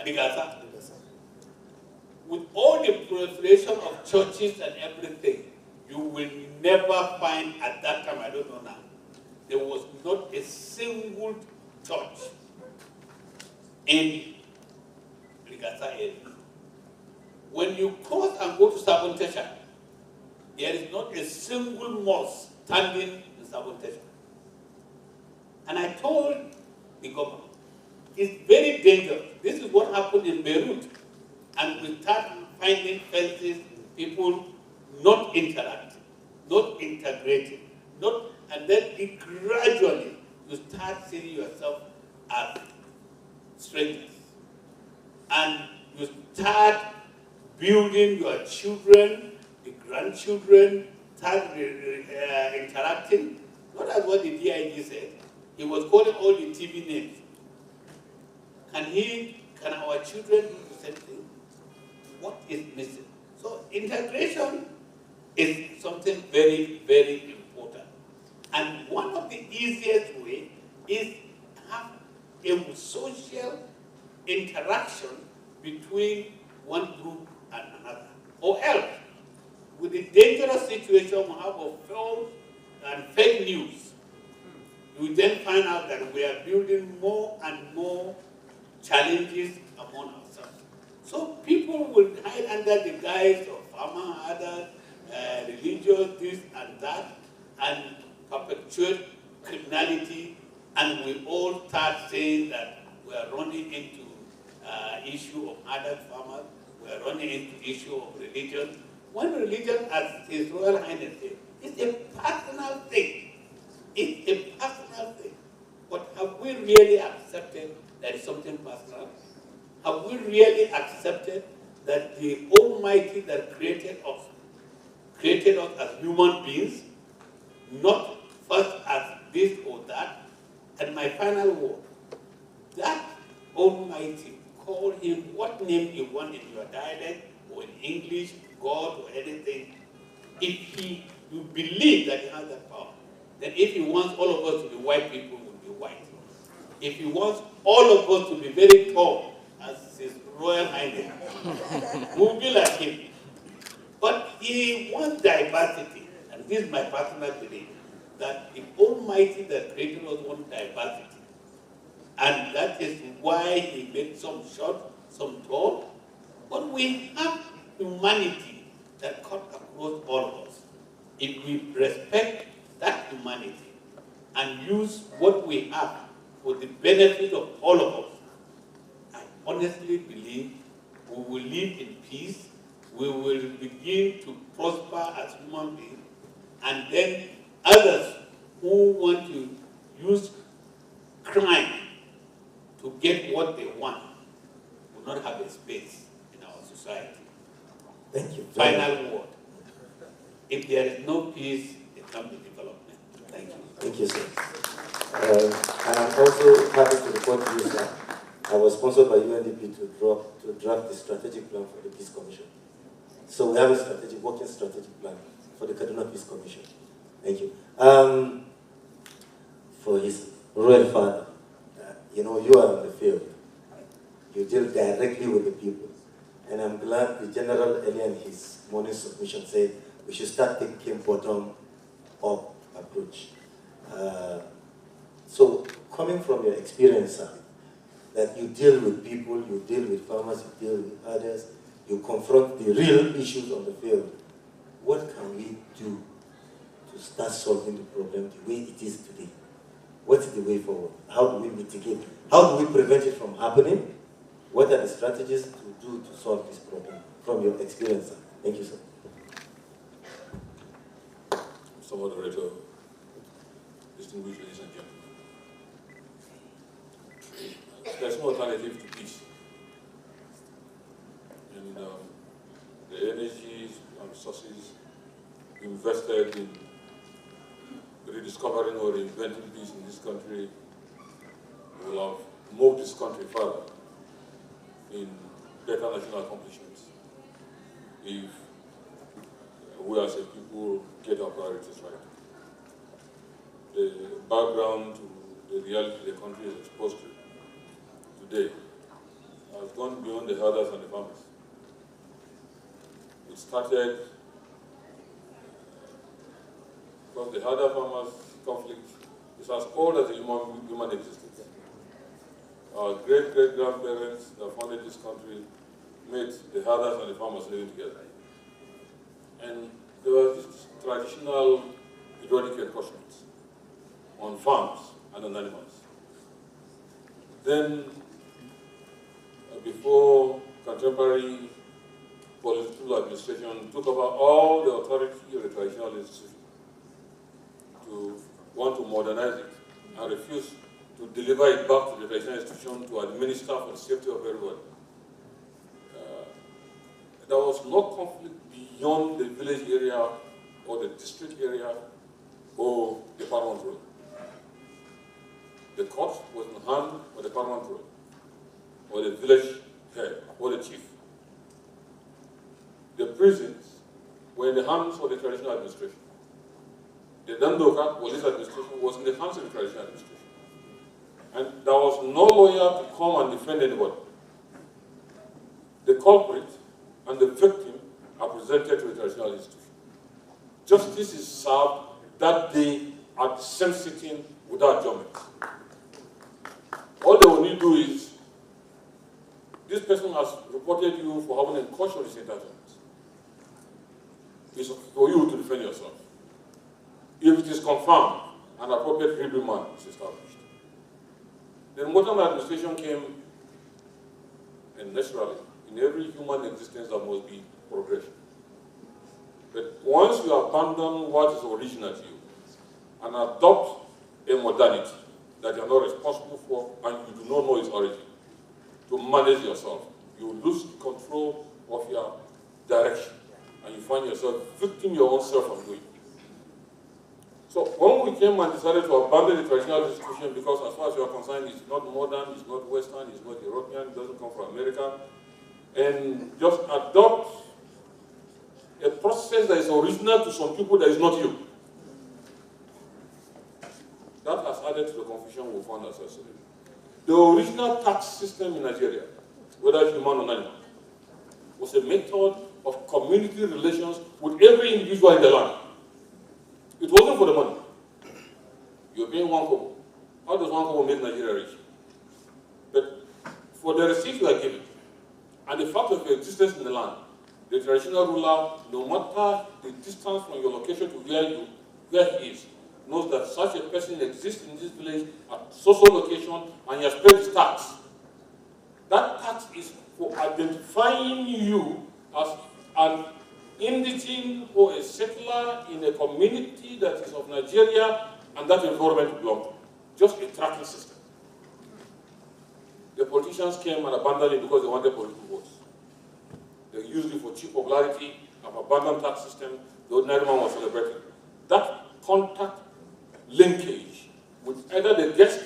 S14: Rigasa. With all the proliferation of churches and everything, you will never find, at that time, I don't know now, there was not a single church in Rigasa area. When you cross and go to Sabon Tesha, there is not a single mosque standing in Sabon Tesha. And I told the government, it's very dangerous. This is what happened in Beirut. And we start finding fences, people not interacting, not integrating, and then gradually you start seeing yourself as strangers. And you start building your children, the grandchildren, start interacting. Not as what the DIG said. He was calling all the TV names. Can our children do the same thing? What is missing? So integration is something very, very important. And one of the easiest ways is have a social interaction between one group and another. Or else, with the dangerous situation we have of false and fake news, we then find out that we are building more and more challenges among ourselves. So people will hide under the guise of farmer, other religious, this and that, and perpetuate criminality, and we all start saying that we are running into issue of other farmers, we are running into issue of religion. When religion, as His Royal Highness said, is a personal thing. It's a personal thing. But have we really accepted that it's something personal? Have we really accepted that the Almighty that created us as human beings, not first as this or that? And my final word, that Almighty, call Him what name you want in your dialect or in English, God or anything. If you believe that He has that power, then if He wants all of us to be white people, we'll be white. If He wants all of us to be very tall, as His Royal Highness, we'll be like Him. But He wants diversity, and this is my personal belief, that the Almighty that created us wants diversity. And that is why He made some short, some tall. But we have humanity that cut across all of us. If we respect that humanity and use what we have for the benefit of all of us, I honestly believe we will live in peace, we will begin to prosper as human beings, and then others who want to use crime to get what they want will not have a space in our society.
S16: Thank you.
S14: Final word. If there is no peace, there can be development. Thank you.
S16: Thank you, sir. And I'm also happy to report to you, sir, I was sponsored by UNDP to draft the strategic plan for the Peace Commission. So we have a working strategic plan for the Kaduna Peace Commission. Thank you. For His Royal Father, you know, you are in the field. You deal directly with the people. And I'm glad the General earlier in his morning submission said we should start taking bottom-up approach. So coming from your experience, sir, that you deal with people, you deal with farmers, you deal with others, you confront the real issues on the field, what can we do to start solving the problem the way it is today? What's the way forward? How do we mitigate? How do we prevent it from happening? What are the strategies to do to solve this problem from your experience, sir? Thank you, sir.
S12: Mr. Moderator, distinguished ladies and gentlemen, there's no alternative to peace. And the energies and resources invested in rediscovering or reinventing peace in this country will have moved this country further in better national accomplishments if we as a people get our priorities right. The background to the reality the country is exposed to today has gone beyond the herders and the farmers. It started because the herder-farmers conflict is as old as the human existence. Our great-great-grandparents that founded this country made the herders and the farmers living together. And there were these traditional periodic encroachments on farms and on animals. Then, before contemporary political administration took over all the authority of the traditional institution, to want to modernize it and refuse to deliver it back to the traditional institution to administer for the safety of everybody. There was no conflict beyond the village area or the district area or the paramount role. The court was in the hand of the paramount role, or the village head, or the chief. The prisons were in the hands of the traditional administration. The Dandoka police administration was in the hands of the traditional administration. And there was no lawyer to come and defend anybody. The culprit and the victim are presented to the traditional institution. Justice is served that day at the same sitting without adjournment. All they will need to do is, this person has reported you for having encroached on his entitlements. It's for you to defend yourself. If it is confirmed, an appropriate remand is established. The modern administration came, and naturally, in every human existence there must be progression. But once you abandon what is original to you and adopt a modernity that you are not responsible for and you do not know its origin, to manage yourself, you lose control of your direction and you find yourself victim your own self of doing. So when we came and decided to abandon the traditional institution, because as far as you are concerned, it's not modern, it's not Western, it's not European, it doesn't come from America, and just adopt a process that is original to some people that is not you. That has added to the confusion we found ourselves in. The original tax system in Nigeria, whether human or animal, was a method of community relations with every individual in the land. It wasn't for the money. You're paying 1 kobo. How does 1 kobo make Nigeria rich? But for the receipt you are given, and the fact of your existence in the land, the traditional ruler, no matter the distance from your location to where he is, knows that such a person exists in this village at social location and he has paid his tax. That tax is for identifying you as an indigene or a settler in a community that is of Nigeria and that environment belongs to. Just a tracking system. The politicians came and abandoned it because they wanted political votes. They used it for cheap popularity, have abandoned tax system, the ordinary man was celebrating. That contact linkage with either the guest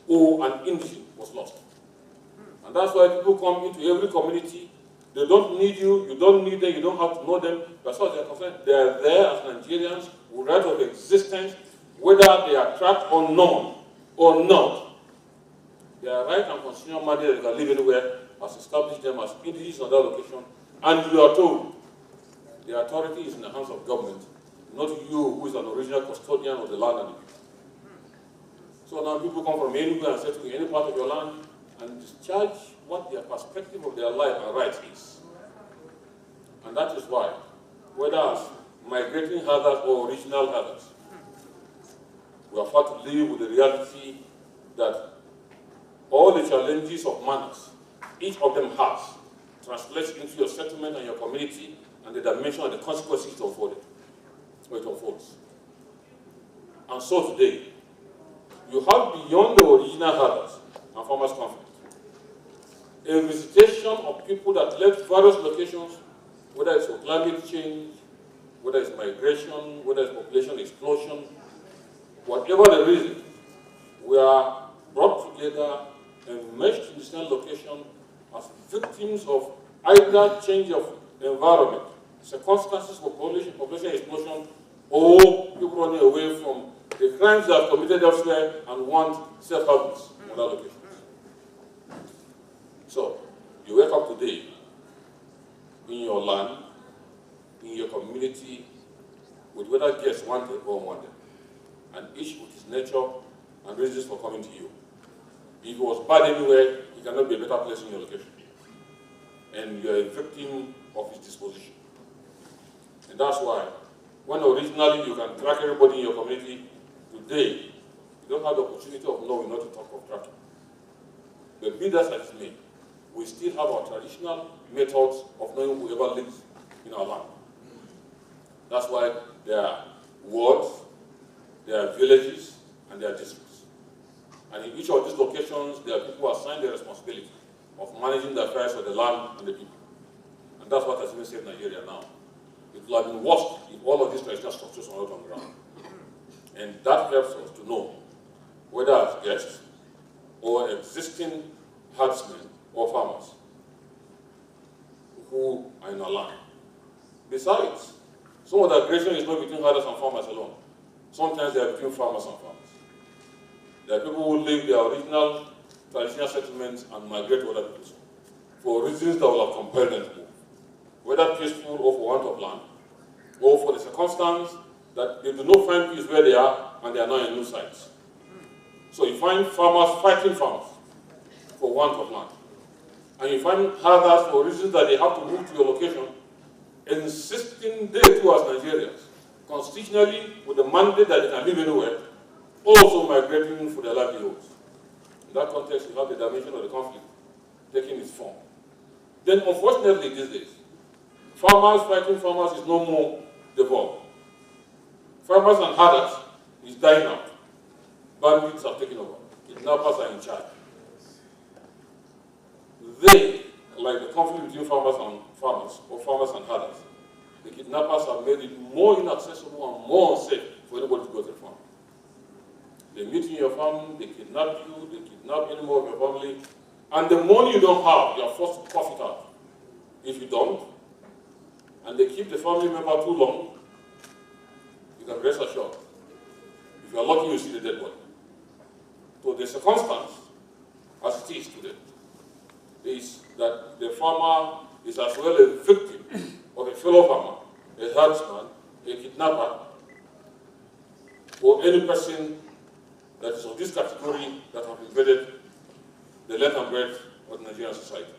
S12: or an indigene was lost. And that's why people come into every community. They don't need you, you don't need them, you don't have to know them. As far as they're concerned, they are there as Nigerians with right of existence, whether they are tracked or known or not. Their right and constitutional mandate that they can live anywhere has established them as individuals on that location. And you are told the authority is in the hands of government, not you who is an original custodian of the land and the people. So now people come from anywhere and settle in any part of your land and discharge what their perspective of their life and rights is. And that is why, whether as migrating herders or original herders, we are fought to live with the reality that all the challenges of manners, each of them has, translates into your settlement and your community and the dimension and the consequences it unfolds. And so today, you have beyond the original herders and farmers conflict, a visitation of people that left various locations, whether it's for climate change, whether it's migration, whether it's population explosion, whatever the reason, we are brought together and meshed in the same location as victims of either change of environment circumstances for population explosion, or people running away from the crimes they have committed elsewhere and want self-help in other locations. So, you wake up today in your land, in your community, with whether guests wanted or unwanted, and each with his nature and reasons for coming to you. If it was bad anywhere, it cannot be a better place in your location. And you're a victim of his disposition. And that's why, when originally you can track everybody in your community, today, you don't have the opportunity of knowing not to talk of tracking. But be that as it may, we still have our traditional methods of knowing whoever lives in our land. That's why there are wards, there are villages, and there are districts. And in each of these locations, there are people who assigned the responsibility of managing the affairs of the land and the people. And that's what has been said in Nigeria now. It would have been worse if all of these traditional structures were not on the ground. And that helps us to know whether as guests or existing herdsmen or farmers who are in our land. Besides, some of the aggression is not between herders and farmers alone. Sometimes they are between farmers and farmers. There are people who leave their original traditional settlements and migrate to other places for reasons that will have compelled them to move, whether peaceful or for want of land, or for the circumstance that they do not find peace where they are and they are now in new sites. So you find farmers fighting farmers for want of land. And you find herders for reasons that they have to move to your location, insisting they too as Nigerians, constitutionally with the mandate that they can live anywhere, also migrating for their livelihoods. In that context, you have the dimension of the conflict taking its form. Then, unfortunately, these days, farmers fighting farmers is no more the vogue. Farmers and herders is dying out. Bandits are taking over. Kidnappers are in charge. They, like the conflict between farmers or farmers and herders, the kidnappers have made it more inaccessible and more unsafe for anybody to go to the farm. They meet in your farm, they kidnap you, they kidnap any more of your family, and the money you don't have, you are forced to cough it out. If you don't, and they keep the family member too long, you can rest assured. If you are lucky, you see the dead body. So the circumstance, as it is today, is that the farmer is as well a victim of a fellow farmer, a herdsman, a kidnapper, or any person that is of this category that have invaded the length and breadth of the Nigerian society.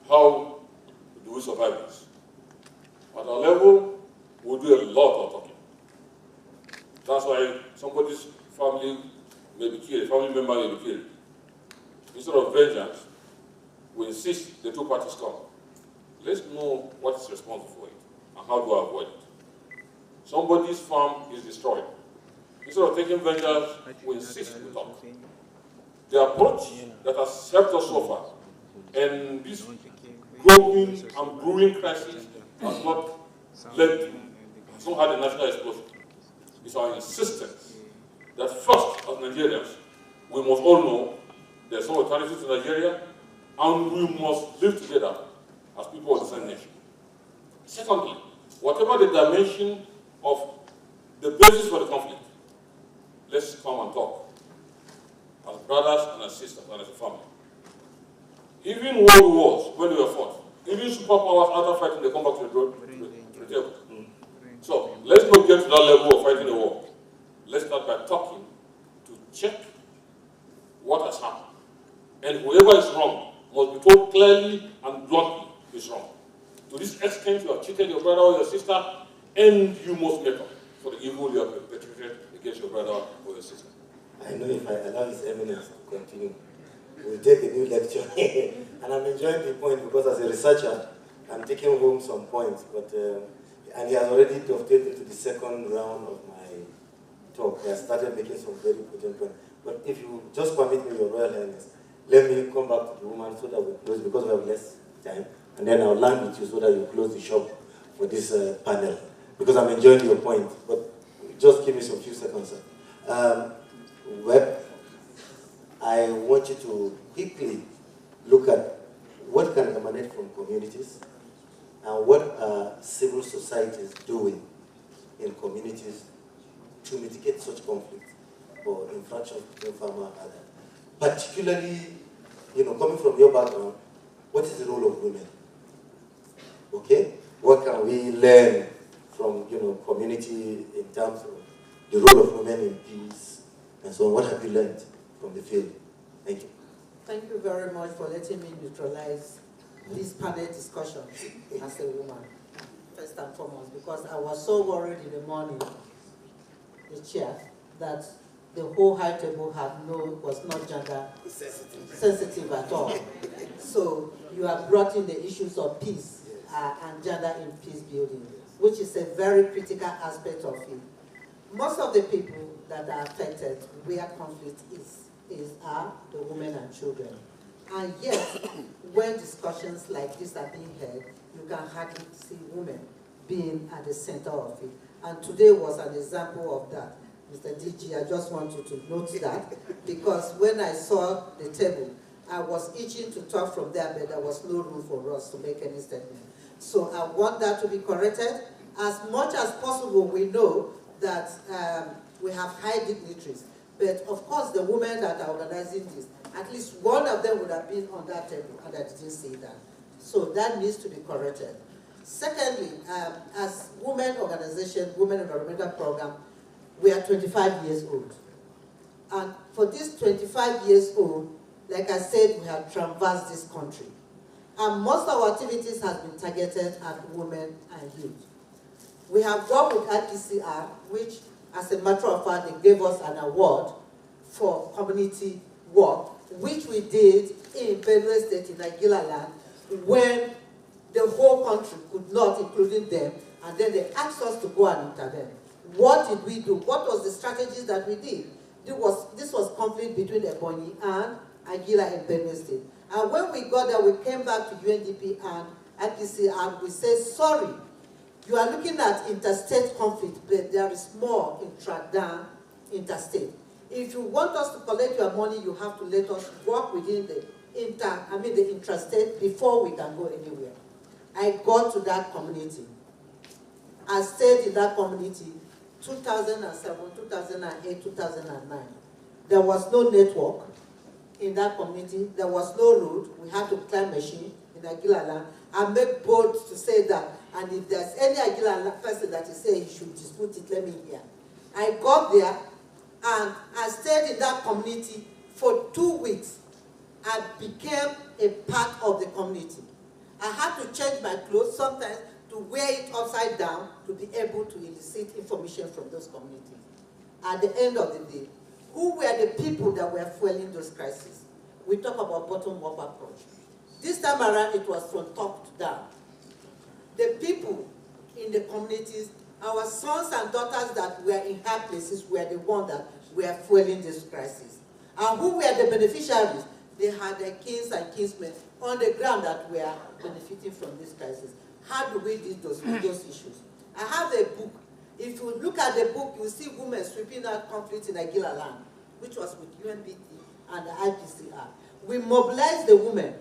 S12: How do we survive this? At our level, we do a lot of talking. That's why somebody's family may be killed, a family member may be killed. Instead of vengeance, we insist the two parties come. Let's know what is responsible for it and how do I avoid it. Somebody's farm is destroyed. Instead of taking vengeance, we insist we talk. The approach that has helped us so far, and this growing and brewing crisis has not led to, has not had a national explosion. It's our insistence that first, as Nigerians, we must all know there's some alternatives to Nigeria, and we must live together as people of the same nation. Secondly, whatever the dimension of the basis for the conflict, let's come and talk as brothers and as sisters and as a family. Even world wars, when they were fought, even superpowers after fighting, they come back to the table. So let's not get to that level of fighting a war. Let's start by talking to check what has happened. And whoever is wrong must be told clearly and bluntly is wrong. To this extent, you have cheated your brother or your sister, and you must make up for the evil you have perpetrated against your brother or your sister.
S16: I know if I allow His Eminence to continue, we'll take a new lecture. And I'm enjoying the point because as a researcher, I'm taking home some points. But and he has already dovetailed into the second round of my talk. He has started making some very potent points. But if you just permit me, Your Royal Highness, let me come back to the woman so that we close, because we have less time. And then I'll land with you so that you close the shop for this panel. Because I'm enjoying your point. But just give me some few seconds. Webb, I want you to quickly look at what can emanate from communities, and what are civil societies doing in communities to mitigate such conflict or infractions between farmer and other? Particularly, coming from your background, what is the role of women? Okay? What can we learn from, community in terms of the role of women in peace and so on? What have you learned from the field? Thank you.
S17: Thank you very much for letting me neutralize this panel discussion as a woman, first and foremost, because I was so worried in the morning, the chair, that the whole high table was not gender sensitive at all. So you have brought in the issues of peace and gender in peace building, which is a very critical aspect of it. Most of the people that are affected where conflict are the women and children. And yet, when discussions like this are being held, you can hardly see women being at the center of it. And today was an example of that. Mr. DG, I just want you to note that, because when I saw the table, I was itching to talk from there, but there was no room for us to make any statement. So I want that to be corrected. As much as possible, we know that we have high dignitaries, but of course the women that are organizing this, at least one of them would have been on that table, and I didn't see that. So that needs to be corrected. Secondly, as women organization, Women Environmental Program, we are 25 years old. And for this 25 years old, like I said, we have traversed this country. And most of our activities have been targeted at women and youth. We have worked with IPCR, which, as a matter of fact, they gave us an award for community work, which we did in Benue State, in Aguila land, when the whole country could not, including them, and then they asked us to go and intervene. What did we do? What was the strategies that we did? This was conflict between Ebonyi and Aguila in Benue State. And when we got there, we came back to UNDP and IPC, and we said, sorry, you are looking at interstate conflict, but there is more intra-than interstate. If you want us to collect your money, you have to let us work within the intrastate before we can go anywhere. I got to that community. I stayed in that community 2007, 2008, 2009. There was no network in that community. There was no road. We had to climb machine in Aguila land and make bold to say that. And if there's any Aguila person that is saying you should dispute it, let me hear. I got there and I stayed in that community for 2 weeks. I became a part of the community. I had to change my clothes sometimes to wear it upside down to be able to elicit information from those communities. At the end of the day, who were the people that were fueling those crises? We talk about bottom-up approach. This time around, it was from top to down. The people in the communities, our sons and daughters that were in high places were the ones that were fueling this crisis. And who were the beneficiaries? They had their kings and kinsmen on the ground that were benefiting from this crisis. How do we deal with those issues? I have a book. If you look at the book, you see women sweeping out conflict in Aguila land, which was with UNDP and the IPCR. We mobilized the women,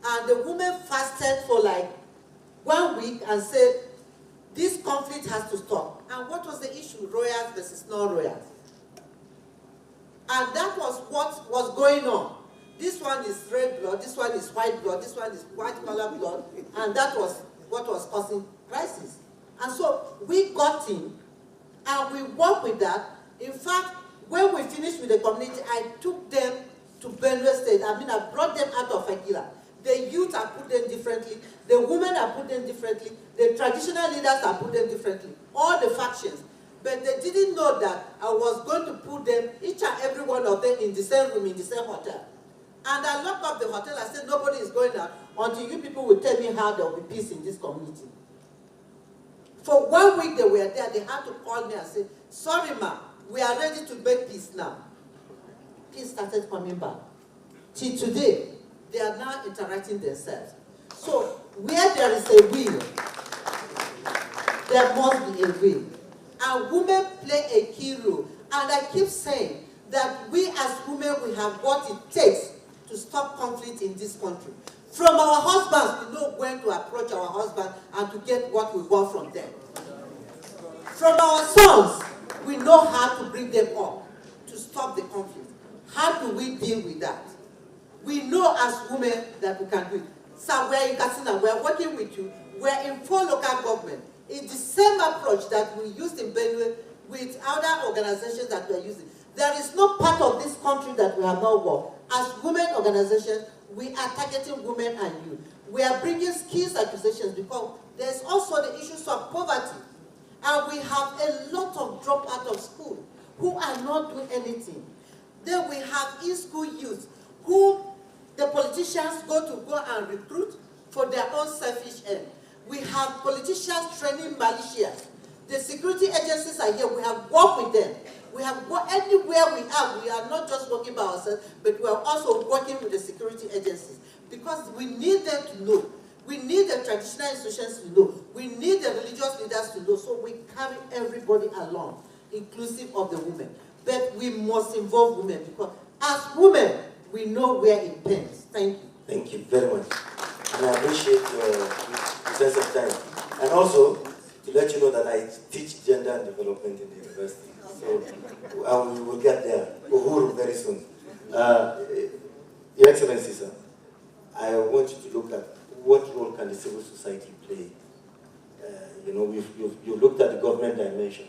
S17: and the women fasted for like 1 week and said, this conflict has to stop. And what was the issue? Royals versus non-royals. And that was what was going on. This one is red blood, this one is white blood, this one is white color blood, and that was what was causing crisis. And so we got in, and we worked with that. In fact, when we finished with the community, I took them to Benue State. I brought them out of Aguila. The youth are put them differently, the women are put them differently, the traditional leaders are put them differently, all the factions. But they didn't know that I was going to put them, each and every one of them, in the same room, in the same hotel. And I locked up the hotel. I said, nobody is going out until you people will tell me how there will be peace in this community. For 1 week they were there. They had to call me and say, sorry, ma, we are ready to make peace now. Peace started coming back. Till today, they are now interacting themselves. So where there is a will, there must be a will. And women play a key role. And I keep saying that we as women, we have what it takes to stop conflict in this country. From our husbands, we know when to approach our husband and to get what we want from them. From our sons, we know how to bring them up to stop the conflict. How do we deal with that? We know as women that we can do it. So we're in Katsina, we're working with you. We're in 4 local government. It's the same approach that we used in Benue with other organizations that we're using. There is no part of this country that we have not worked. As women organizations, we are targeting women and youth. We are bringing skills acquisitions because there's also the issues of poverty. And we have a lot of drop out of school who are not doing anything. Then we have in-school youth who the politicians go and recruit for their own selfish end. We have politicians training militia. The security agencies are here. We have worked with them. We have worked anywhere we are not just working by ourselves, but we are also working with the security agencies because we need them to know. We need the traditional institutions to know. We need the religious leaders to know. So we carry everybody along, inclusive of the women. But we must involve women because as women, we know we are in pain. Thank you.
S16: Thank you very much. And I appreciate your sense of time. And also, to let you know that I teach gender and development in the university. So we will get there, Uhuru, very soon. Your Excellency, sir, I want you to look at what role can the civil society play. You looked at the government dimension.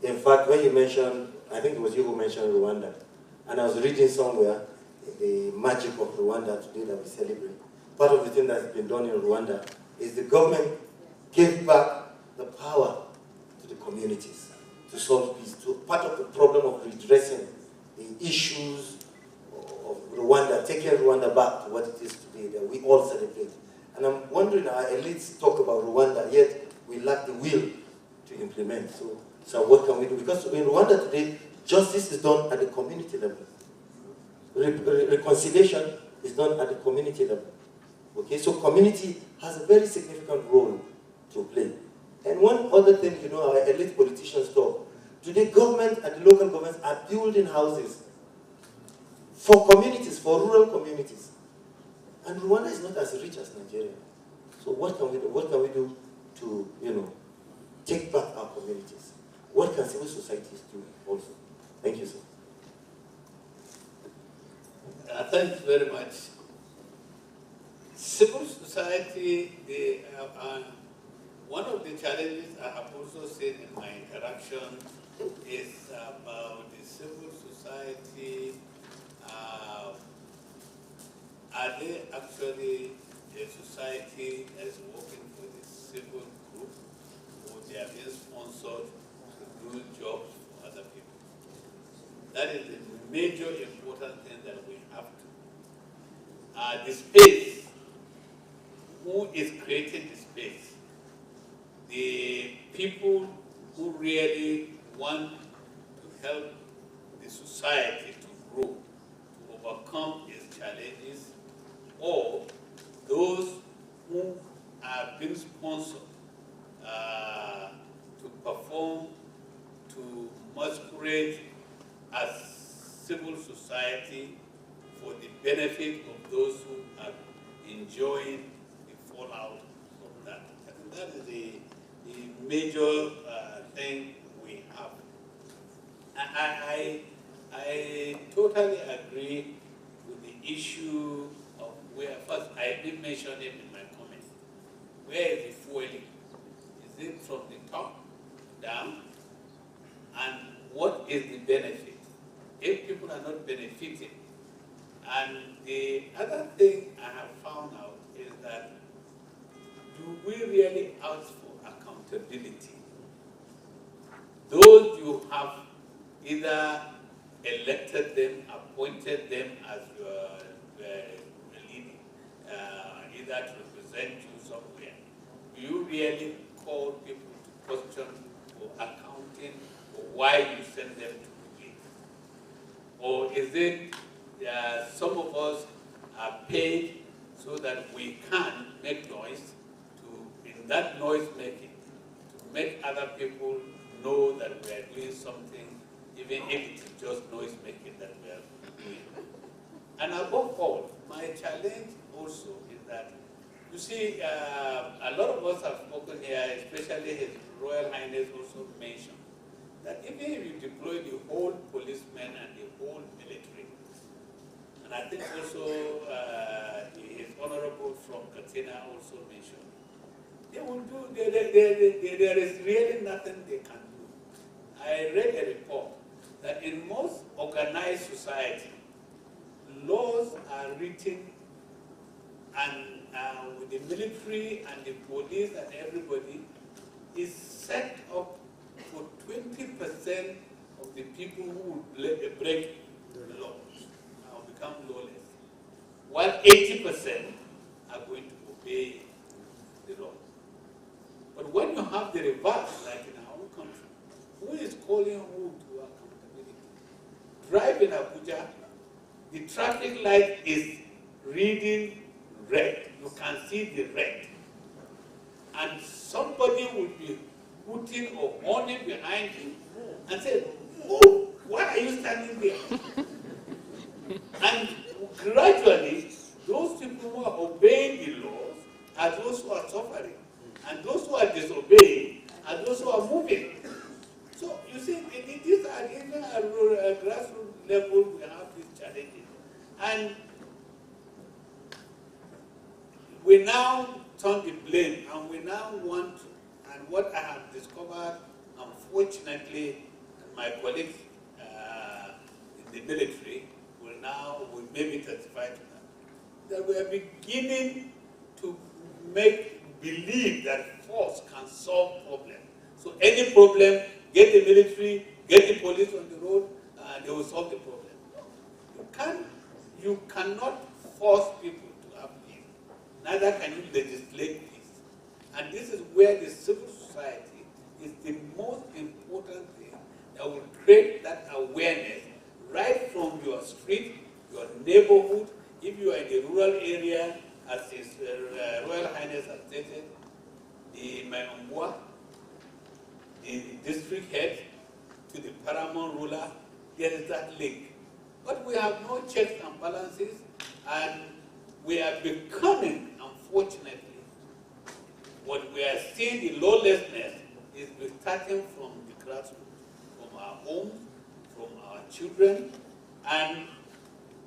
S16: In fact, when you mentioned, I think it was you who mentioned Rwanda, and I was reading somewhere the magic of Rwanda today that we celebrate. Part of the thing that's been done in Rwanda is the government gave back the power to the communities to solve peace, to part of the problem of redressing the issues of Rwanda, taking Rwanda back to what it is today that we all celebrate. And I'm wondering, our elites talk about Rwanda, yet we lack the will to implement. So what can we do? Because in Rwanda today, justice is done at the community level. Reconciliation is done at the community level. Okay, so community has a very significant role to play. And one other thing, our elite politicians talk. Today, government and the local governments are building houses for communities, for rural communities. And Rwanda is not as rich as Nigeria. So what can we do? What can we do to, take back our communities? What can civil societies do also? Thank you, sir.
S14: Thank you very much. Civil society, one of the challenges I have also seen in my interaction is about the civil society. Are they actually a society that is working for the civil group, or they are being sponsored to do jobs for other people? That is the major important thing that we have to. The space. Who is creating the space? The people who really want to help the society to grow, to overcome its challenges, or those who are being sponsored to perform, to masquerade as civil society for the benefit of those who are enjoying the fallout from that. I think that is the major thing we have. I totally agree with the issue of where, first I did mention it in my comment. Where is the fueling? Is it from the top down? And what is the benefit? If people are not benefiting. And the other thing I have found out is that do we really ask for accountability? Those you have either elected them, appointed them as your leading, either to represent you somewhere. Do you really call people to question for accounting for why you send them to the place? Or is it some of us are paid so that we can make noise, in that noise making, to make other people know that we are doing something, even if it is just noise making that we are doing. And above all, my challenge also is that, you see, a lot of us have spoken here, especially His Royal Highness also mentioned, that even if you deploy the whole policemen and the whole military, and I think also His Honorable from Katsina also mentioned, they will do, there is really nothing they can do. I read a report that in most organized society, laws are written and with the military and the police and everybody is set up for 20% of the people who will break the laws or become lawless, while 80% are going to obey the law. But when you have the reverse, like in our own country, who is calling who to accountability? Drive in Abuja, the traffic light is reading red. You can see the red. And somebody would be putting or warning behind you and say, move, why are you standing there? And gradually, those people who are obeying the laws are those who are suffering. And those who are disobeying are those who are moving. So you see, these are even at a grassroots level, we have these challenges. And we now turn the blame, and we now want, and what I have discovered, unfortunately, and my colleagues in the military will maybe testify to that we are beginning to believe that force can solve problems. So any problem, get the military, get the police on the road, and they will solve the problem. You cannot force people to have peace. Neither can you legislate peace. And this is where the civil society is the most important thing that will create that awareness right from your street, your neighborhood. If you are in the rural area, as His Royal Highness has stated, the Mayambua, the district head to the paramount ruler, there is that link. But we have no checks and balances, and we are becoming, unfortunately, what we are seeing, the lawlessness is starting from the grassroots, from our homes, from our children, and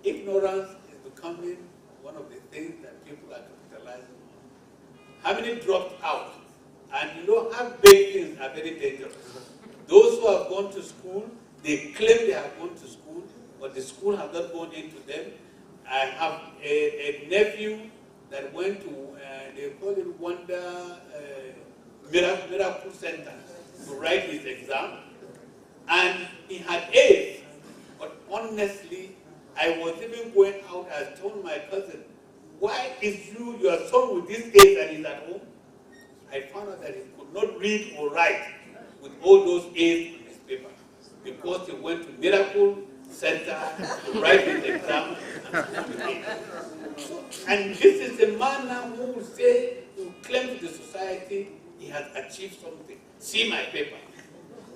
S14: ignorance is becoming one of the things that people are capitalizing on. How many dropped out? And you know how big things are very dangerous. Those who have gone to school, they claim they have gone to school, but the school has not gone into them. I have a nephew that went to, they call it Wonder Miracle Center to write his exam. And he had A's, but honestly, I was even going out, I told my cousin, why is your son with this A's and he's at home? I found out that he could not read or write with all those A's in his paper because he went to Miracle Center to write his exam. And this is a man now who will say, who claim to the society he has achieved something. See my paper.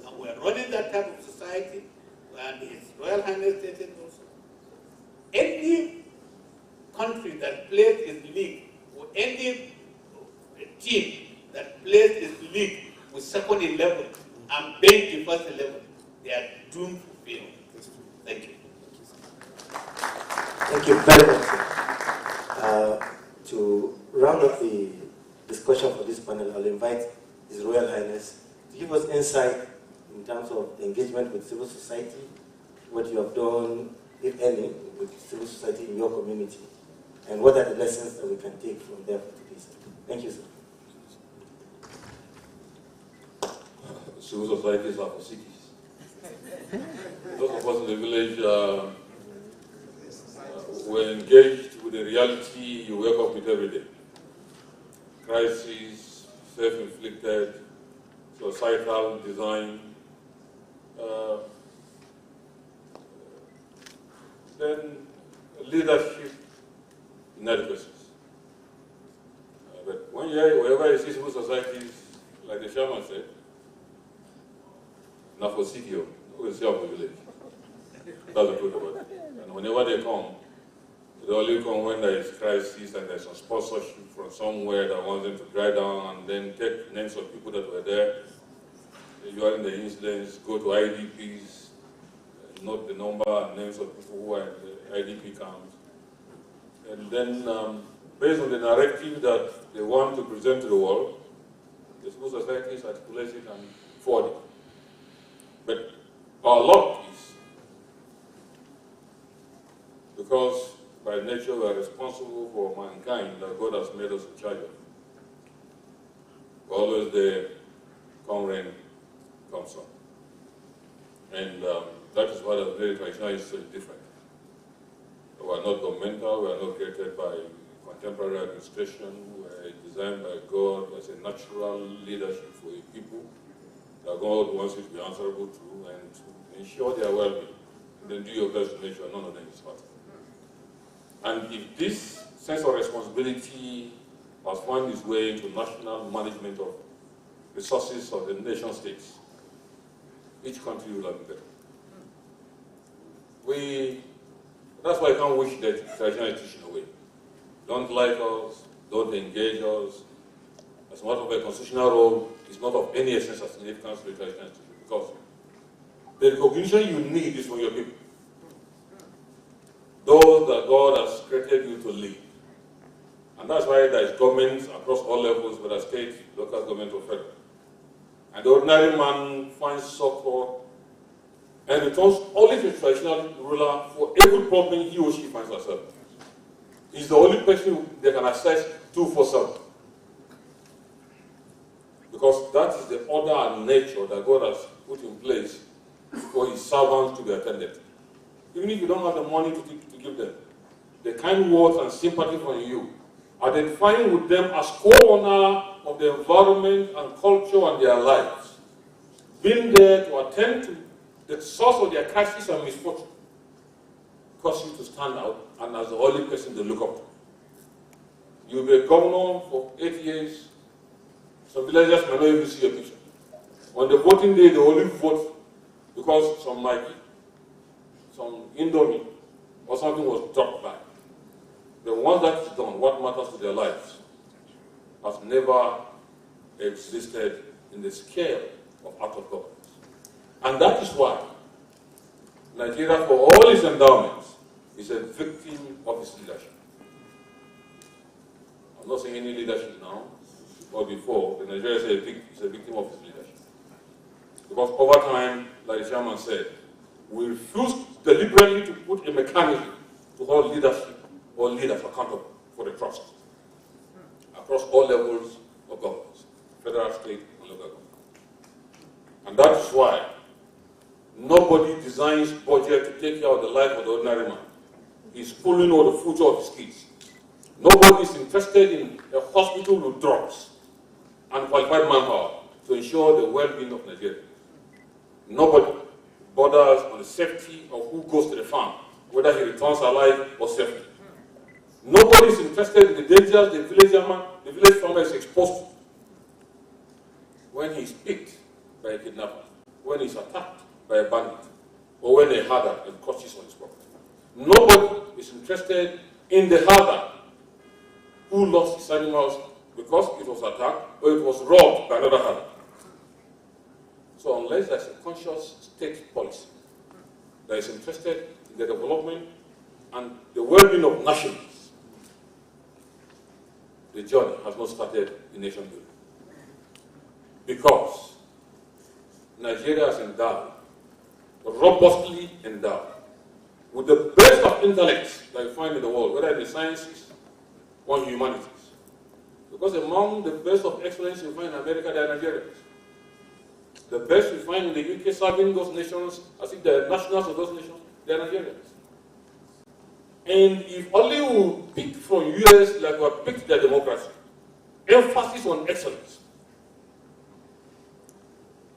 S14: And we're running that type of society, and His Royal Highness stated also. Any country that plays its league, or any team that plays its league with second 11 and bench the first 11, they are doomed to fail. Thank you.
S16: Thank you very much. To round up the discussion for this panel, I'll invite His Royal Highness to give us insight in terms of engagement with civil society, what you have done, if any, with civil society in your community, and what are the lessons that we can take from there for today's. Thank you, sir.
S12: Civil societies are for cities. Those of us in the village were engaged with the reality you wake up with every day. Crises, self-inflicted, societal design, then leadership inadequacies. But whenever you see civil societies, like the chairman said, not for city, we see our village. That's the truth about it. And whenever they come, They only come when there is crisis and there's some sponsorship from somewhere that wants them to dry down and then take names of people that were there during the incidents, go to IDPs, note the number and names of people who are in the IDP camps. And then, based on the narrative that they want to present to the world, the civil societies articulate it and forward it. But our luck is, because by nature we are responsible for mankind that God has made us in charge of. We're always there, come rain, come sun. And that is why the very traditional is so different. We are not governmental, we are not created by contemporary administration, we are designed by God as a natural leadership for a people that God wants you to be answerable to and to ensure their well-being. Then do your best to make sure none of them is hurt. And if this sense of responsibility has found its way into national management of resources of the nation states, each country will have been better. That's why I can't wish that traditional institution away. Don't like us, don't engage us. As a matter of fact, constitutional role is not of any essence or significance to the traditional institution, because the recognition you need is from your people. Those that God has created you to lead. And that's why there is governments across all levels, whether state, local government, or federal. And the ordinary man finds support and returns only to the traditional ruler for every problem he or she finds herself. He's the only person they can access 247. Because that is the order and nature that God has put in place for his servants to be attended to. Even if you don't have the money to give them, the kind words and sympathy from you, identifying with them as co-owner of the environment and culture and their lives, being there to attend to the source of their crisis and misfortune, cause you to stand out and as the only person to look up to. You'll be a governor for 8 years. Some villagers may not even see your picture. On the voting day, they only vote because some Maggi, some Indomie, or something was dropped by. The one that is done, what matters to their lives, has never existed in the scale of act of governance. And that is why Nigeria, for all its endowments, is a victim of its leadership. I'm not saying any leadership now, but before, the Nigeria is a victim of its leadership. Because over time, like the chairman said, we refuse deliberately to put a mechanism to hold leadership or leaders accountable for the trust across all levels of governance, federal, state, and local government. And that is why nobody designs budget to take care of the life of the ordinary man. He's pulling all the future of his kids. Nobody is interested in a hospital with drugs and qualified manpower to ensure the well-being of Nigeria. Nobody bothers on the safety of who goes to the farm, whether he returns alive or safely. Nobody is interested in the dangers the village farmer is exposed to when he's picked by a kidnapper, when he's attacked by a bandit, or when a herder encroaches on his property. Nobody is interested in the herder who lost his animals because it was attacked or it was robbed by another herder. So unless there's a conscious state policy that is interested in the development and the well-being of nations, the journey has not started in nation building. Because Nigeria is endowed, robustly endowed, with the best of intellects that you find in the world, whether in the sciences or humanities. Because among the best of excellence you find in America, they are Nigerians. The best you find in the UK serving those nations, as if they are nationals of those nations, they are Nigerians. And if only we pick from US like we have picked their democracy, emphasis on excellence,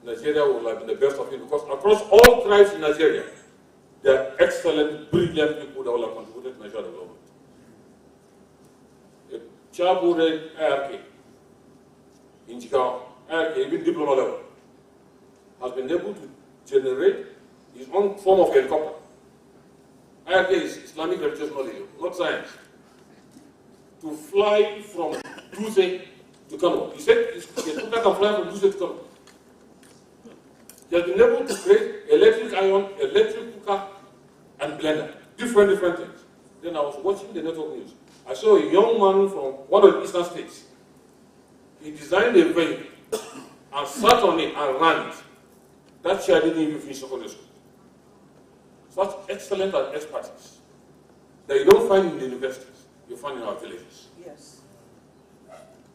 S12: Nigeria will have been the best of it, because across all tribes in Nigeria, there are excellent, brilliant people that will have contributed to Nigerian development. A child who read IRK in Chicago, IRK, even diploma level, has been able to generate his own form of helicopter. IRK is Islamic religious knowledge, not science, to fly from Duse to Kano. He said his cooker can fly from Duse to Kano. He has been able to create electric iron, electric cooker, and blender. Different things. Then I was watching the network news. I saw a young man from one of the eastern states. He designed a vehicle and sat on it and ran it. That child didn't even finish secondary school. Such excellent and expertise that you don't find in the universities, you find in our villages.
S17: Yes.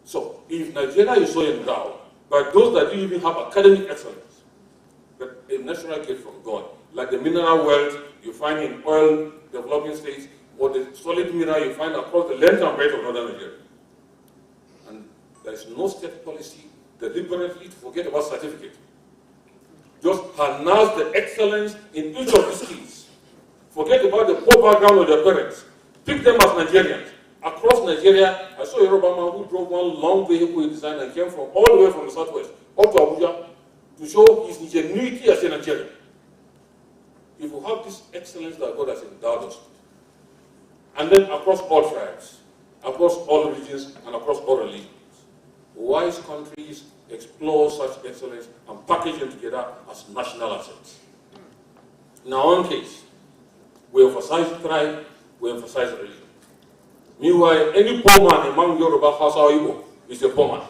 S12: So, if Nigeria is so endowed, but those that didn't even have academic excellence, but a natural gift from God, like the mineral wealth you find in oil developing states, or the solid mineral you find across the length and breadth of northern Nigeria. And there is no state policy deliberately to forget about certificate. Just harness the excellence in each of these skills. Forget about the poor background of their parents. Pick them as Nigerians. Across Nigeria, I saw a Yoruba man who drove one long vehicle he designed and came from all the way from the southwest up to Abuja to show his ingenuity as a Nigerian. If you have this excellence that God has endowed us with, and then across all tribes, across all regions, and across all religions, wise countries explore such excellence and package them together as national assets. In our own case, we emphasize tribe, we emphasize religion. Meanwhile, any poor man among Yoruba, Hausa, or Igbo is a poor man.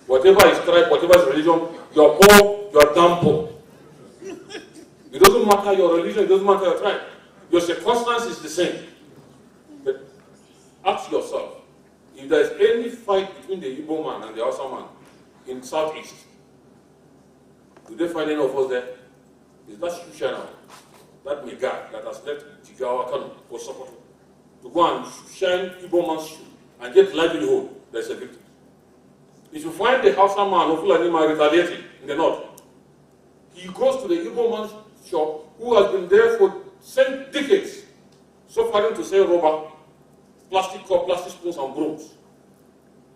S12: Whatever is tribe, whatever is religion, you are poor, you are damn poor. It doesn't matter your religion, it doesn't matter your tribe. Your circumstance is the same. But ask yourself, if there is any fight between the Igbo man and the Hausa man in Southeast, do they find any of us there? Is that Shushana, that Mega that has left Jigawa Kano for support to go and shine Igbo man's shoe and get livelihood? There's a victim. If you find the Hausa man or Fulani man retaliating in the north, he goes to the Igbo man's shop who has been there for decades, suffering to sell rubber, plastic cup, plastic spoons, and brooms.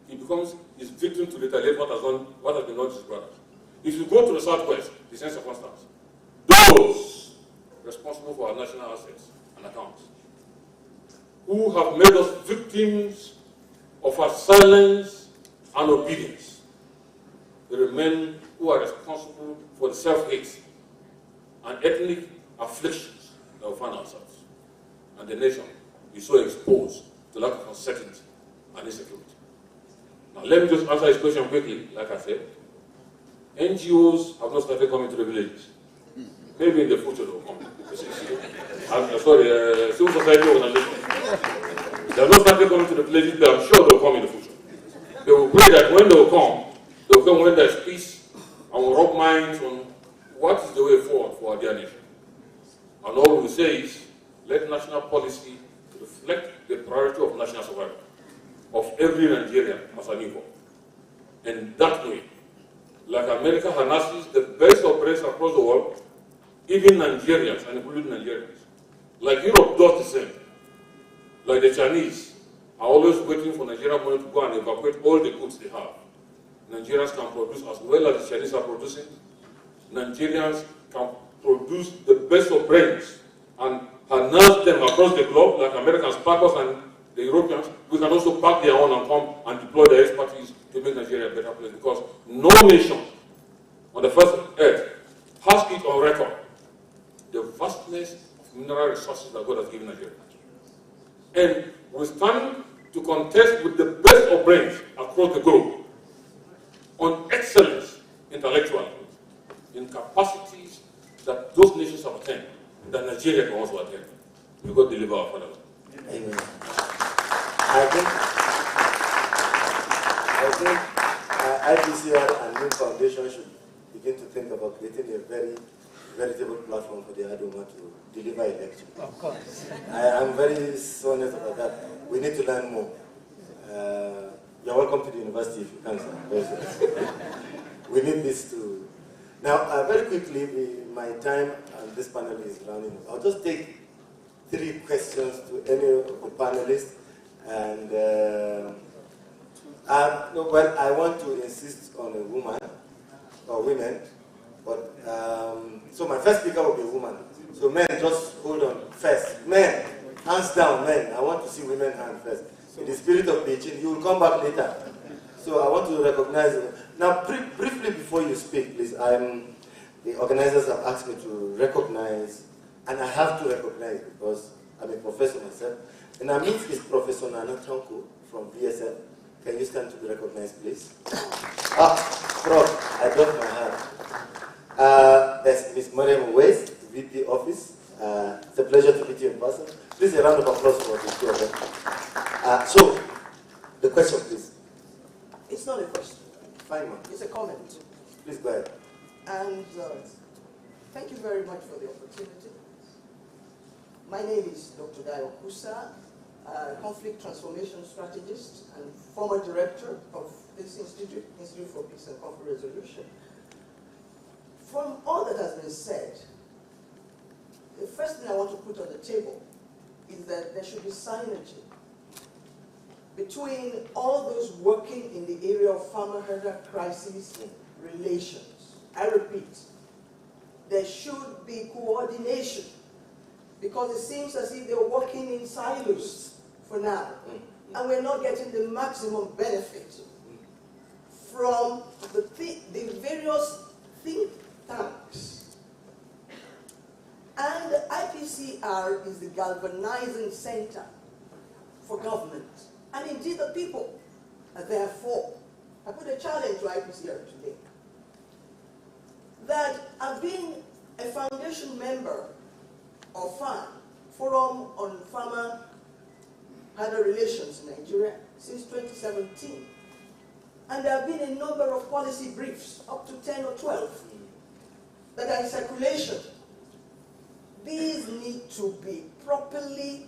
S12: He becomes his victim to retaliate what has been done to his brothers. If you go to the southwest, the same circumstance. Those responsible for our national assets and accounts, who have made us victims of our silence and obedience, they remain who are responsible for the self-hate and ethnic afflictions that we find ourselves. And the nation is so exposed to lack of uncertainty and insecurity. Now, let me just answer this question quickly. Like I said, NGOs have not started coming to the villages. Maybe in the future they will come. Civil society organizations. They have not started coming to the villages, but I'm sure they will come in the future. They will pray that when they will come when there is peace, and will rub minds on what is the way forward for our dear nation. And all we will say is, let national policy reflect the priority of national survival of every Nigerian as an equal. And that way, like America harnesses the best of brains across the world, even Nigerians, and including Nigerians, like Europe does the same. Like the Chinese are always waiting for Nigerian money to go and evacuate all the goods they have. Nigerians can produce as well as the Chinese are producing. Nigerians can produce the best of brains and harness them across the globe, like Americans pack us and the Europeans. We can also pack their own and come and deploy their expertise to make Nigeria a better place, because no nation on the face of earth has it on record the vastness of mineral resources that God has given Nigeria. And we stand to contest with the best of brains across the globe on excellence intellectually, in capacities that those nations have attained, that Nigeria can also attain. May God deliver our fatherland.
S16: Amen. I think IPCR and New Foundation should begin to think about creating a very veritable platform for the Adoma to deliver a lecture.
S15: Of course.
S16: I am very honest about that. We need to learn more. You're welcome to the university if you can, sir. We need this to... Now, very quickly, my time on this panel is running. I'll just take 3 questions to any of the panelists. And, I want to insist on a woman, or women, but, so my first speaker will be a woman. So men, just hold on. First, men. Hands down, men. I want to see women hand first. In the spirit of Beijing, you will come back later. So I want to recognize it. Now, briefly before you speak, please, the organizers have asked me to recognize, and I have to recognize because I'm a professor myself. And our midst is Professor Nana Tanko from BSF. Can you stand to be recognized, please? Prof, I dropped my hand. There's Ms. Mariam West, VP Office. It's a pleasure to meet you in person. Please, a round of applause for the two of them. So, the question, please.
S15: It's not a question.
S16: Fine, ma'am.
S15: It's a comment.
S16: Please go ahead.
S15: And thank you very much for the opportunity. My name is Dr. Dayo Kusa, conflict transformation strategist and former director of this Institute for Peace and Conflict Resolution. From all that has been said, the first thing I want to put on the table is that there should be synergy between all those working in the area of farmer-herder crisis relations. I repeat, there should be coordination because it seems as if they're working in silos for now, and we're not getting the maximum benefit from the various think tanks. And IPCR is the galvanizing center for government, and indeed the people. And therefore, I put a challenge to IPCR today that I've been a foundation member of FAN, Forum on Farmer-Herder Relations in Nigeria, since 2017. And there have been a number of policy briefs, up to 10 or 12, that are in circulation. These need to be properly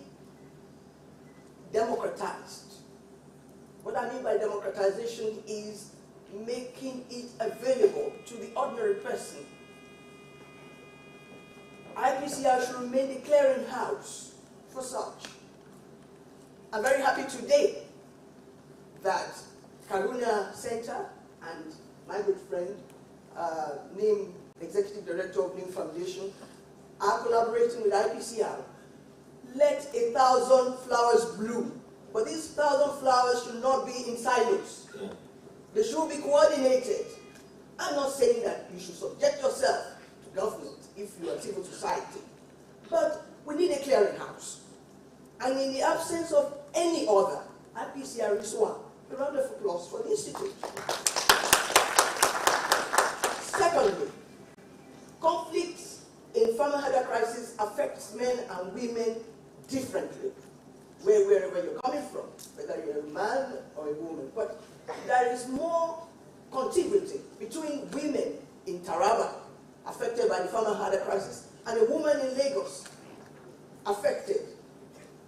S15: democratized. What I mean by democratization is making it available to the ordinary person. IPCR should remain the clearinghouse for such. I'm very happy today that Karuna Center and my good friend, named Executive Director of NIM Foundation, are collaborating with IPCR. Let 1,000 flowers bloom. But these 1,000 flowers should not be in silos. They should be coordinated. I'm not saying that you should subject yourself to government if you are civil society. But we need a clearinghouse. And in the absence of any other, IPCR is one. A round of applause for the Institute. Secondly, conflicts in farmer-herder crisis affects men and women differently, wherever you're coming from, whether you're a man or a woman. But there is more contiguity between women in Taraba, affected by the farmer-herder crisis, and a woman in Lagos, affected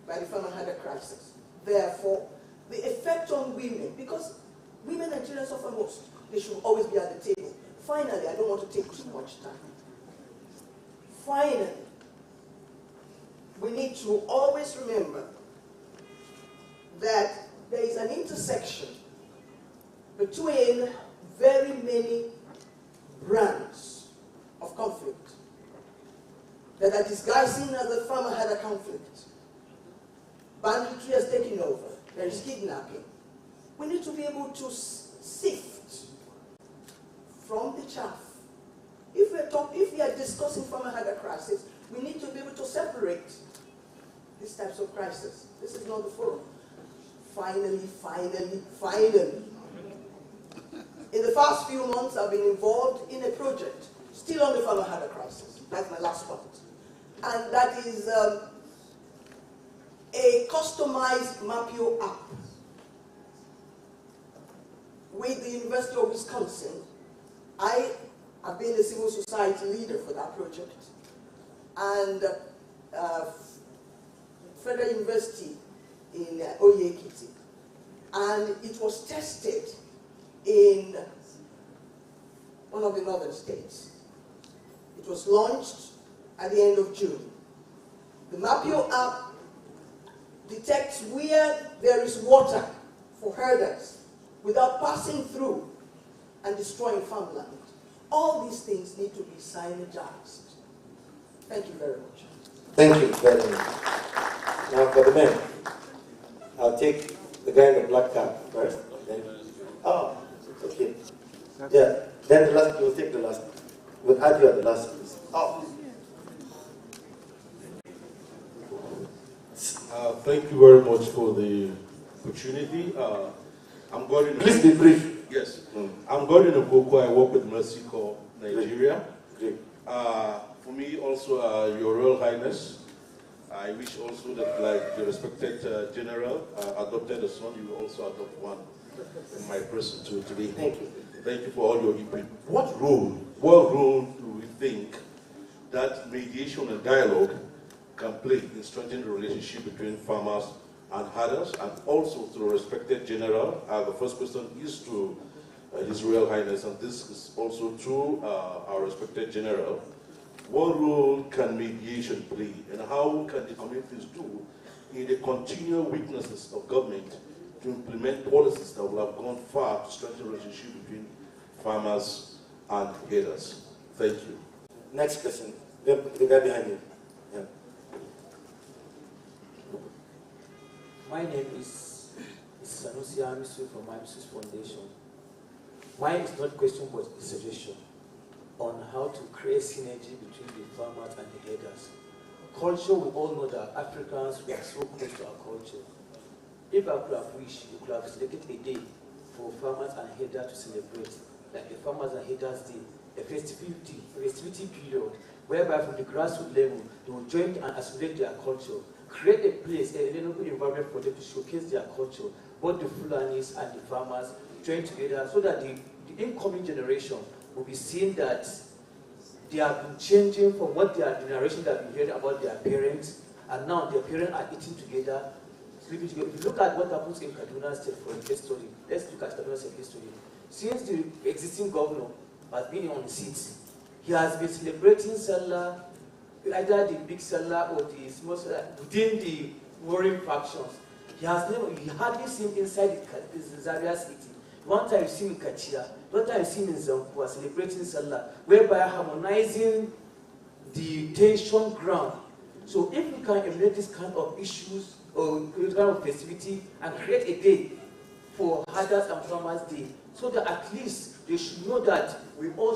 S15: by the farmer-herder crisis. Therefore, the effect on women, because women and children suffer most, they should always be at the table. Finally, I don't want to take too much time. Finally, we need to always remember that there is an intersection between very many brands of conflict that are disguising as a farmer-herder conflict. Banditry has taken over. There is kidnapping. We need to be able to sift from the chaff. If we are discussing farmer-herder crisis, we need to be able to separate these types of crises. This is not the forum. Finally. In the past few months, I've been involved in a project, still on the farmer-herder crisis. That's my last point. And that is a customized Mapio app with the University of Wisconsin. I have been the civil society leader for that project. And Federal University in Oyekiti. And it was tested in one of the northern states. It was launched at the end of June. The Mapio app detects where there is water for herders without passing through and destroying farmland. All these things need to be synergized. Thank you very much.
S16: Thank you very much. Now for the men, I'll take the guy in the black cap first. Then, oh, okay. Yeah, then the last, you'll take the last. We'll add you at the last, please. Oh.
S18: Thank you very much for the opportunity. I'm Gordon.
S16: Please be brief.
S18: Yes. I'm Gordon Okoko. I work with Mercy Corps Nigeria.
S16: Great.
S18: For me, also, Your Royal Highness, I wish also that, like the respected General adopted a son, you will also adopt one in my person too today.
S16: Thank you.
S18: Thank you for all your input. What role do we think that mediation and dialogue can play in strengthening the relationship between farmers and herders, and also to the respected General? The first question is to His Royal Highness, and this is also to our respected General. What role can mediation play, and how can the communities do in the continual weaknesses of government to implement policies that will have gone far to strengthen the relationship between farmers and herders? Thank you.
S16: Next question. The guy behind you. Yeah.
S19: My name is Sanusi Amisu from Amisus Foundation. Mine is not a question but a suggestion on how to create synergy between the farmers and the herders. Culture, we all know that Africans, we are so close to our culture. If I could have wished, we could have selected a day for farmers and herders to celebrate, like the Farmers and Herders Day, a festivity period, whereby from the grassroots level, they will join and assimilate their culture, create a place, a little environment for them to showcase their culture. Both the Fulanis and the farmers join together so that the incoming generation will be seeing that they have been changing from what their generation that we heard about their parents, and now their parents are eating together, sleeping together. If you look at what happens in Kaduna State for a case study, let's look at Kaduna State case study. Since the existing governor has been on the seat, he has been celebrating Salah, either the big Salah or the small Salah, within the warring factions. He hardly seen inside the Zaria city. One time you see him in Kachia, one time you see him in Zampua celebrating Salah, whereby harmonizing the tension ground. So if we can emulate this kind of issues or this kind of festivity and create a day for herders and farmers day, so that at least they should know that we all